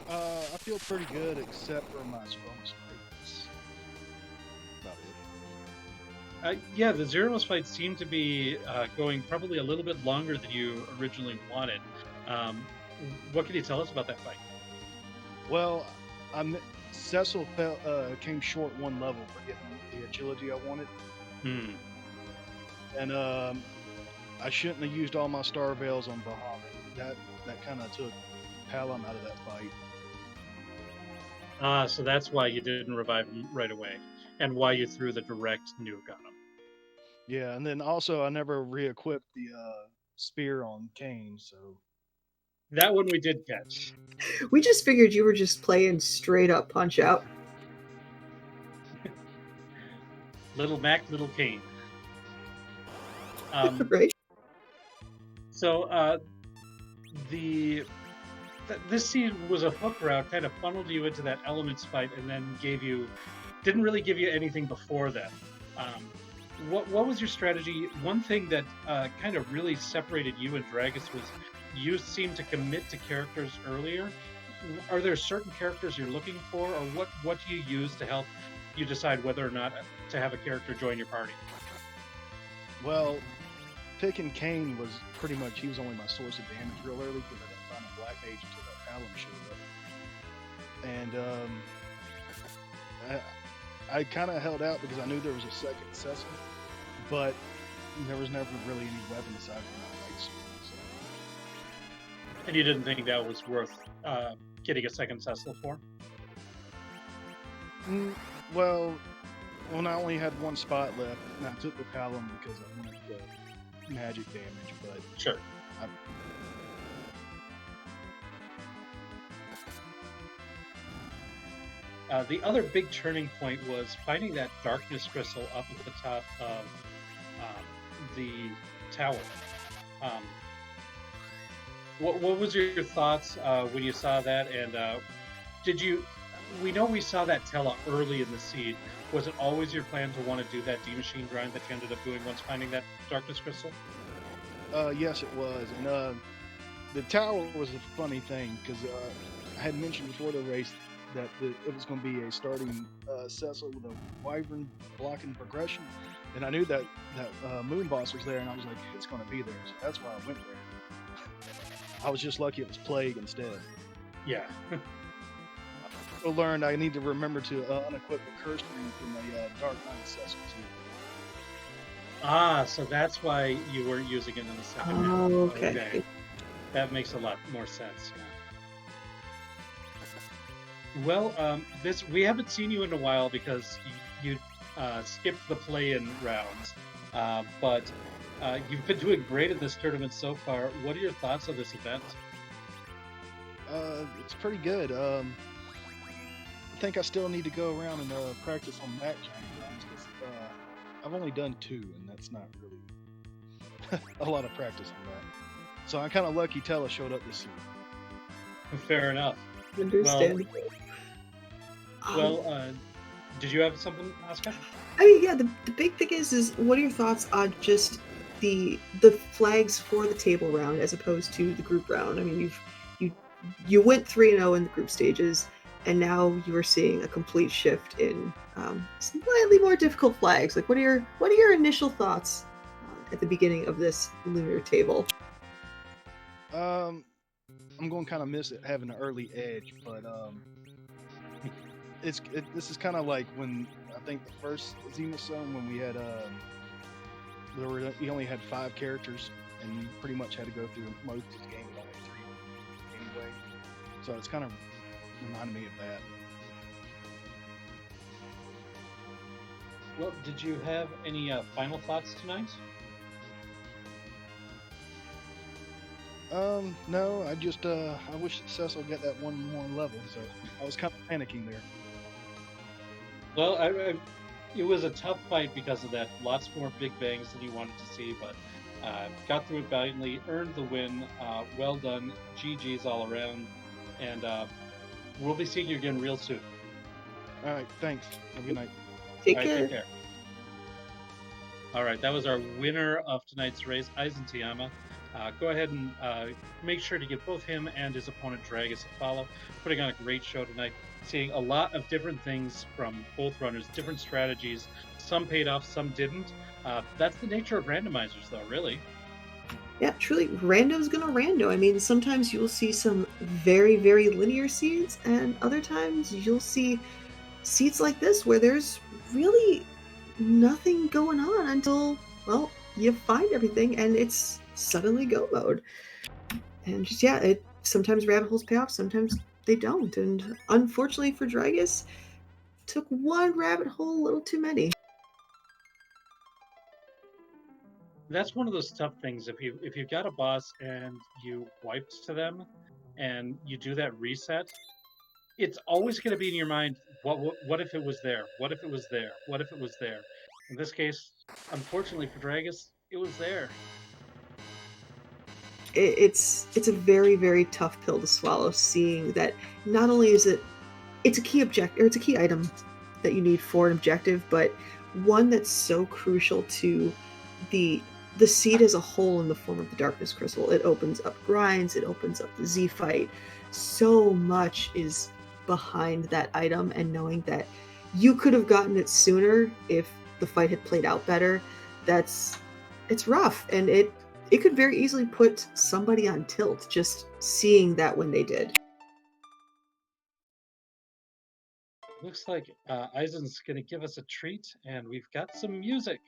Speaker 3: I feel pretty good, except for my strongest fights. About it.
Speaker 2: Yeah, the Threemus fight seemed to be going probably a little bit longer than you originally wanted. What can you tell us about that fight?
Speaker 3: Well, Cecil came short one level for getting the agility I wanted. And I shouldn't have used all my star veils on Bahamut. That kind of took Palom out of that fight.
Speaker 2: So that's why you didn't revive him right away, and why you threw the direct nuke on him.
Speaker 3: Yeah, and then also I never re-equipped the spear on Kane, so
Speaker 2: that one we did catch.
Speaker 1: We just figured you were just playing straight up Punch Out.
Speaker 2: Little Mac, Little Kane.
Speaker 1: Right.
Speaker 2: So this scene was a hook route, kind of funneled you into that elements fight, and then didn't really give you anything before that. What was your strategy? One thing that kind of really separated you and Dragus was you seemed to commit to characters earlier. Are there certain characters you're looking for, or what do you use to help you decide whether or not to have a character join your party?
Speaker 3: Well, picking Kane was pretty much, he was only my source of damage real early because I didn't find a black mage until that Palom showed up. And I kind of held out because I knew there was a second Cecil, but there was never really any weapon aside from my light sword. So.
Speaker 2: And you didn't think that was worth getting a second Cecil for?
Speaker 3: Well, I only had one spot left, and I took the Palom because I wanted the magic damage, but...
Speaker 2: Sure. The other big turning point was finding that darkness crystal up at the top of the tower. What was your thoughts when you saw that? And did you? We know we saw that Tella early in the seed. Was it always your plan to want to do that D machine grind that you ended up doing once finding that darkness crystal?
Speaker 3: Yes, it was, and the tower was a funny thing because I had mentioned before the race that it was going to be a starting Cecil with a wyvern blocking progression, and I knew that moon boss was there, and I was like, it's going to be there, so that's why I went there. I was just lucky it was plague instead.
Speaker 2: Yeah.
Speaker 3: I learned I need to remember to unequip the curse ring from a Dark Knight Cecil too.
Speaker 2: Ah, so that's why you weren't using it in the second half.
Speaker 1: Oh, okay.
Speaker 2: That makes a lot more sense. Yeah. Well, this we haven't seen you in a while because you skipped the play-in rounds, but you've been doing great in this tournament so far. What are your thoughts on this event?
Speaker 3: It's pretty good. I think I still need to go around and practice on Mac Giant runs because I've only done 2, and that's not really a lot of practice on that. So I'm kind of lucky Tella showed up this year.
Speaker 2: Fair enough.
Speaker 1: Understandable.
Speaker 2: Well, did you have something, Asuka?
Speaker 1: I mean, yeah, the big thing is what are your thoughts on just the flags for the table round as opposed to the group round? I mean, you went 3-0 in the group stages, and now you are seeing a complete shift in slightly more difficult flags. Like, what are your initial thoughts at the beginning of this lunar table?
Speaker 3: I'm going to kind of miss it having an early edge, but this is kind of like when I think the first Zenith Zone when we had you only had 5 characters and you pretty much had to go through most of the game with only 3 anyway. So it's kind of reminded me of that.
Speaker 2: Well, did you have any final thoughts tonight?
Speaker 3: No, I just I wish Cecil would get that one more level, so I was kind of panicking there.
Speaker 2: Well, it was a tough fight because of that. Lots more big bangs than you wanted to see, but got through it valiantly, earned the win. Well done. GG's all around. And we'll be seeing you again real soon.
Speaker 3: All right, thanks. Have a good night.
Speaker 1: Take care.
Speaker 2: Take care. All right, that was our winner of tonight's race, EizanTayama. Go ahead and make sure to give both him and his opponent Dragus a follow. Putting on a great show tonight, seeing a lot of different things from both runners, different strategies. Some paid off, some didn't. That's the nature of randomizers, though, really.
Speaker 1: Yeah, truly, rando's gonna rando. I mean, sometimes you'll see some very, very linear seeds, and other times you'll see seeds like this where there's really nothing going on until, well, you find everything and it's suddenly go mode. And just, yeah, sometimes rabbit holes pay off, sometimes they don't. And unfortunately for Dragus, took one rabbit hole a little too many.
Speaker 2: That's one of those tough things. If you've got a boss and you wiped to them, and you do that reset, it's always going to be in your mind. What if it was there? What if it was there? What if it was there? In this case, unfortunately for Dragus, it was there.
Speaker 1: It's a very, very tough pill to swallow, seeing that not only is it's a key object, or it's a key item that you need for an objective, but one that's so crucial to the seed as a whole in the form of the darkness crystal. It opens up grinds, it opens up the Z fight. So much is behind that item, and knowing that you could have gotten it sooner if the fight had played out better, it's rough, and it could very easily put somebody on tilt just seeing that when they did.
Speaker 2: Looks like Eisen's going to give us a treat, and we've got some music.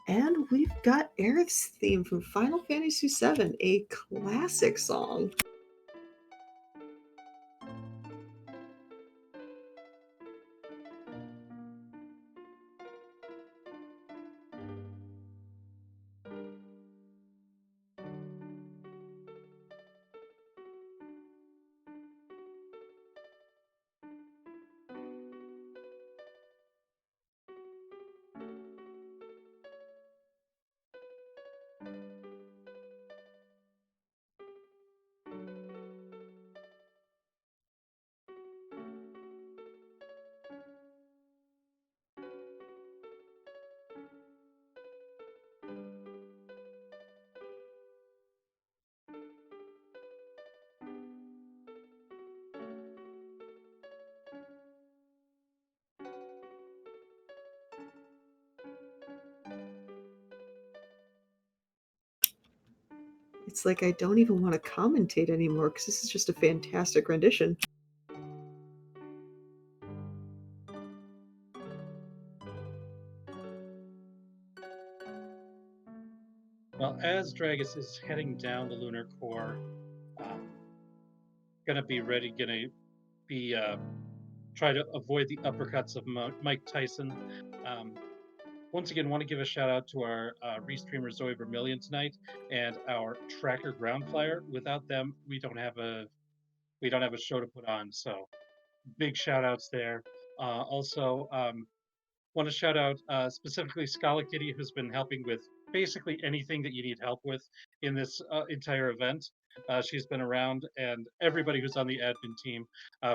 Speaker 1: And we've got Aerith's theme from Final Fantasy VII, a classic song. It's like I don't even want to commentate anymore because this is just a fantastic rendition.
Speaker 2: Well, as Dragus is heading down the lunar core, gonna be try to avoid the uppercuts of Mike Tyson. Once again, want to give a shout out to our restreamer Zoe Vermillion tonight and our tracker Ground Flyer. Without them, we don't have a show to put on. So big shout outs there. Also, want to shout out specifically Scala Kitty, who's been helping with basically anything that you need help with in this entire event. She's been around, and everybody who's on the admin team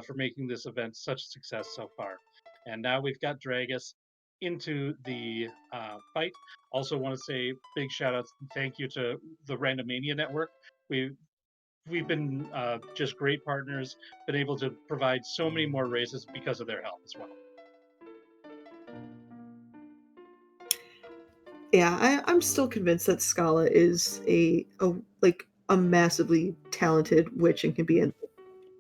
Speaker 2: for making this event such a success so far. And now we've got Dragus into the fight. Also, want to say big shout outs and thank you to the Randomania Network. We've been just great partners, been able to provide so many more races because of their help as well.
Speaker 1: Yeah, I'm still convinced that Scala is a massively talented witch and can be in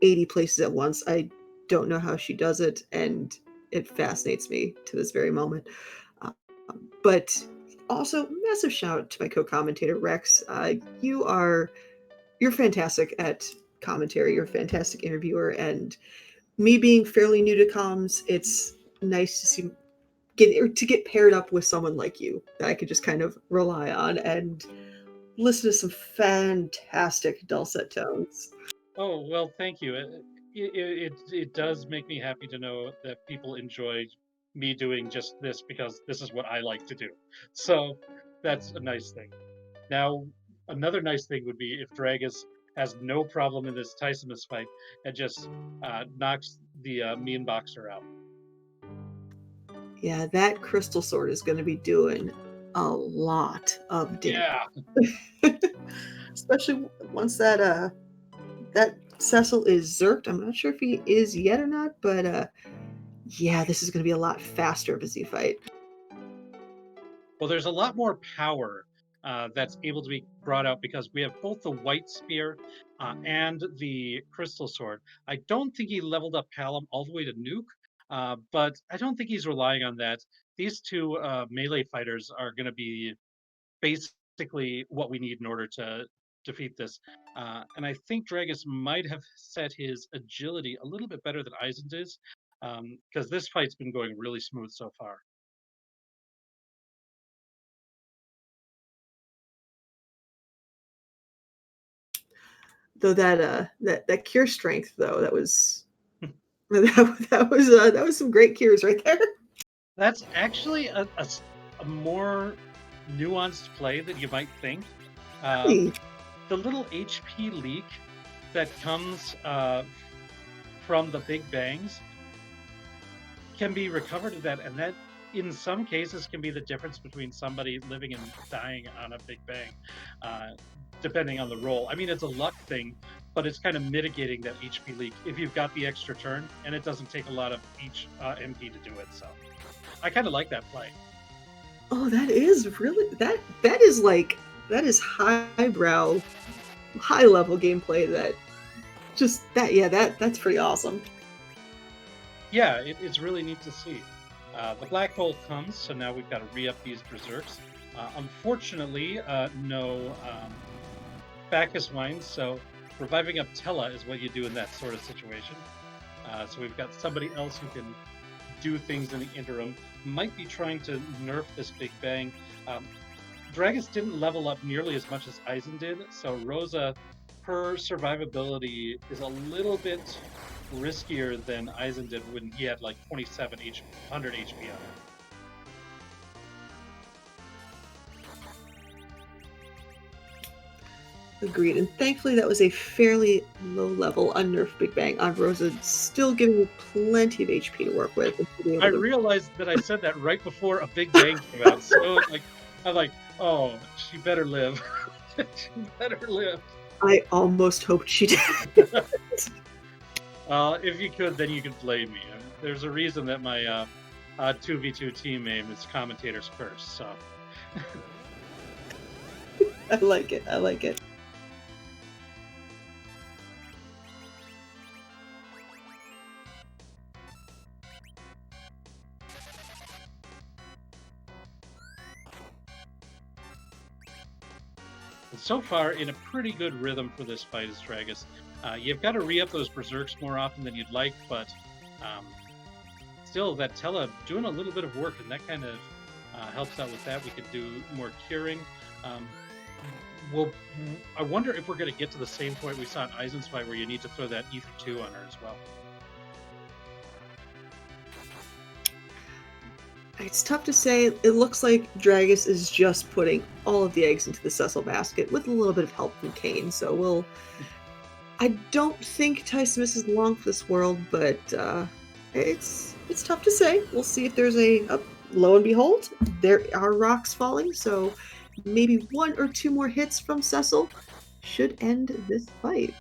Speaker 1: 80 places at once. I don't know how she does it, and it fascinates me to this very moment. But also, massive shout out to my co-commentator Rex. You're fantastic at commentary. You're a fantastic interviewer, and me being fairly new to comms, it's nice to get paired up with someone like you that I could just kind of rely on and listen to some fantastic dulcet tones.
Speaker 2: Oh, well, thank you. It does make me happy to know that people enjoy me doing just this because this is what I like to do. So that's a nice thing. Now, another nice thing would be if Dragus has no problem in this Tysimus fight and just knocks the mean boxer out.
Speaker 1: Yeah, that crystal sword is going to be doing a lot of damage.
Speaker 2: Yeah.
Speaker 1: Especially once that Cecil is zerked. I'm not sure if he is yet or not, but yeah, this is going to be a lot faster of a Z fight.
Speaker 2: Well, there's a lot more power that's able to be brought out because we have both the white spear and the crystal sword. I don't think he leveled up Palom all the way to nuke, but I don't think he's relying on that. These two melee fighters are going to be basically what we need in order to defeat this. And I think Dragus might have set his agility a little bit better than Eizan is, because this fight's been going really smooth so far.
Speaker 1: Though that cure strength though, that was that was some great cures right there.
Speaker 2: That's actually a more nuanced play than you might think.
Speaker 1: Hey.
Speaker 2: The little HP leak that comes from the big bangs can be recovered of that, and that in some cases can be the difference between somebody living and dying on a big bang, depending on the role. I mean, it's a luck thing, but it's kind of mitigating that HP leak if you've got the extra turn, and it doesn't take a lot of each MP to do it. So I kind of like that play.
Speaker 1: Oh, that is really that is highbrow, high level gameplay. That's pretty awesome.
Speaker 2: Yeah, it's really neat to see. The black hole comes, so now we've got to re-up these berserks. Unfortunately, no Bacchus wines, so reviving up Tella is what you do in that sort of situation. So we've got somebody else who can do things in the interim. Might be trying to nerf this big bang. Dragus didn't level up nearly as much as Eizan did, so Rosa, her survivability is a little bit riskier than Eizan did when he had like 100 HP on him.
Speaker 1: Agreed, and thankfully that was a fairly low-level unnerfed Big Bang on Rosa, still giving you plenty of HP to work with.
Speaker 2: I realized that I said that right before a Big Bang came out, so I'm like, oh, she better live. She better live.
Speaker 1: I almost hoped she did.
Speaker 2: If you could, then you could blame me. There's a reason that my 2v2 team name is Commentator's Curse, so...
Speaker 1: I like it.
Speaker 2: And so far, in a pretty good rhythm for this fight is Dragus. You've got to re-up those berserks more often than you'd like, but still, that Tella doing a little bit of work, and that kind of helps out with that. We could do more curing. I wonder if we're going to get to the same point we saw in Eizen's fight, where you need to throw that Ether 2 on her as well.
Speaker 1: It's tough to say. It looks like Dragus is just putting all of the eggs into the Cecil basket with a little bit of help from Kane. So I don't think Threemus is long for this world, but it's tough to say. We'll see if there's lo and behold, there are rocks falling. So maybe 1 or 2 more hits from Cecil should end this fight.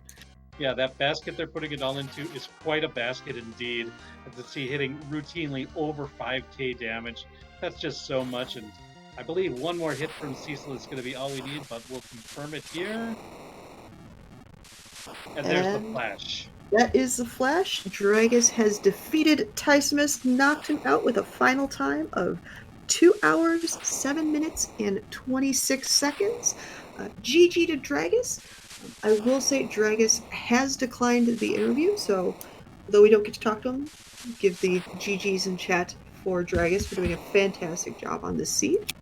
Speaker 2: Yeah, that basket they're putting it all into is quite a basket indeed. To see hitting routinely over 5k damage, that's just so much. And I believe 1 more hit from Cecil is going to be all we need, but we'll confirm it here. And there's the flash.
Speaker 1: That is the flash. Dragus has defeated Threemus, knocked him out with a final time of 2 hours, 7 minutes, and 26 seconds. GG to Dragus. I will say Dragus has declined the interview, so though we don't get to talk to him, give the GGs in chat for Dragus for doing a fantastic job on this seed.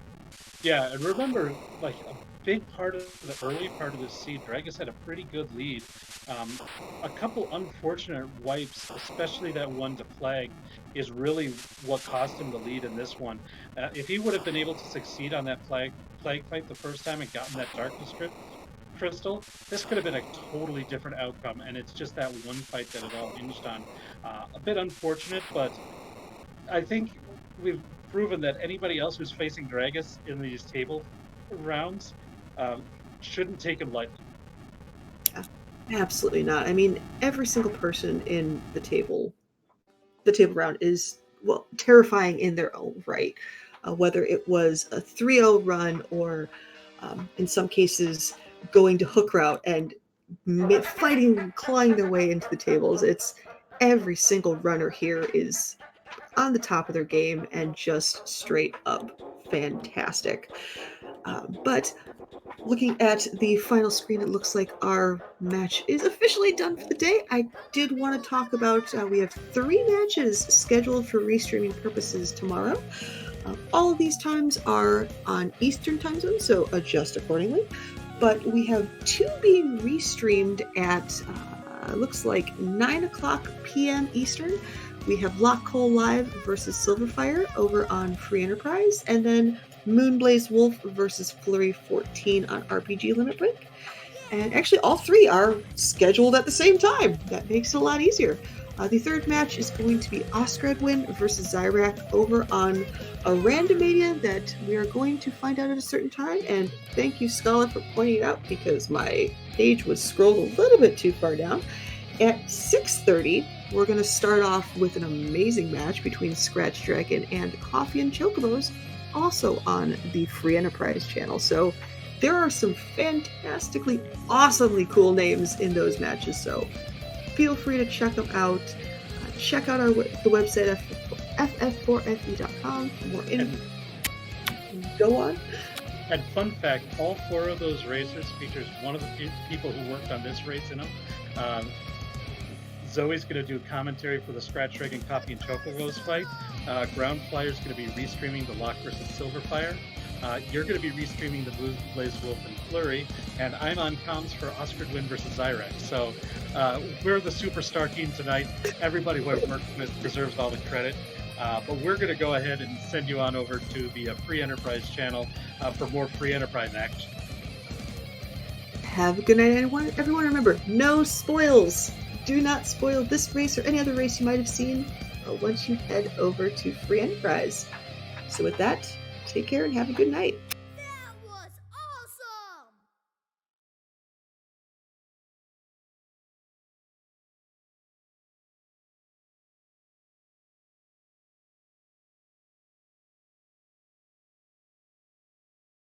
Speaker 2: Yeah, and remember, like, a big part of the early part of this seed, Dragus had a pretty good lead. A couple unfortunate wipes, especially that one to Plague, is really what cost him the lead in this one. If he would have been able to succeed on that Plague fight the first time and gotten that Darkness Crystal, this could have been a totally different outcome, and it's just that one fight that it all hinged on. A bit unfortunate, but I think we've proven that anybody else who's facing Dragus in these table rounds shouldn't take him lightly.
Speaker 1: Absolutely not. I mean, every single person in the table round is, well, terrifying in their own right. Whether it was a 3-0 run or, in some cases, going to hook route and fighting, clawing their way into the tables. It's every single runner here is on the top of their game and just straight up fantastic. But looking at the final screen, it looks like our match is officially done for the day. I did want to talk about, we have 3 matches scheduled for restreaming purposes tomorrow. All of these times are on Eastern time zone, so adjust accordingly. But we have 2 being restreamed at, looks like 9 o'clock p.m. Eastern. We have Lock Coal Live versus Silverfire over on Free Enterprise, and then Moonblaze Wolf versus Flurry 14 on RPG Limit Break. And actually, all 3 are scheduled at the same time. That makes it a lot easier. The 3rd match is going to be Oscredwin versus Zyrak over on a randomania that we are going to find out at a certain time. And thank you, Scholar, for pointing it out, because my page was scrolled a little bit too far down. At 6:30, we're going to start off with an amazing match between Scratch Dragon and Coffee and Chocobos, also on the Free Enterprise channel. So there are some fantastically, awesomely cool names in those matches. So feel free to check them out. Check out the website F4FE.com for more info. Go on.
Speaker 2: And fun fact, all 4 of those races features one of the people who worked on this race in them. Zoe's going to do commentary for the Scratch Dragon Coffee and Chocobos fight. Ground Flyer's going to be restreaming the Lock versus Silverfire. You're going to be restreaming the Moonblaze Wolf and Flurry, and I'm on comms for Oscredwin versus Zyrak. So we're the superstar team tonight. Everybody who I've worked with deserves all the credit. But we're going to go ahead and send you on over to the Free Enterprise channel for more Free Enterprise action.
Speaker 1: Have a good night, everyone. Everyone, remember, no spoils. Do not spoil this race or any other race you might have seen once you head over to Free Enterprise. So with that, take care and have a good night.